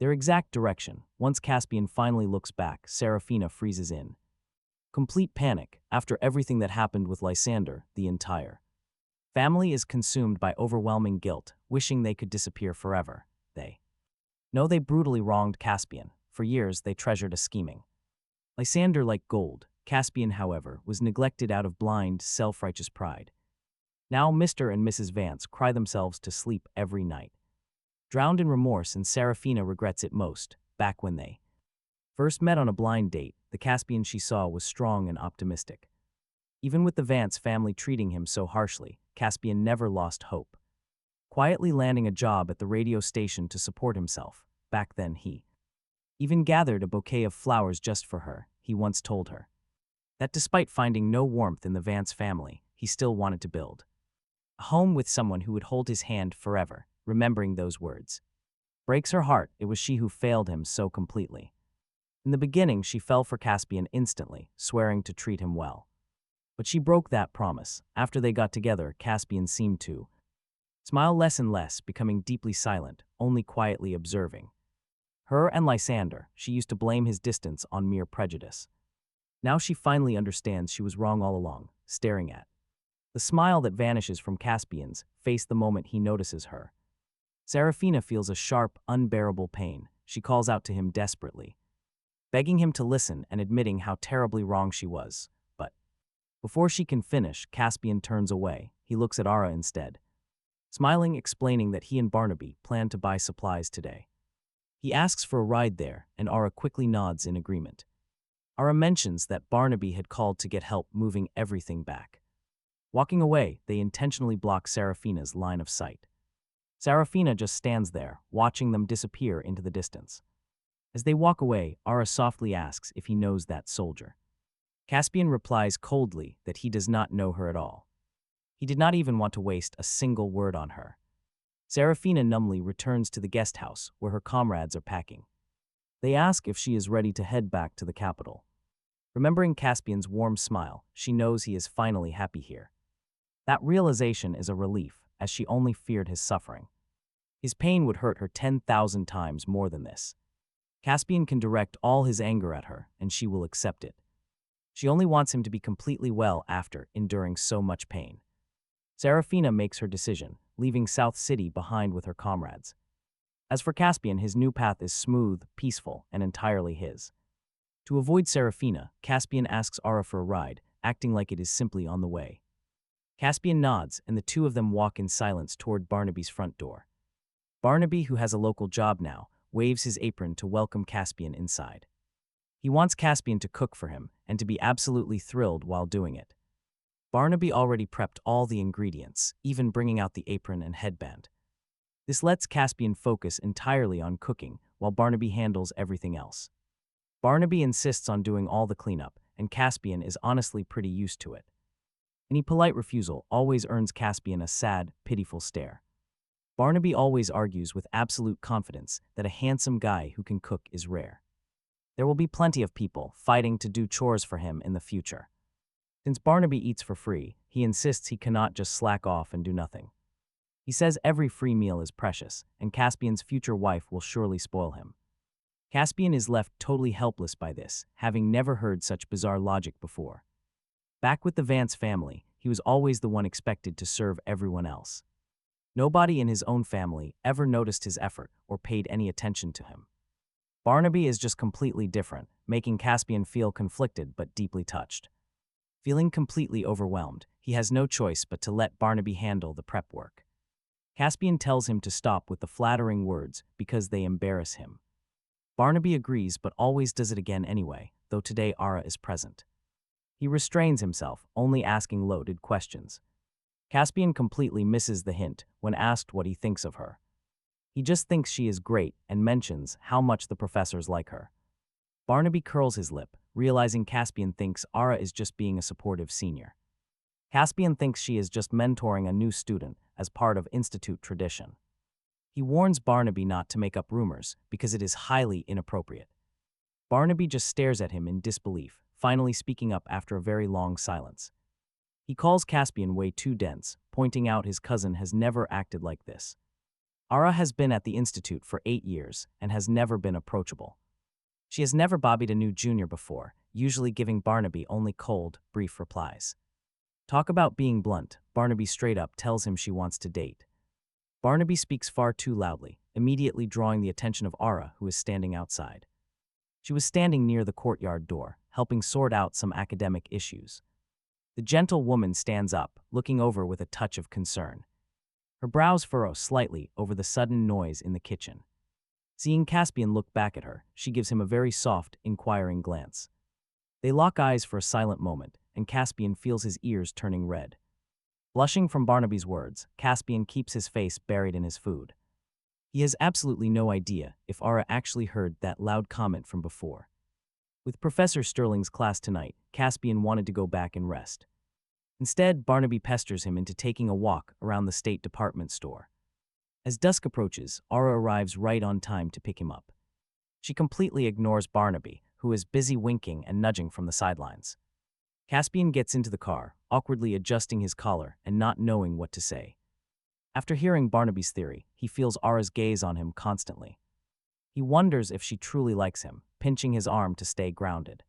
their exact direction. Once Caspian finally looks back, Serafina freezes in complete panic. After everything that happened with Lysander, the entire family is consumed by overwhelming guilt, wishing they could disappear forever. They know they brutally wronged Caspian. For years, they treasured a scheming Lysander like gold. Caspian, however, was neglected out of blind, self-righteous pride. Now Mr. and Mrs. Vance cry themselves to sleep every night, drowned in remorse, and Serafina regrets it most. Back when they first met on a blind date, the Caspian she saw was strong and optimistic. Even with the Vance family treating him so harshly, Caspian never lost hope, quietly landing a job at the radio station to support himself. Back then he even gathered a bouquet of flowers just for her. He once told her that despite finding no warmth in the Vance family, he still wanted to build a home with someone who would hold his hand forever. Remembering those words breaks her heart. It was she who failed him so completely. In the beginning, she fell for Caspian instantly, swearing to treat him well. But she broke that promise. After they got together, Caspian seemed to smile less and less, becoming deeply silent, only quietly observing her and Lysander. She used to blame his distance on mere prejudice. Now she finally understands she was wrong all along, staring at the smile that vanishes from Caspian's face the moment he notices her. Serafina feels a sharp, unbearable pain. She calls out to him desperately, begging him to listen and admitting how terribly wrong she was. But before she can finish, Caspian turns away. He looks at Ara instead, smiling, explaining that he and Barnaby plan to buy supplies today. He asks for a ride there, and Ara quickly nods in agreement. Ara mentions that Barnaby had called to get help moving everything back. Walking away, they intentionally block Serafina's line of sight. Serafina just stands there, watching them disappear into the distance. As they walk away, Ara softly asks if he knows that soldier. Caspian replies coldly that he does not know her at all. He did not even want to waste a single word on her. Serafina numbly returns to the guest house where her comrades are packing. They ask if she is ready to head back to the capital. Remembering Caspian's warm smile, she knows he is finally happy here. That realization is a relief, as she only feared his suffering. His pain would hurt her 10,000 times more than this. Caspian can direct all his anger at her, and she will accept it. She only wants him to be completely well after enduring so much pain. Serafina makes her decision, leaving South City behind with her comrades. As for Caspian, his new path is smooth, peaceful, and entirely his. To avoid Serafina, Caspian asks Ara for a ride, acting like it is simply on the way. Caspian nods, and the two of them walk in silence toward Barnaby's front door. Barnaby, who has a local job now, waves his apron to welcome Caspian inside. He wants Caspian to cook for him, and to be absolutely thrilled while doing it. Barnaby already prepped all the ingredients, even bringing out the apron and headband. This lets Caspian focus entirely on cooking, while Barnaby handles everything else. Barnaby insists on doing all the cleanup, and Caspian is honestly pretty used to it. Any polite refusal always earns Caspian a sad, pitiful stare. Barnaby always argues with absolute confidence that a handsome guy who can cook is rare. There will be plenty of people fighting to do chores for him in the future. Since Barnaby eats for free, he insists he cannot just slack off and do nothing. He says every free meal is precious, and Caspian's future wife will surely spoil him. Caspian is left totally helpless by this, having never heard such bizarre logic before. Back with the Vance family, he was always the one expected to serve everyone else. Nobody in his own family ever noticed his effort or paid any attention to him. Barnaby is just completely different, making Caspian feel conflicted but deeply touched. Feeling completely overwhelmed, he has no choice but to let Barnaby handle the prep work. Caspian tells him to stop with the flattering words because they embarrass him. Barnaby agrees but always does it again anyway, though today Ara is present. He restrains himself, only asking loaded questions. Caspian completely misses the hint when asked what he thinks of her. He just thinks she is great and mentions how much the professors like her. Barnaby curls his lip, realizing Caspian thinks Ara is just being a supportive senior. Caspian thinks she is just mentoring a new student as part of institute tradition. He warns Barnaby not to make up rumors because it is highly inappropriate. Barnaby just stares at him in disbelief, finally speaking up after a very long silence. He calls Caspian way too dense, pointing out his cousin has never acted like this. Ara has been at the institute for 8 years and has never been approachable. She has never bobbied a new junior before, usually giving Barnaby only cold, brief replies. Talk about being blunt, Barnaby straight up tells him she wants to date. Barnaby speaks far too loudly, immediately drawing the attention of Ara, who is standing outside. She was standing near the courtyard door, helping sort out some academic issues. The gentle woman stands up, looking over with a touch of concern. Her brows furrow slightly over the sudden noise in the kitchen. Seeing Caspian look back at her, she gives him a very soft, inquiring glance. They lock eyes for a silent moment, and Caspian feels his ears turning red. Blushing from Barnaby's words, Caspian keeps his face buried in his food. He has absolutely no idea if Ara actually heard that loud comment from before. With Professor Sterling's class tonight, Caspian wanted to go back and rest. Instead, Barnaby pesters him into taking a walk around the State Department store. As dusk approaches, Ara arrives right on time to pick him up. She completely ignores Barnaby, who is busy winking and nudging from the sidelines. Caspian gets into the car, awkwardly adjusting his collar and not knowing what to say. After hearing Barnaby's theory, he feels Ara's gaze on him constantly. He wonders if she truly likes him, pinching his arm to stay grounded.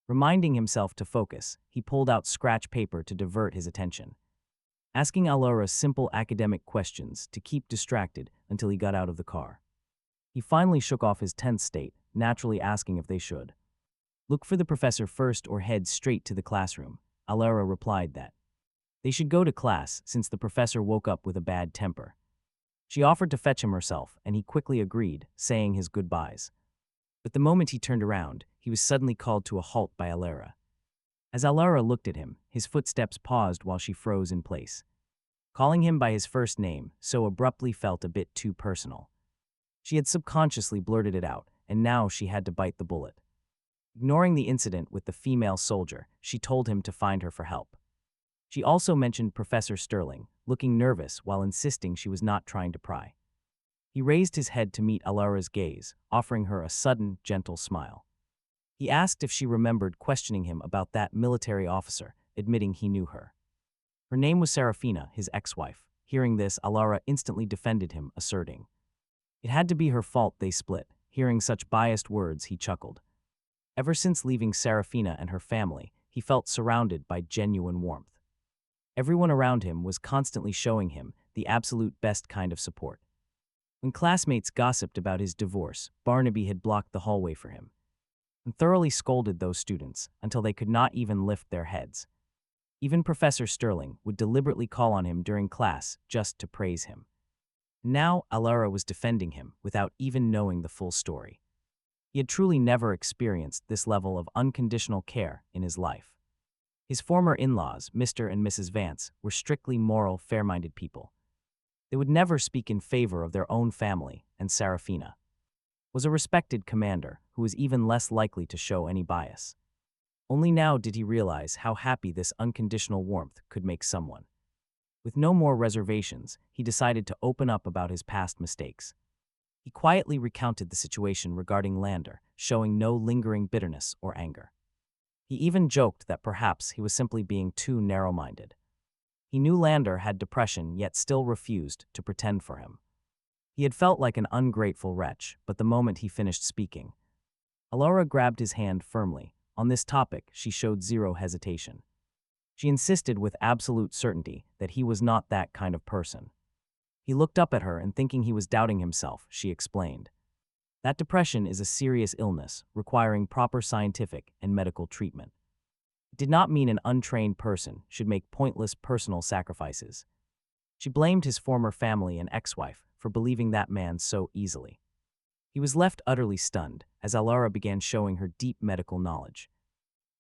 Reminding himself to focus, he pulled out scratch paper to divert his attention, asking Allura simple academic questions to keep distracted until he got out of the car. He finally shook off his tense state, naturally asking if they should look for the professor first or head straight to the classroom. Allura replied that they should go to class since the professor woke up with a bad temper. She offered to fetch him herself, and he quickly agreed, saying his goodbyes. But the moment he turned around, he was suddenly called to a halt by Allura. As Allura looked at him, his footsteps paused while she froze in place. Calling him by his first name so abruptly felt a bit too personal. She had subconsciously blurted it out, and now she had to bite the bullet. Ignoring the incident with the female soldier, she told him to find her for help. She also mentioned Professor Sterling, looking nervous while insisting she was not trying to pry. He raised his head to meet Allura's gaze, offering her a sudden, gentle smile. He asked if she remembered questioning him about that military officer, admitting he knew her. Her name was Serafina, his ex-wife. Hearing this, Allura instantly defended him, asserting it had to be her fault they split. Hearing such biased words, he chuckled. Ever since leaving Serafina and her family, he felt surrounded by genuine warmth. Everyone around him was constantly showing him the absolute best kind of support. When classmates gossiped about his divorce, Barnaby had blocked the hallway for him and thoroughly scolded those students until they could not even lift their heads. Even Professor Sterling would deliberately call on him during class just to praise him. Now, Allura was defending him without even knowing the full story. He had truly never experienced this level of unconditional care in his life. His former in-laws, Mr. and Mrs. Vance, were strictly moral, fair-minded people. They would never speak in favor of their own family, and Serafina was a respected commander who was even less likely to show any bias. Only now did he realize how happy this unconditional warmth could make someone. With no more reservations, he decided to open up about his past mistakes. He quietly recounted the situation regarding Lander, showing no lingering bitterness or anger. He even joked that perhaps he was simply being too narrow-minded. He knew Lander had depression yet still refused to pretend for him. He had felt like an ungrateful wretch, but the moment he finished speaking, Allura grabbed his hand firmly. On this topic, she showed zero hesitation. She insisted with absolute certainty that he was not that kind of person. He looked up at her and thinking he was doubting himself, she explained. That depression is a serious illness, requiring proper scientific and medical treatment. It did not mean an untrained person should make pointless personal sacrifices. She blamed his former family and ex-wife for believing that man so easily. He was left utterly stunned as Allura began showing her deep medical knowledge,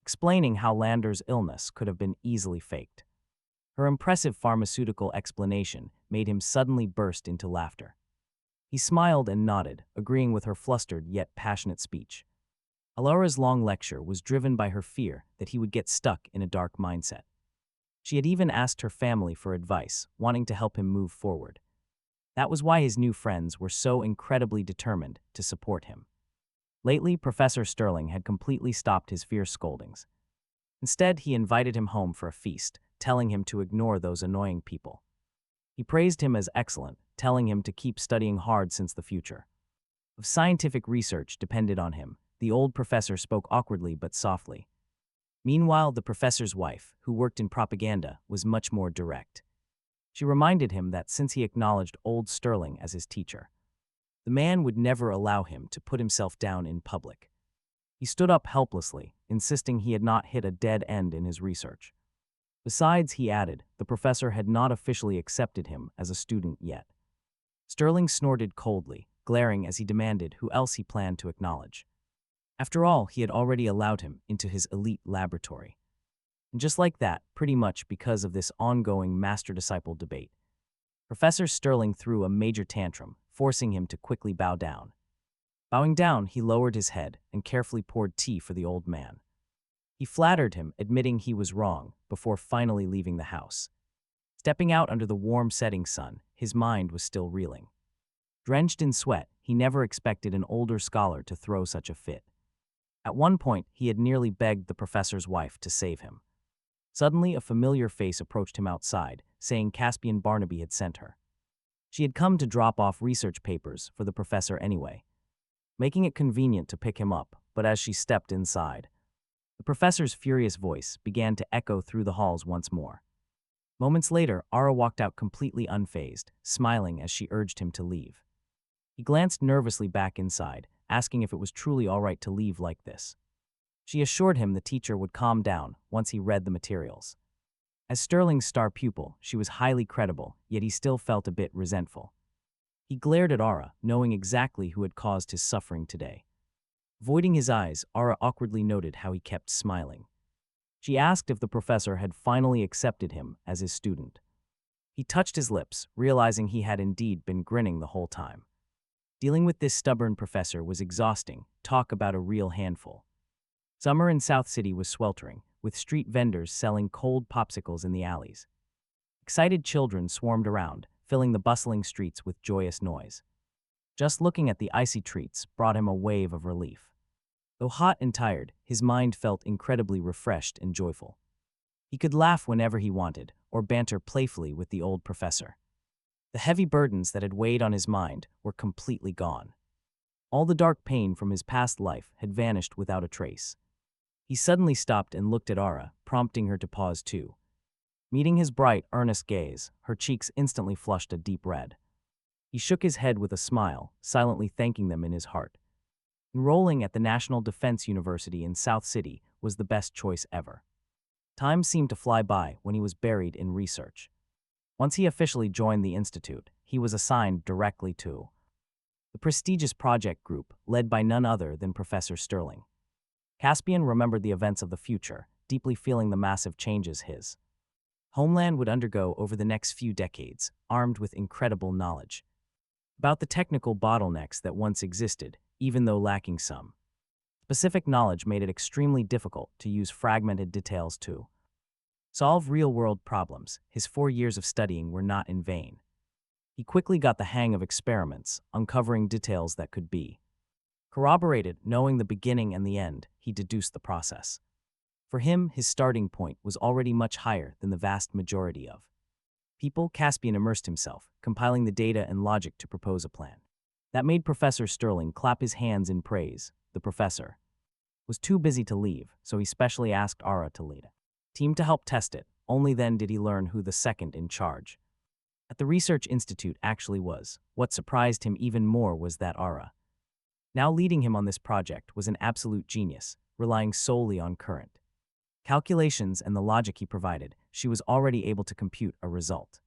explaining how Lander's illness could have been easily faked. Her impressive pharmaceutical explanation made him suddenly burst into laughter. He smiled and nodded, agreeing with her flustered yet passionate speech. Alara's long lecture was driven by her fear that he would get stuck in a dark mindset. She had even asked her family for advice, wanting to help him move forward. That was why his new friends were so incredibly determined to support him. Lately, Professor Sterling had completely stopped his fierce scoldings. Instead, he invited him home for a feast, telling him to ignore those annoying people. He praised him as excellent, telling him to keep studying hard since the future of scientific research depended on him. The old professor spoke awkwardly but softly. Meanwhile, the professor's wife, who worked in propaganda, was much more direct. She reminded him that since he acknowledged old Sterling as his teacher, the man would never allow him to put himself down in public. He stood up helplessly, insisting he had not hit a dead end in his research. Besides, he added, the professor had not officially accepted him as a student yet. Sterling snorted coldly, glaring as he demanded who else he planned to acknowledge. After all, he had already allowed him into his elite laboratory. And just like that, pretty much because of this ongoing master-disciple debate, Professor Sterling threw a major tantrum, forcing him to quickly bow down. Bowing down, he lowered his head and carefully poured tea for the old man. He flattered him, admitting he was wrong, before finally leaving the house. Stepping out under the warm setting sun, his mind was still reeling. Drenched in sweat, he never expected an older scholar to throw such a fit. At one point, he had nearly begged the professor's wife to save him. Suddenly, a familiar face approached him outside, saying Caspian Barnaby had sent her. She had come to drop off research papers for the professor anyway, making it convenient to pick him up, but as she stepped inside, the professor's furious voice began to echo through the halls once more. Moments later, Ara walked out completely unfazed, smiling as she urged him to leave. He glanced nervously back inside, asking if it was truly all right to leave like this. She assured him the teacher would calm down once he read the materials. As Sterling's star pupil, she was highly credible, yet he still felt a bit resentful. He glared at Ara, knowing exactly who had caused his suffering today. Avoiding his eyes, Ara awkwardly noted how he kept smiling. She asked if the professor had finally accepted him as his student. He touched his lips, realizing he had indeed been grinning the whole time. Dealing with this stubborn professor was exhausting, talk about a real handful. Summer in South City was sweltering, with street vendors selling cold popsicles in the alleys. Excited children swarmed around, filling the bustling streets with joyous noise. Just looking at the icy treats brought him a wave of relief. Though hot and tired, his mind felt incredibly refreshed and joyful. He could laugh whenever he wanted, or banter playfully with the old professor. The heavy burdens that had weighed on his mind were completely gone. All the dark pain from his past life had vanished without a trace. He suddenly stopped and looked at Ara, prompting her to pause too. Meeting his bright, earnest gaze, her cheeks instantly flushed a deep red. He shook his head with a smile, silently thanking them in his heart. Enrolling at the National Defense University in South City was the best choice ever. Time seemed to fly by when he was buried in research. Once he officially joined the institute, he was assigned directly to the prestigious project group led by none other than Professor Sterling. Caspian remembered the events of the future, deeply feeling the massive changes his homeland would undergo over the next few decades, armed with incredible knowledge about the technical bottlenecks that once existed, even though lacking some specific knowledge made it extremely difficult to use fragmented details to solve real-world problems. His 4 years of studying were not in vain. He quickly got the hang of experiments, uncovering details that could be corroborated. Knowing the beginning and the end, he deduced the process. For him, his starting point was already much higher than the vast majority of people. Caspian immersed himself, compiling the data and logic to propose a plan that made Professor Sterling clap his hands in praise. The professor was too busy to leave, so he specially asked Ara to lead a team to help test it. Only then did he learn who the second in charge at the Research Institute actually was. What surprised him even more was that Ara, now leading him on this project, was an absolute genius, relying solely on current calculations and the logic he provided. She was already able to compute a result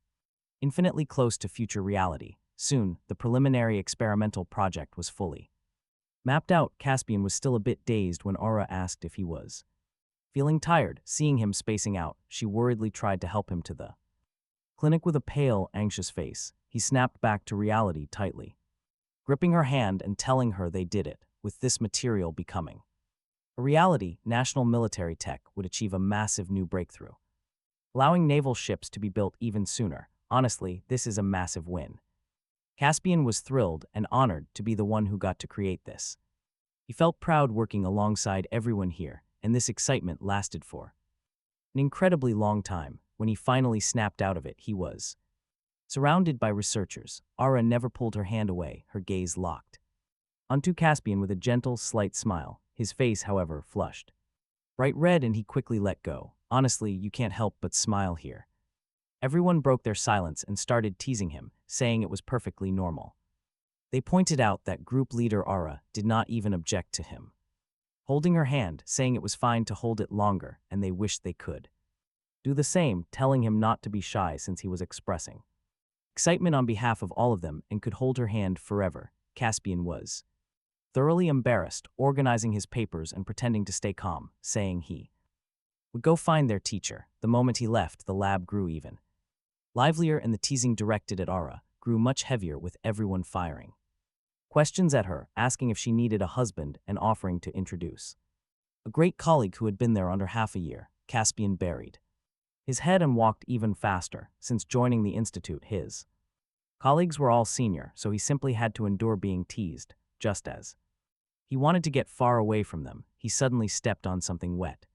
infinitely close to future reality. Soon, the preliminary experimental project was fully mapped out. Caspian was still a bit dazed when Ara asked if he was feeling tired. Seeing him spacing out, she worriedly tried to help him to the clinic. With a pale, anxious face, he snapped back to reality tightly, gripping her hand and telling her they did it, with this material becoming A reality, national military tech would achieve a massive new breakthrough, allowing naval ships to be built even sooner. Honestly, this is a massive win. Caspian was thrilled and honored to be the one who got to create this. He felt proud working alongside everyone here, and this excitement lasted for an incredibly long time. When he finally snapped out of it, he was surrounded by researchers. Ara never pulled her hand away, her gaze locked onto Caspian with a gentle, slight smile. His face, however, flushed bright red, and he quickly let go. Honestly, you can't help but smile here. Everyone broke their silence and started teasing him, saying it was perfectly normal. They pointed out that group leader Ara did not even object to him holding her hand, saying it was fine to hold it longer, and they wished they could do the same, telling him not to be shy since he was expressing excitement on behalf of all of them and could hold her hand forever. Caspian was thoroughly embarrassed, organizing his papers and pretending to stay calm, saying he would go find their teacher. The moment he left, the lab grew even livelier, and the teasing directed at Ara grew much heavier, with everyone firing questions at her, asking if she needed a husband and offering to introduce a great colleague who had been there under half a year. Caspian buried his head and walked even faster. Since joining the institute, his colleagues were all senior, so he simply had to endure being teased. Just as he wanted to get far away from them, he suddenly stepped on something wet.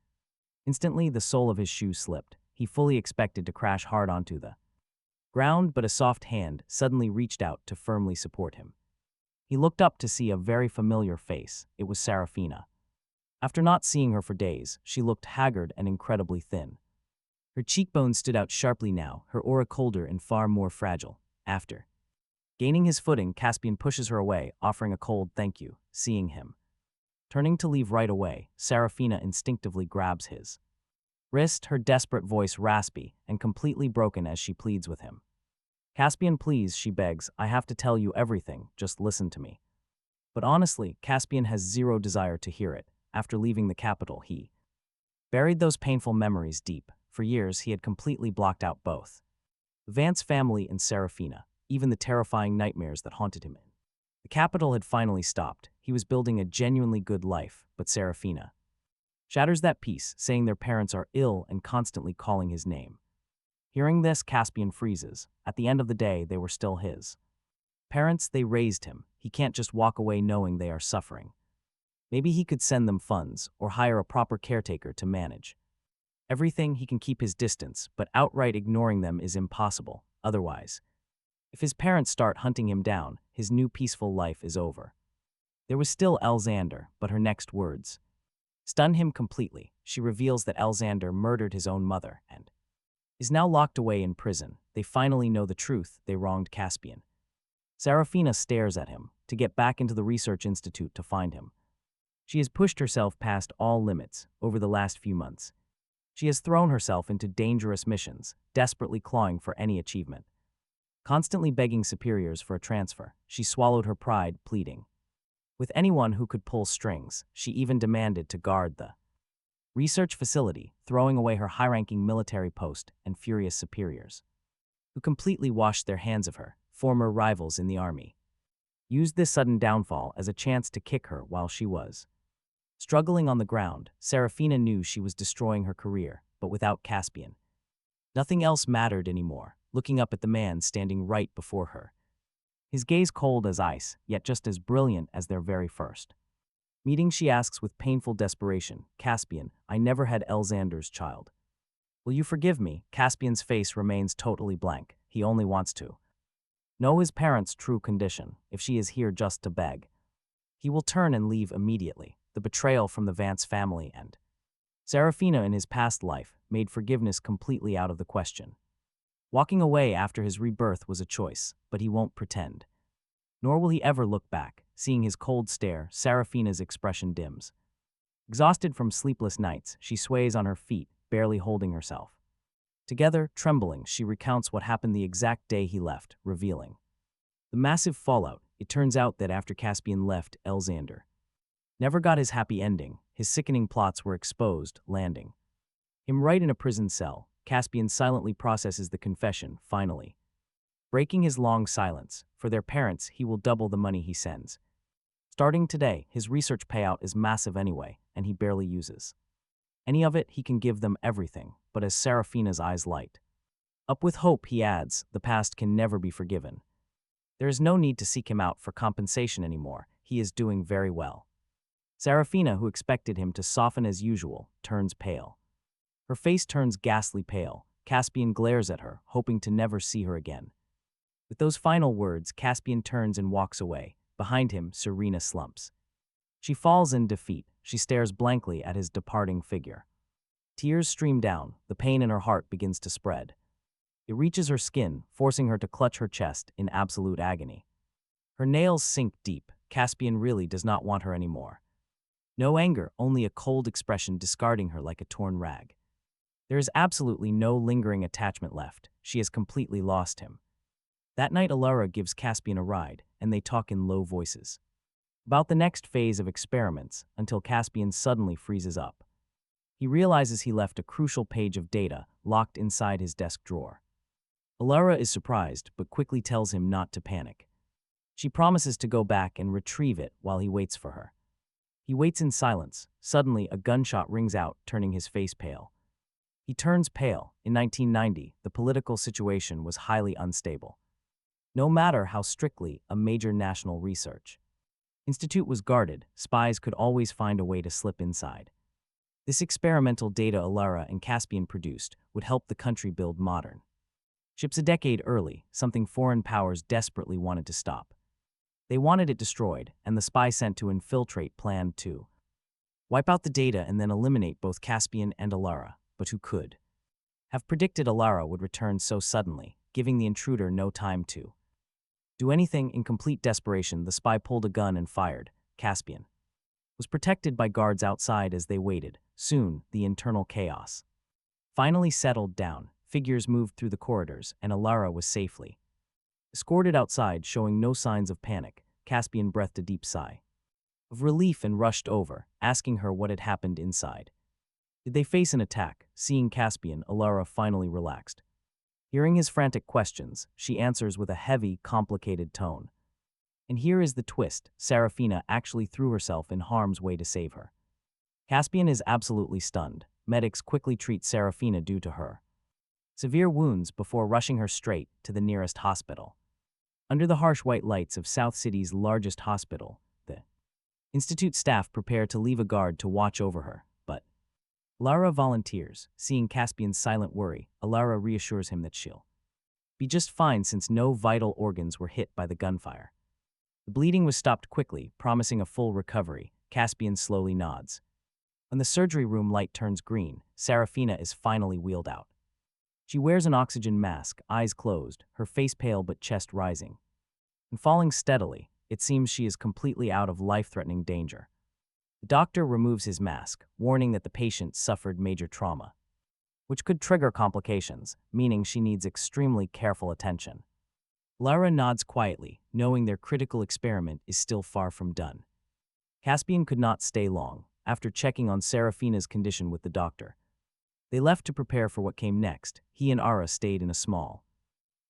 Instantly, the sole of his shoe slipped. He fully expected to crash hard onto the ground, but a soft hand suddenly reached out to firmly support him. He looked up to see a very familiar face. It was Serafina. After not seeing her for days, she looked haggard and incredibly thin. Her cheekbones stood out sharply now, her aura colder and far more fragile. After gaining his footing, Caspian pushes her away, offering a cold thank you. Seeing him turning to leave right away, Serafina instinctively grabs his wrist, her desperate voice raspy and completely broken as she pleads with him. Caspian, please, she begs, I have to tell you everything, just listen to me. But honestly, Caspian has zero desire to hear it. After leaving the capital, he buried those painful memories deep. For years, he had completely blocked out both the Vance family and Serafina, even the terrifying nightmares that haunted him. The capital had finally stopped. He was building a genuinely good life, but Serafina shatters that peace, saying their parents are ill and constantly calling his name. Hearing this, Caspian freezes. At the end of the day, they were still his parents. They raised him. He can't just walk away knowing they are suffering. Maybe he could send them funds or hire a proper caretaker to manage everything. He can keep his distance, but outright ignoring them is impossible. Otherwise, if his parents start hunting him down, his new peaceful life is over. There was still Alexander, but her next words stun him completely. She reveals that Alexander murdered his own mother and is now locked away in prison. They finally know the truth. They wronged Caspian. Serafina stares at him to get back into the research institute to find him. She has pushed herself past all limits over the last few months. She has thrown herself into dangerous missions, desperately clawing for any achievement. Constantly begging superiors for a transfer, she swallowed her pride, pleading with anyone who could pull strings. She even demanded to guard the research facility, throwing away her high-ranking military post and furious superiors, who completely washed their hands of her. Former rivals in the army used this sudden downfall as a chance to kick her while she was struggling on the ground. Serafina knew she was destroying her career, but without Caspian, nothing else mattered anymore. Looking up at the man standing right before her, his gaze cold as ice, yet just as brilliant as their very first meeting, she asks with painful desperation, Caspian, I never had Alexander's child. Will you forgive me? Caspian's face remains totally blank. He only wants to know his parents' true condition. If she is here just to beg, he will turn and leave immediately. The betrayal from the Vance family and Serafina in his past life made forgiveness completely out of the question. Walking away after his rebirth was a choice, but he won't pretend. Nor will he ever look back. Seeing his cold stare, Serafina's expression dims. Exhausted from sleepless nights, she sways on her feet, barely holding herself together. Trembling, she recounts what happened the exact day he left, revealing the massive fallout. It turns out that after Caspian left, Alexander never got his happy ending. His sickening plots were exposed, landing him right in a prison cell. Caspian silently processes the confession, finally breaking his long silence. For their parents, he will double the money he sends. Starting today, his research payout is massive anyway. and he barely uses. Any of it, he can give them everything, but as Serafina's eyes light up with hope, he adds, the past can never be forgiven. There is no need to seek him out for compensation anymore. He is doing very well. Serafina, who expected him to soften as usual, turns pale. Her face turns ghastly pale. Caspian glares at her, hoping to never see her again. With those final words, Caspian turns and walks away. Behind him, Serena slumps. She falls in defeat. She stares blankly at his departing figure. Tears stream down. The pain in her heart begins to spread. It reaches her skin, forcing her to clutch her chest in absolute agony. Her nails sink deep. Caspian really does not want her anymore. No anger, only a cold expression discarding her like a torn rag. There is absolutely no lingering attachment left. She has completely lost him. That night, Alara gives Caspian a ride, and they talk in low voices about the next phase of experiments until Caspian suddenly freezes up. He realizes he left a crucial page of data locked inside his desk drawer. Alara is surprised, but quickly tells him not to panic. She promises to go back and retrieve it while he waits for her. He waits in silence. Suddenly, a gunshot rings out, turning his face pale. He turns pale. In 1990, the political situation was highly unstable. No matter how strictly a major national research institute was guarded, spies could always find a way to slip inside. This experimental data Alara and Caspian produced would help the country build modern ships a decade early, something foreign powers desperately wanted to stop. They wanted it destroyed, and the spy sent to infiltrate planned to wipe out the data and then eliminate both Caspian and Alara. But who could have predicted Alara would return so suddenly, giving the intruder no time to do anything? In complete desperation, the spy pulled a gun and fired. Caspian was protected by guards outside as they waited. Soon, the internal chaos finally settled down. Figures moved through the corridors, and Alara was safely escorted outside, showing no signs of panic. Caspian breathed a deep sigh of relief and rushed over, asking her what had happened inside. Did they face an attack? Seeing Caspian, Alara finally relaxed. Hearing his frantic questions, she answers with a heavy, complicated tone. And here is the twist. Serafina actually threw herself in harm's way to save her. Caspian is absolutely stunned. Medics quickly treat Serafina due to her severe wounds before rushing her straight to the nearest hospital. Under the harsh white lights of South City's largest hospital, the institute staff prepare to leave a guard to watch over her, but Alara volunteers. Seeing Caspian's silent worry, Alara reassures him that she'll be just fine since no vital organs were hit by the gunfire. The bleeding was stopped quickly, promising a full recovery. Caspian slowly nods. When the surgery room light turns green, Serafina is finally wheeled out. She wears an oxygen mask, eyes closed, her face pale but chest rising. And falling steadily, it seems she is completely out of life-threatening danger. The doctor removes his mask, warning that the patient suffered major trauma, which could trigger complications, meaning she needs extremely careful attention. Lara nods quietly, knowing their critical experiment is still far from done. Caspian could not stay long. After checking on Serafina's condition with the doctor, they left to prepare for what came next. He and Ara stayed in a small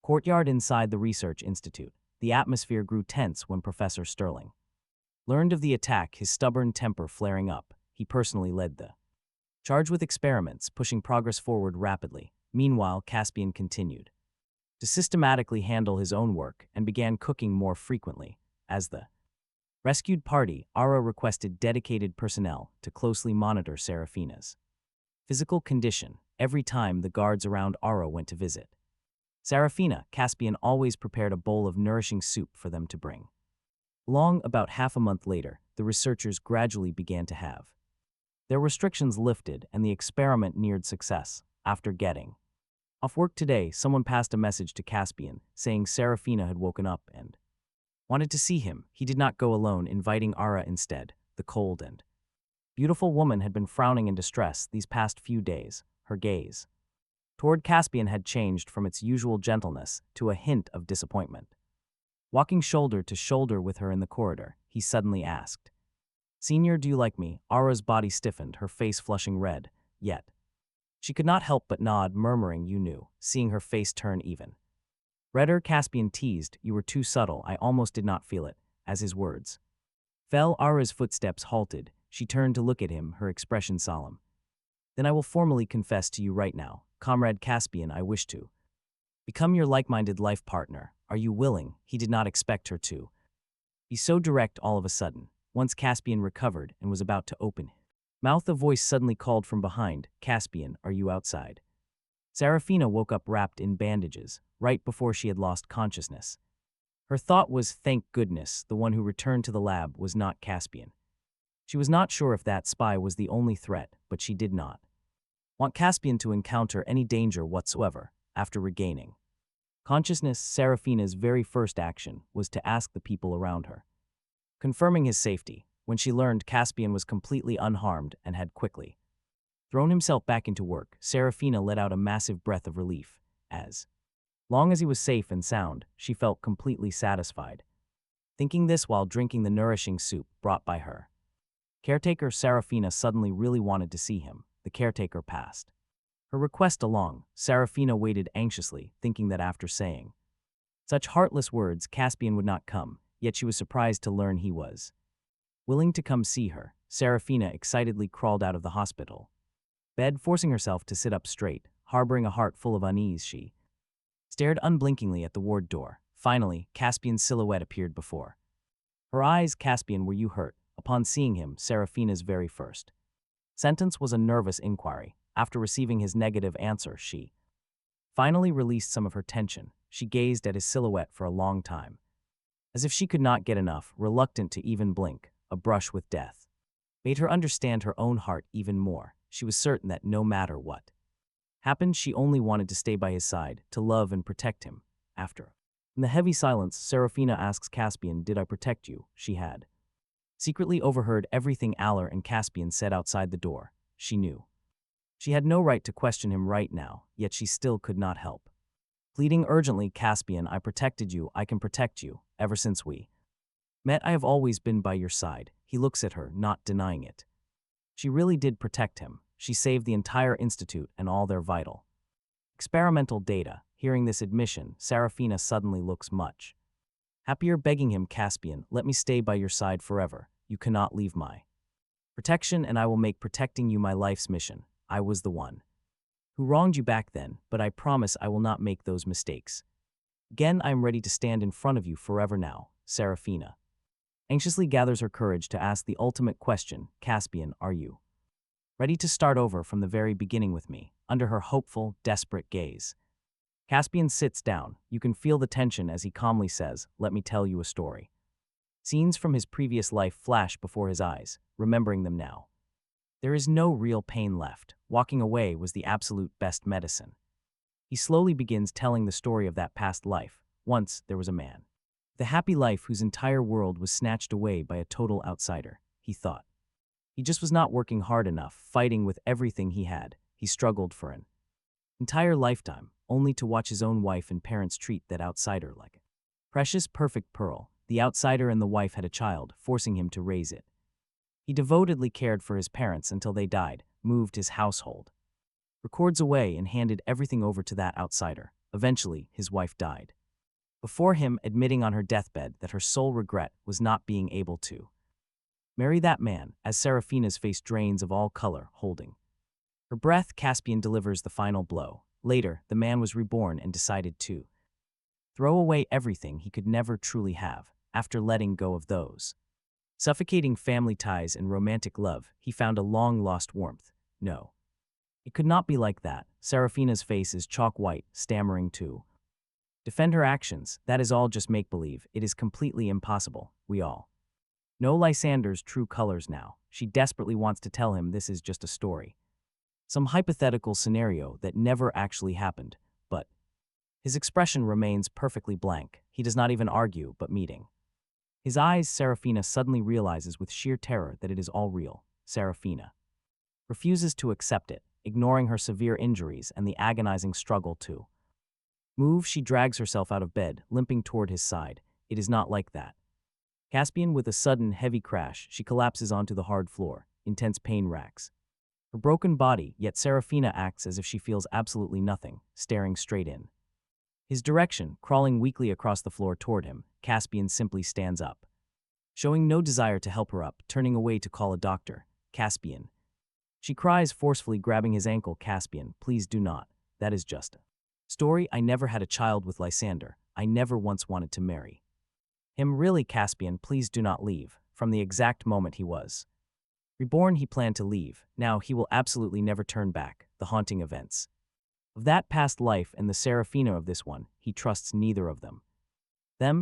courtyard inside the research institute. The atmosphere grew tense when Professor Sterling learned of the attack, his stubborn temper flaring up. He personally led the charge with experiments, pushing progress forward rapidly. Meanwhile, Caspian continued to systematically handle his own work and began cooking more frequently. As the rescued party, Ara requested dedicated personnel to closely monitor Serafina's physical condition every time the guards around Ara went to visit Serafina. Caspian always prepared a bowl of nourishing soup for them to bring along. About half a month later, the researchers gradually began to have their restrictions lifted and the experiment neared success. After getting off work today, someone passed a message to Caspian saying Serafina had woken up and wanted to see him. He did not go alone, inviting Ara instead. The cold and beautiful woman had been frowning in distress these past few days. Her gaze toward Caspian had changed from its usual gentleness to a hint of disappointment. Walking shoulder to shoulder with her in the corridor, he suddenly asked, "Senior, do you like me?" Ara's body stiffened, her face flushing red, yet she could not help but nod, murmuring, "You knew." Seeing her face turn even redder, Caspian teased, "You were too subtle, I almost did not feel it." As his words fell, Ara's footsteps halted. She turned to look at him, her expression solemn. Then I will formally confess to you right now, Comrade Caspian, I wish to become your like-minded life partner. Are you willing? He did not expect her to be so direct all of a sudden. Once Caspian recovered and was about to open his mouth, a voice suddenly called from behind, Caspian, are you outside? Serafina woke up wrapped in bandages, right before she had lost consciousness. Her thought was, thank goodness, the one who returned to the lab was not Caspian. She was not sure if that spy was the only threat, but she did not want Caspian to encounter any danger whatsoever. After regaining consciousness, Serafina's very first action was to ask the people around her, confirming his safety. When she learned Caspian was completely unharmed and had quickly thrown himself back into work, Serafina let out a massive breath of relief. As long as he was safe and sound, she felt completely satisfied. Thinking this while drinking the nourishing soup brought by her caretaker, Serafina suddenly really wanted to see him. The caretaker passed her request along. Serafina waited anxiously, thinking that after saying such heartless words, Caspian would not come, yet she was surprised to learn he was willing to come see her. Serafina excitedly crawled out of the hospital bed, forcing herself to sit up straight. Harboring a heart full of unease, she stared unblinkingly at the ward door. Finally, Caspian's silhouette appeared before her eyes. Caspian, were you hurt? Upon seeing him, Serafina's very first sentence was a nervous inquiry. After receiving his negative answer, she finally released some of her tension. She gazed at his silhouette for a long time, as if she could not get enough, reluctant to even blink. A brush with death made her understand her own heart even more. She was certain that no matter what happened, she only wanted to stay by his side, to love and protect him. After in the heavy silence, Serafina asks Caspian, did I protect you? She had secretly overheard everything Aller and Caspian said outside the door. She knew she had no right to question him right now, yet she still could not help pleading urgently, Caspian, I protected you, I can protect you. Ever since we met, I have always been by your side. He looks at her, not denying it. She really did protect him. She saved the entire institute and all their vital experimental data. Hearing this admission, Serafina suddenly looks much happier, begging him, Caspian, let me stay by your side forever. You cannot leave my protection, and I will make protecting you my life's mission. I was the one who wronged you back then, but I promise I will not make those mistakes again. I am ready to stand in front of you forever now. Serafina anxiously gathers her courage to ask the ultimate question, Caspian, are you ready to start over from the very beginning with me? Under her hopeful, desperate gaze, Caspian sits down. You can feel the tension as he calmly says, let me tell you a story. Scenes from his previous life flash before his eyes, remembering them now. There is no real pain left. Walking away was the absolute best medicine. He slowly begins telling the story of that past life. Once, there was a man with a happy life whose entire world was snatched away by a total outsider. He thought he just was not working hard enough, fighting with everything he had. He struggled for an entire lifetime, only to watch his own wife and parents treat that outsider like a precious, perfect pearl. The outsider and the wife had a child, forcing him to raise it. He devotedly cared for his parents until they died, moved his household records away, and handed everything over to that outsider. Eventually, his wife died before him, admitting on her deathbed that her sole regret was not being able to marry that man. As Serafina's face drains of all color, holding her breath, Caspian delivers the final blow. Later, the man was reborn and decided to throw away everything he could never truly have. After letting go of those suffocating family ties and romantic love, he found a long-lost warmth. No, it could not be like that. Serafina's face is chalk white, stammering to defend her actions. That is all just make-believe. It is completely impossible. We all know Lysander's true colors now. She desperately wants to tell him this is just a story, some hypothetical scenario that never actually happened, but his expression remains perfectly blank. He does not even argue, but meeting his eyes, Serafina suddenly realizes with sheer terror that it is all real. Serafina refuses to accept it, ignoring her severe injuries and the agonizing struggle to move. She drags herself out of bed, limping toward his side. It is not like that. Caspian, with a sudden, heavy crash, she collapses onto the hard floor. Intense pain racks her broken body, yet Serafina acts as if she feels absolutely nothing, staring straight in his direction. Crawling weakly across the floor toward him, Caspian simply stands up, showing no desire to help her up, turning away to call a doctor. Caspian. She cries, forcefully grabbing his ankle. Caspian, please do not. That is just a story. I never had a child with Lysander. I never once wanted to marry him. Really, Caspian, please do not leave. From the exact moment he was reborn, he planned to leave. Now he will absolutely never turn back. The haunting events of that past life and the Serafina of this one, he trusts neither of them.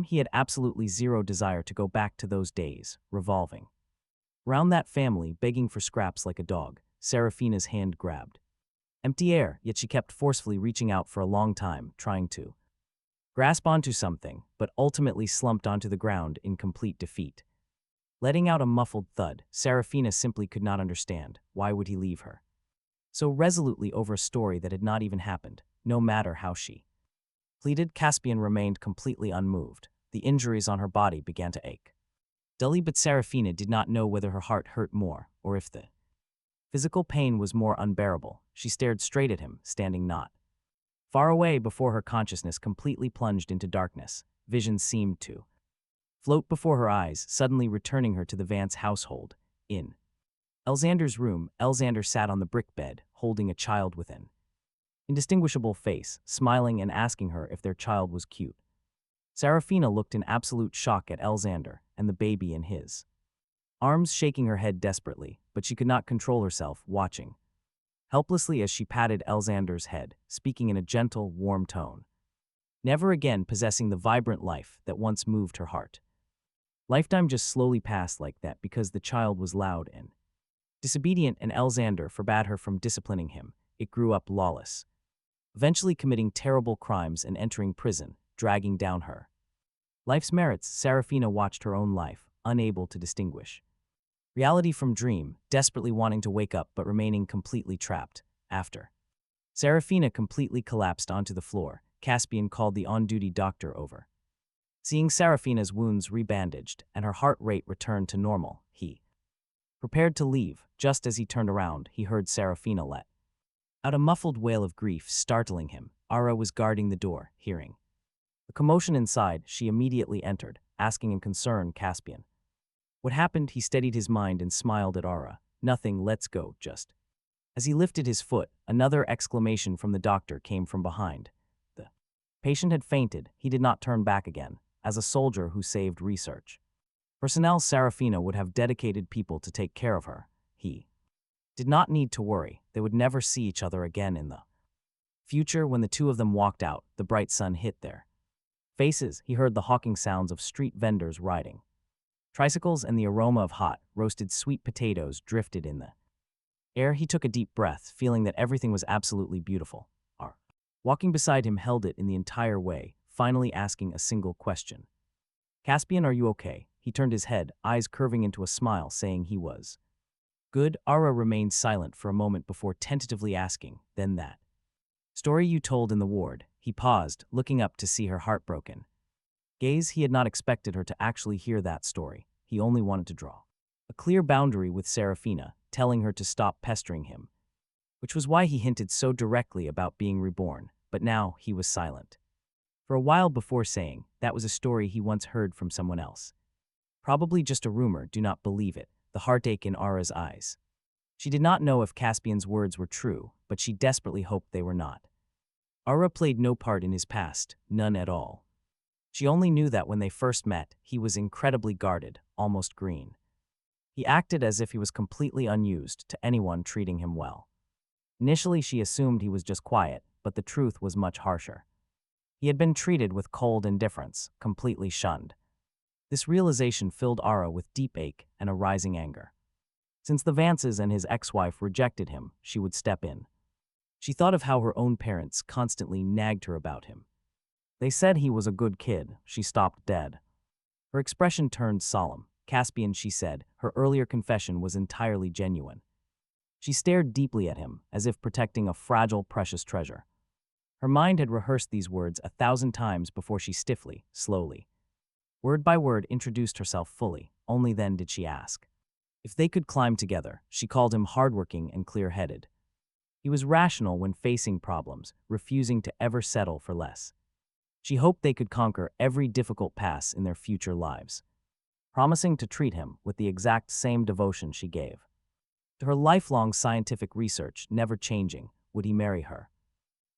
He had absolutely zero desire to go back to those days, revolving round that family, begging for scraps like a dog. Serafina's hand grabbed empty air, yet she kept forcefully reaching out for a long time, trying to grasp onto something, but ultimately slumped onto the ground in complete defeat. Letting out a muffled thud, Serafina simply could not understand. Why would he leave her so resolutely over a story that had not even happened, no matter how she pleaded? Caspian remained completely unmoved. The injuries on her body began to ache dully, but Serafina did not know whether her heart hurt more or if the physical pain was more unbearable. She stared straight at him, standing not far away before her consciousness completely plunged into darkness. Visions seemed to float before her eyes, suddenly returning her to the Vance household. In Elxander's room, Elxander sat on the brick bed, holding a child with an indistinguishable face, smiling and asking her if their child was cute. Serafina looked in absolute shock at Elxander and the baby in his arms, shaking her head desperately, but she could not control herself, watching helplessly as she patted Elxander's head, speaking in a gentle, warm tone, never again possessing the vibrant life that once moved her heart. Lifetime just slowly passed like that because the child was loud and disobedient, and Elxander forbade her from disciplining him. It grew up lawless, eventually committing terrible crimes and entering prison, dragging down her life's merits. Serafina watched her own life, unable to distinguish reality from dream, desperately wanting to wake up but remaining completely trapped. After Serafina completely collapsed onto the floor, Caspian called the on-duty doctor over. Seeing Serafina's wounds rebandaged and her heart rate returned to normal, he prepared to leave. Just as he turned around, he heard Serafina let out a muffled wail of grief, startling him. Ara was guarding the door. Hearing the commotion inside, she immediately entered, asking in concern, Caspian, what happened? He steadied his mind and smiled at Ara. Nothing, let's go. Just as he lifted his foot, another exclamation from the doctor came from behind. The patient had fainted. He did not turn back again. As a soldier who saved research personnel, Serafina would have dedicated people to take care of her. He did not need to worry. They would never see each other again in the future. When the two of them walked out, the bright sun hit their faces. He heard the hawking sounds of street vendors riding tricycles, and the aroma of hot, roasted sweet potatoes drifted in the air. He took a deep breath, feeling that everything was absolutely beautiful. Ar, walking beside him, held it in the entire way, finally asking a single question. Caspian, are you okay? He turned his head, eyes curving into a smile, saying he was good. Ara remained silent for a moment before tentatively asking, then that story you told in the ward. He paused, looking up to see her heartbroken gaze. He had not expected her to actually hear that story. He only wanted to draw a clear boundary with Serafina, telling her to stop pestering him, which was why he hinted so directly about being reborn. But now he was silent for a while before saying, that was a story he once heard from someone else. Probably just a rumor, do not believe it. The heartache in Ara's eyes. She did not know if Caspian's words were true, but she desperately hoped they were not. Ara played no part in his past, none at all. She only knew that when they first met, he was incredibly guarded, almost green. He acted as if he was completely unused to anyone treating him well. Initially, she assumed he was just quiet, but the truth was much harsher. He had been treated with cold indifference, completely shunned. This realization filled Ara with deep ache and a rising anger. Since the Vances and his ex-wife rejected him, she would step in. She thought of how her own parents constantly nagged her about him. They said he was a good kid. She stopped dead. Her expression turned solemn. Caspian, she said, her earlier confession was entirely genuine. She stared deeply at him, as if protecting a fragile, precious treasure. Her mind had rehearsed these words 1,000 times before she stiffly, slowly, word by word, introduced herself fully. Only then did she ask if they could climb together. She called him hardworking and clear-headed. He was rational when facing problems, refusing to ever settle for less. She hoped they could conquer every difficult pass in their future lives. promising to treat him with the exact same devotion she gave. To her lifelong scientific research never changing, would he marry her?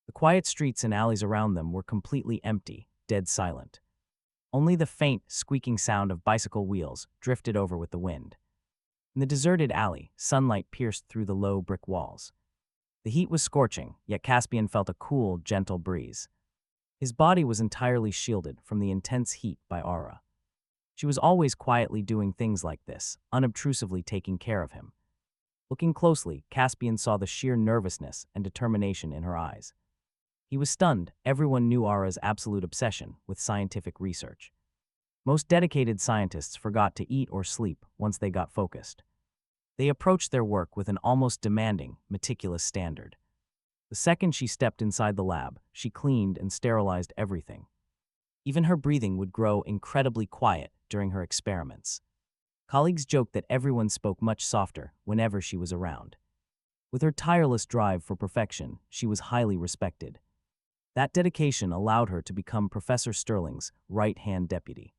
The quiet streets and alleys around them were completely empty, dead silent. Only the faint, squeaking sound of bicycle wheels drifted over with the wind. In the deserted alley, sunlight pierced through the low brick walls. The heat was scorching, yet Caspian felt a cool, gentle breeze. His body was entirely shielded from the intense heat by Aura. She was always quietly doing things like this, unobtrusively taking care of him. Looking closely, Caspian saw the sheer nervousness and determination in her eyes. He was stunned. Everyone knew Aura's absolute obsession with scientific research. Most dedicated scientists forgot to eat or sleep once they got focused. They approached their work with an almost demanding, meticulous standard. The second she stepped inside the lab, she cleaned and sterilized everything. Even her breathing would grow incredibly quiet during her experiments. Colleagues joked that everyone spoke much softer whenever she was around. With her tireless drive for perfection, she was highly respected. That dedication allowed her to become Professor Sterling's right-hand deputy.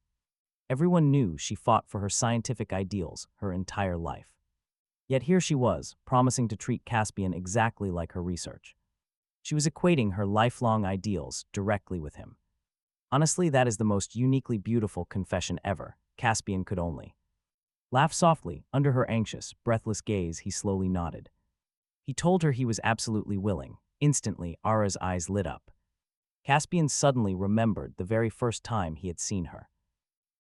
Everyone knew she fought for her scientific ideals her entire life. Yet here she was, promising to treat Caspian exactly like her research. She was equating her lifelong ideals directly with him. Honestly, that is the most uniquely beautiful confession ever. Caspian could only laugh softly. Under her anxious, breathless gaze, he slowly nodded. He told her he was absolutely willing. Instantly, Aura's eyes lit up. Caspian suddenly remembered the very first time he had seen her.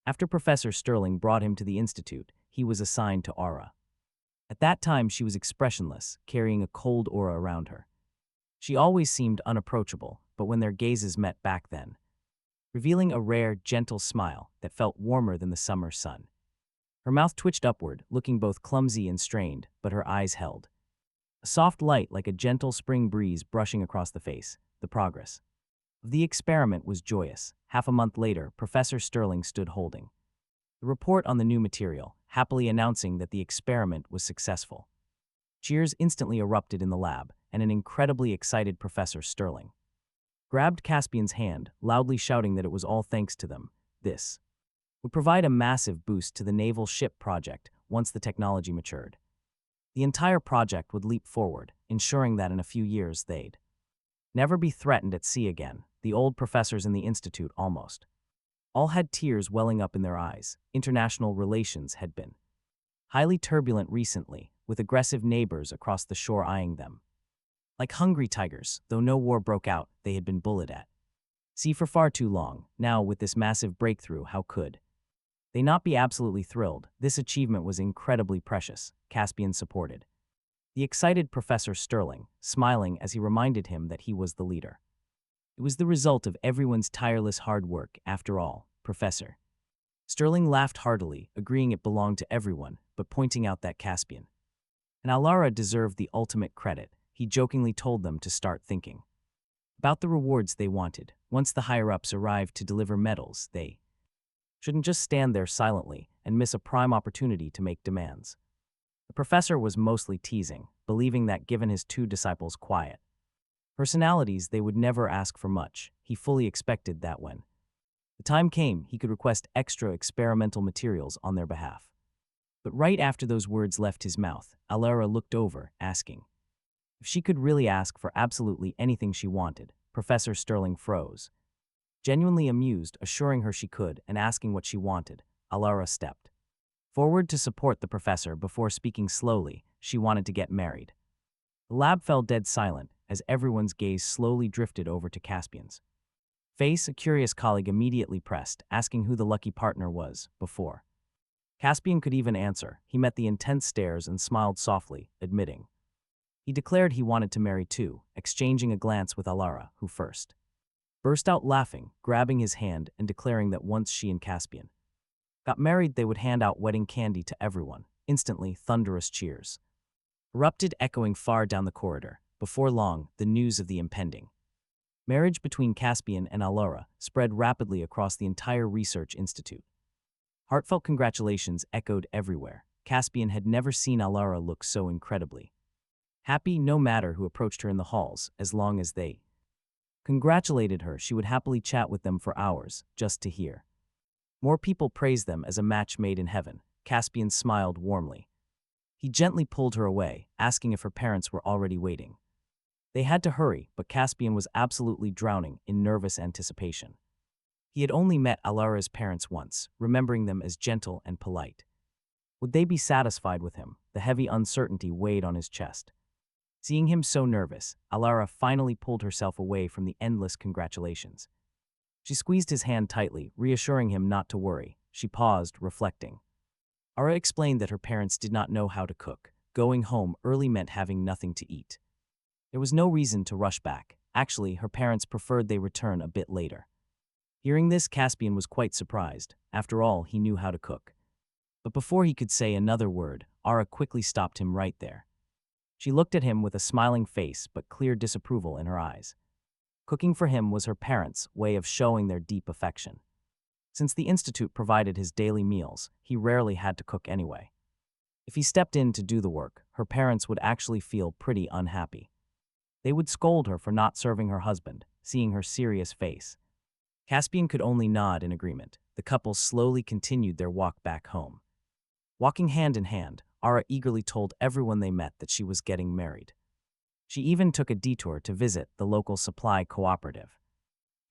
After Professor Sterling brought him to the institute, he was assigned to Aura. At that time, she was expressionless, carrying a cold aura around her. She always seemed unapproachable, but when their gazes met back then, revealing a rare, gentle smile that felt warmer than the summer sun. Her mouth twitched upward, looking both clumsy and strained, but her eyes held. A soft light like a gentle spring breeze brushing across the face, the progress of the experiment was joyous. Half a month later, Professor Sterling stood holding the report on the new material, happily announcing that the experiment was successful. Cheers instantly erupted in the lab, and an incredibly excited Professor Sterling grabbed Caspian's hand, loudly shouting that it was all thanks to them. This would provide a massive boost to the naval ship project once the technology matured. The entire project would leap forward, ensuring that in a few years they'd never be threatened at sea again. The old professors in the institute almost all had tears welling up in their eyes. International relations had been highly turbulent recently, with aggressive neighbors across the shore eyeing them like hungry tigers. Though no war broke out, they had been bullied at sea for far too long. Now, with this massive breakthrough, how could they not be absolutely thrilled? This achievement was incredibly precious. Caspian supported the excited Professor Sterling, smiling as he reminded him that he was the leader. It was the result of everyone's tireless hard work, after all. Professor Sterling laughed heartily, agreeing it belonged to everyone, but pointing out that Caspian and Alara deserved the ultimate credit. He jokingly told them to start thinking about the rewards they wanted. Once the higher-ups arrived to deliver medals, they shouldn't just stand there silently and miss a prime opportunity to make demands. The professor was mostly teasing, believing that given his two disciples' quiet personalities, they would never ask for much. He fully expected that when the time came, he could request extra experimental materials on their behalf. But right after those words left his mouth, Alara looked over, asking if she could really ask for absolutely anything she wanted. Professor Sterling froze, genuinely amused, assuring her she could, and asking what she wanted. Alara stepped forward to support the professor before speaking slowly. She wanted to get married. The lab fell dead silent as everyone's gaze slowly drifted over to Caspian's face. A curious colleague immediately pressed, asking who the lucky partner was. Before Caspian could even answer, he met the intense stares and smiled softly, admitting he declared he wanted to marry too, exchanging a glance with Alara, who first burst out laughing, grabbing his hand and declaring that once she and Caspian got married, they would hand out wedding candy to everyone. Instantly, thunderous cheers erupted, echoing far down the corridor. Before long, the news of the impending marriage between Caspian and Alara spread rapidly across the entire research institute. Heartfelt congratulations echoed everywhere. Caspian had never seen Alara look so incredibly happy. No matter who approached her in the halls, as long as they congratulated her, she would happily chat with them for hours, just to hear More people praised them as a match made in heaven. Caspian smiled warmly. He gently pulled her away, asking if her parents were already waiting. They had to hurry, but Caspian was absolutely drowning in nervous anticipation. He had only met Alara's parents once, remembering them as gentle and polite. Would they be satisfied with him? The heavy uncertainty weighed on his chest. Seeing him so nervous, Alara finally pulled herself away from the endless congratulations. She squeezed his hand tightly, reassuring him not to worry. She paused, reflecting. Ara explained that her parents did not know how to cook. Going home early meant having nothing to eat. There was no reason to rush back. Actually, her parents preferred they return a bit later. Hearing this, Caspian was quite surprised. After all, he knew how to cook. But before he could say another word, Ara quickly stopped him right there. She looked at him with a smiling face but clear disapproval in her eyes. Cooking for him was her parents' way of showing their deep affection. Since the institute provided his daily meals, he rarely had to cook anyway. If he stepped in to do the work, her parents would actually feel pretty unhappy. They would scold her for not serving her husband, seeing her serious face. Caspian could only nod in agreement. The couple slowly continued their walk back home. Walking hand in hand, Ara eagerly told everyone they met that she was getting married. She even took a detour to visit the local supply cooperative.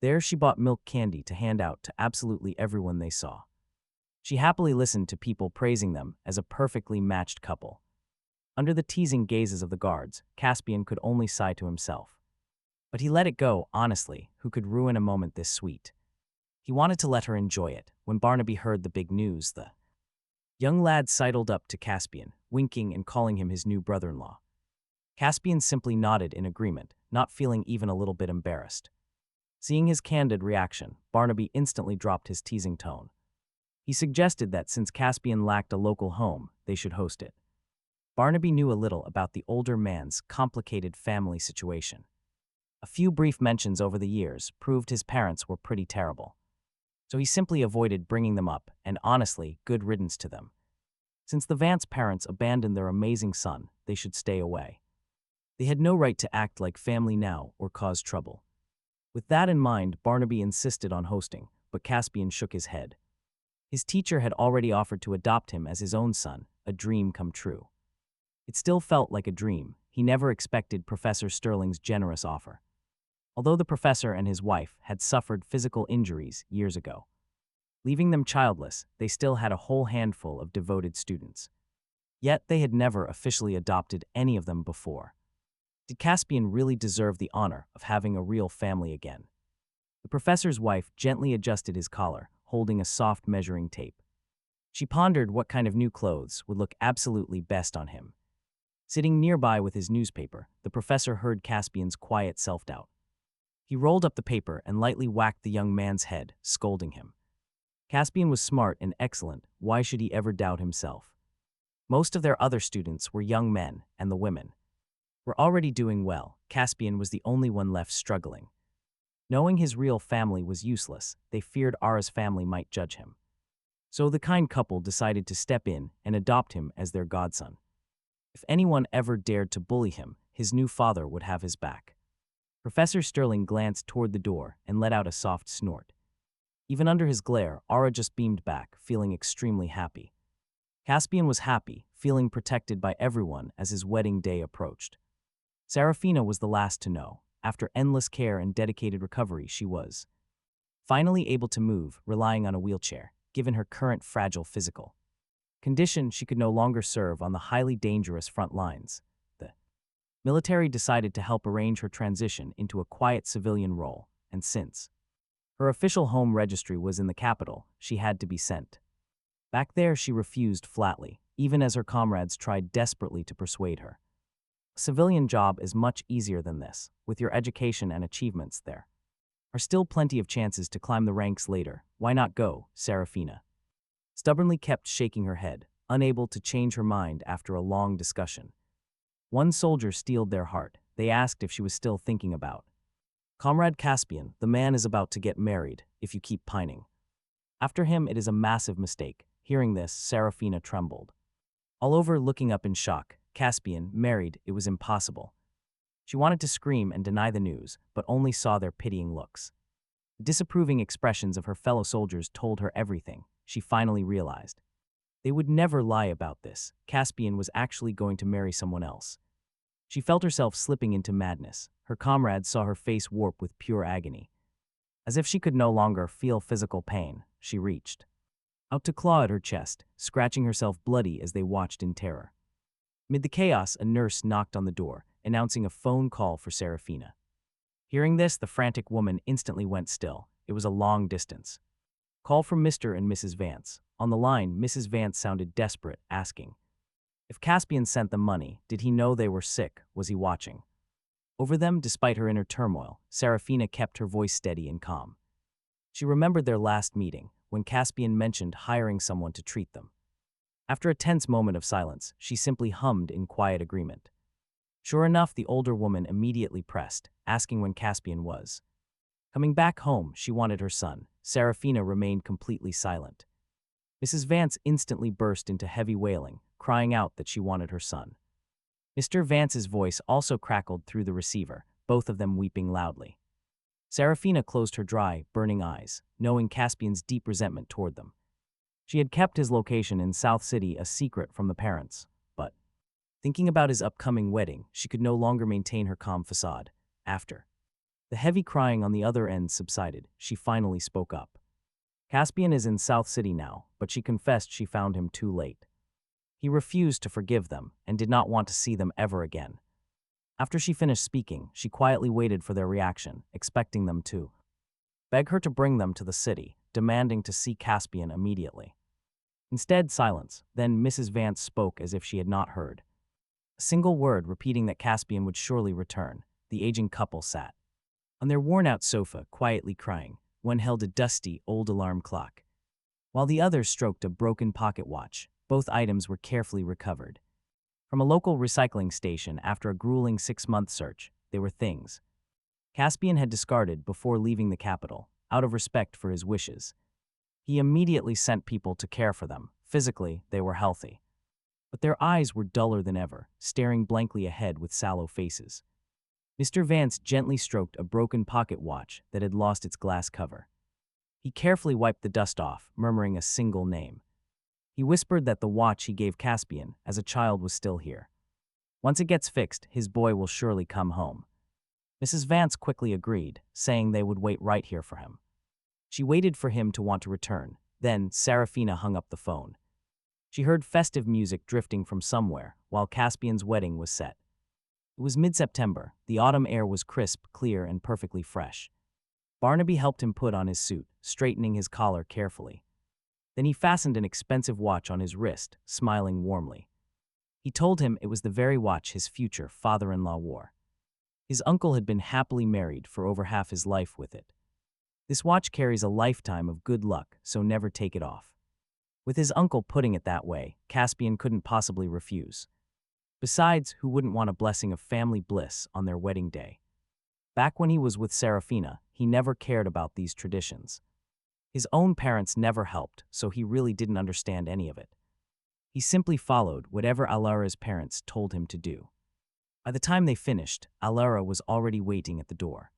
There she bought milk candy to hand out to absolutely everyone they saw. She happily listened to people praising them as a perfectly matched couple. Under the teasing gazes of the guards, Caspian could only sigh to himself. But he let it go, honestly. Who could ruin a moment this sweet? He wanted to let her enjoy it. When Barnaby heard the big news, the young lad sidled up to Caspian, winking and calling him his new brother-in-law. Caspian simply nodded in agreement, not feeling even a little bit embarrassed. Seeing his candid reaction, Barnaby instantly dropped his teasing tone. He suggested that since Caspian lacked a local home, they should host it. Barnaby knew a little about the older man's complicated family situation. A few brief mentions over the years proved his parents were pretty terrible. So he simply avoided bringing them up, and honestly, good riddance to them. Since the Vance parents abandoned their amazing son, they should stay away. They had no right to act like family now or cause trouble. With that in mind, Barnaby insisted on hosting, but Caspian shook his head. His teacher had already offered to adopt him as his own son, a dream come true. It still felt like a dream. He never expected Professor Sterling's generous offer. Although the professor and his wife had suffered physical injuries years ago, leaving them childless, they still had a whole handful of devoted students. Yet they had never officially adopted any of them before. Did Caspian really deserve the honor of having a real family again? The professor's wife gently adjusted his collar, holding a soft measuring tape. She pondered what kind of new clothes would look absolutely best on him. Sitting nearby with his newspaper, the professor heard Caspian's quiet self-doubt. He rolled up the paper and lightly whacked the young man's head, scolding him. Caspian was smart and excellent. Why should he ever doubt himself? Most of their other students were young men, and the women were already doing well. Caspian was the only one left struggling. Knowing his real family was useless, they feared Ara's family might judge him. So the kind couple decided to step in and adopt him as their godson. If anyone ever dared to bully him, his new father would have his back. Professor Sterling glanced toward the door and let out a soft snort. Even under his glare, Ara just beamed back, feeling extremely happy. Caspian was happy, feeling protected by everyone as his wedding day approached. Serafina was the last to know. After endless care and dedicated recovery, she was finally able to move, relying on a wheelchair. Given her current fragile physical condition, she could no longer serve on the highly dangerous front lines. The military decided to help arrange her transition into a quiet civilian role, and since her official home registry was in the capital, she had to be sent. Back there, she refused flatly, even as her comrades tried desperately to persuade her. A civilian job is much easier than this. With your education and achievements, there are still plenty of chances to climb the ranks later. Why not go? Serafina stubbornly kept shaking her head, unable to change her mind after a long discussion. One soldier steeled their heart. They asked if she was still thinking about Comrade Caspian. The man is about to get married. If you keep pining after him, it is a massive mistake. Hearing this, Serafina trembled. All over, looking up in shock. Caspian, married, it was impossible. She wanted to scream and deny the news, but only saw their pitying looks. Disapproving expressions of her fellow soldiers told her everything. She finally realized. They would never lie about this. Caspian was actually going to marry someone else. She felt herself slipping into madness. Her comrades saw her face warp with pure agony. As if she could no longer feel physical pain, she reached out to claw at her chest, scratching herself bloody as they watched in terror. Mid the chaos, a nurse knocked on the door, announcing a phone call for Serafina. Hearing this, the frantic woman instantly went still. It was a long distance. Call from Mr. and Mrs. Vance. On the line, Mrs. Vance sounded desperate, asking if Caspian sent them money. Did he know they were sick? Was he watching over them? Despite her inner turmoil, Serafina kept her voice steady and calm. She remembered their last meeting, when Caspian mentioned hiring someone to treat them. After a tense moment of silence, she simply hummed in quiet agreement. Sure enough, the older woman immediately pressed, asking when Caspian was coming back home. She wanted her son. Serafina remained completely silent. Mrs. Vance instantly burst into heavy wailing, crying out that she wanted her son. Mr. Vance's voice also crackled through the receiver, both of them weeping loudly. Serafina closed her dry, burning eyes, knowing Caspian's deep resentment toward them. She had kept his location in South City a secret from the parents, but thinking about his upcoming wedding, she could no longer maintain her calm facade. After the heavy crying on the other end subsided, she finally spoke up. Caspian is in South City now, but she confessed she found him too late. He refused to forgive them and did not want to see them ever again. After she finished speaking, she quietly waited for their reaction, expecting them to beg her to bring them to the city, demanding to see Caspian immediately. Instead, silence. Then Mrs. Vance spoke as if she had not heard a single word, repeating that Caspian would surely return. The aging couple sat on their worn-out sofa, quietly crying. One held a dusty, old alarm clock, while the other stroked a broken pocket watch. Both items were carefully recovered from a local recycling station after a grueling 6-month search. They were things Caspian had discarded before leaving the capital, out of respect for his wishes. He immediately sent people to care for them. Physically, they were healthy, but their eyes were duller than ever, staring blankly ahead with sallow faces. Mr. Vance gently stroked a broken pocket watch that had lost its glass cover. He carefully wiped the dust off, murmuring a single name. He whispered that the watch he gave Caspian as a child was still here. Once it gets fixed, his boy will surely come home. Mrs. Vance quickly agreed, saying they would wait right here for him. She waited for him to want to return. Then Serafina hung up the phone. She heard festive music drifting from somewhere while Caspian's wedding was set. It was mid-September. The autumn air was crisp, clear, and perfectly fresh. Barnaby helped him put on his suit, straightening his collar carefully. Then he fastened an expensive watch on his wrist, smiling warmly. He told him it was the very watch his future father-in-law wore. His uncle had been happily married for over half his life with it. This watch carries a lifetime of good luck, so never take it off. With his uncle putting it that way, Caspian couldn't possibly refuse. Besides, who wouldn't want a blessing of family bliss on their wedding day? Back when he was with Serafina, he never cared about these traditions. His own parents never helped, so he really didn't understand any of it. He simply followed whatever Alara's parents told him to do. By the time they finished, Alara was already waiting at the door.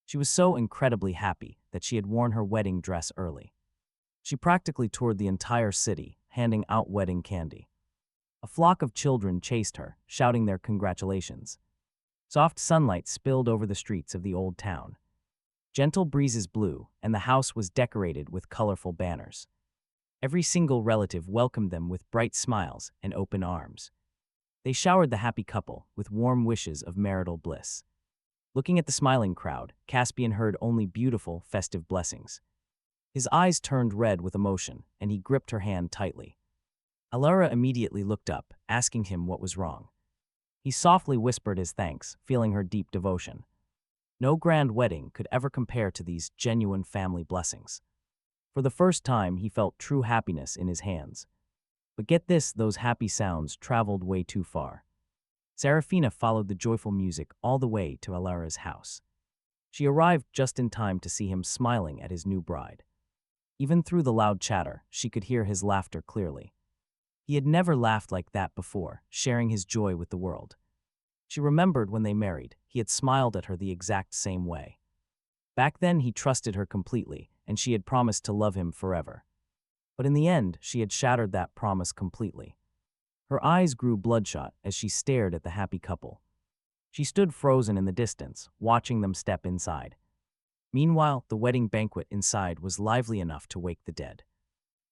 She was so incredibly happy that she had worn her wedding dress early. She practically toured the entire city, handing out wedding candy. A flock of children chased her, shouting their congratulations. Soft sunlight spilled over the streets of the old town. Gentle breezes blew, and the house was decorated with colorful banners. Every single relative welcomed them with bright smiles and open arms. They showered the happy couple with warm wishes of marital bliss. Looking at the smiling crowd, Caspian heard only beautiful, festive blessings. His eyes turned red with emotion, and he gripped her hand tightly. Alara immediately looked up, asking him what was wrong. He softly whispered his thanks, feeling her deep devotion. No grand wedding could ever compare to these genuine family blessings. For the first time, he felt true happiness in his hands. But get this, those happy sounds traveled way too far. Serafina followed the joyful music all the way to Alara's house. She arrived just in time to see him smiling at his new bride. Even through the loud chatter, she could hear his laughter clearly. He had never laughed like that before, sharing his joy with the world. She remembered when they married, he had smiled at her the exact same way. Back then, he trusted her completely, and she had promised to love him forever. But in the end, she had shattered that promise completely. Her eyes grew bloodshot as she stared at the happy couple. She stood frozen in the distance, watching them step inside. Meanwhile, the wedding banquet inside was lively enough to wake the dead.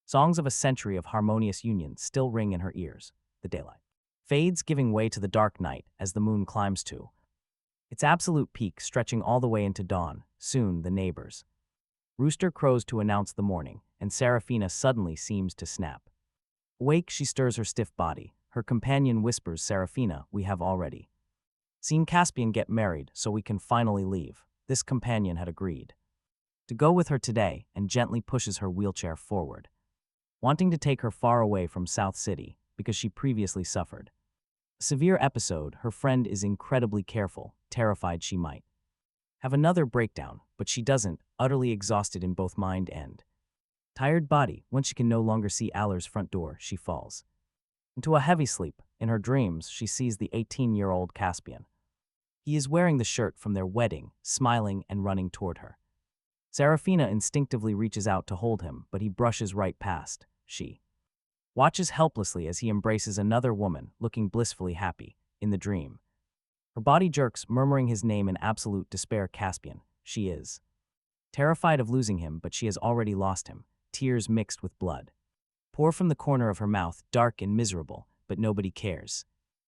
Songs of a century of harmonious union still ring in her ears. The daylight fades, giving way to the dark night as the moon climbs to its absolute peak, stretching all the way into dawn. Soon, the neighbors' rooster crows to announce the morning, and Serafina suddenly seems to snap. Awake, she stirs her stiff body. Her companion whispers, "Serafina, we have already seen Caspian get married, so we can finally leave." This companion had agreed to go with her today and gently pushes her wheelchair forward, wanting to take her far away from South City because she previously suffered a severe episode. Her friend is incredibly careful, terrified she might have another breakdown, but she doesn't, utterly exhausted in both mind and tired body. When she can no longer see Aller's front door, she falls into a heavy sleep. In her dreams, she sees the 18-year-old Caspian. He is wearing the shirt from their wedding, smiling and running toward her. Serafina instinctively reaches out to hold him, but he brushes right past. She watches helplessly as he embraces another woman, looking blissfully happy. In the dream, her body jerks, murmuring his name in absolute despair. Caspian. She is terrified of losing him, but she has already lost him. Tears mixed with blood pour from the corner of her mouth, dark and miserable, but nobody cares.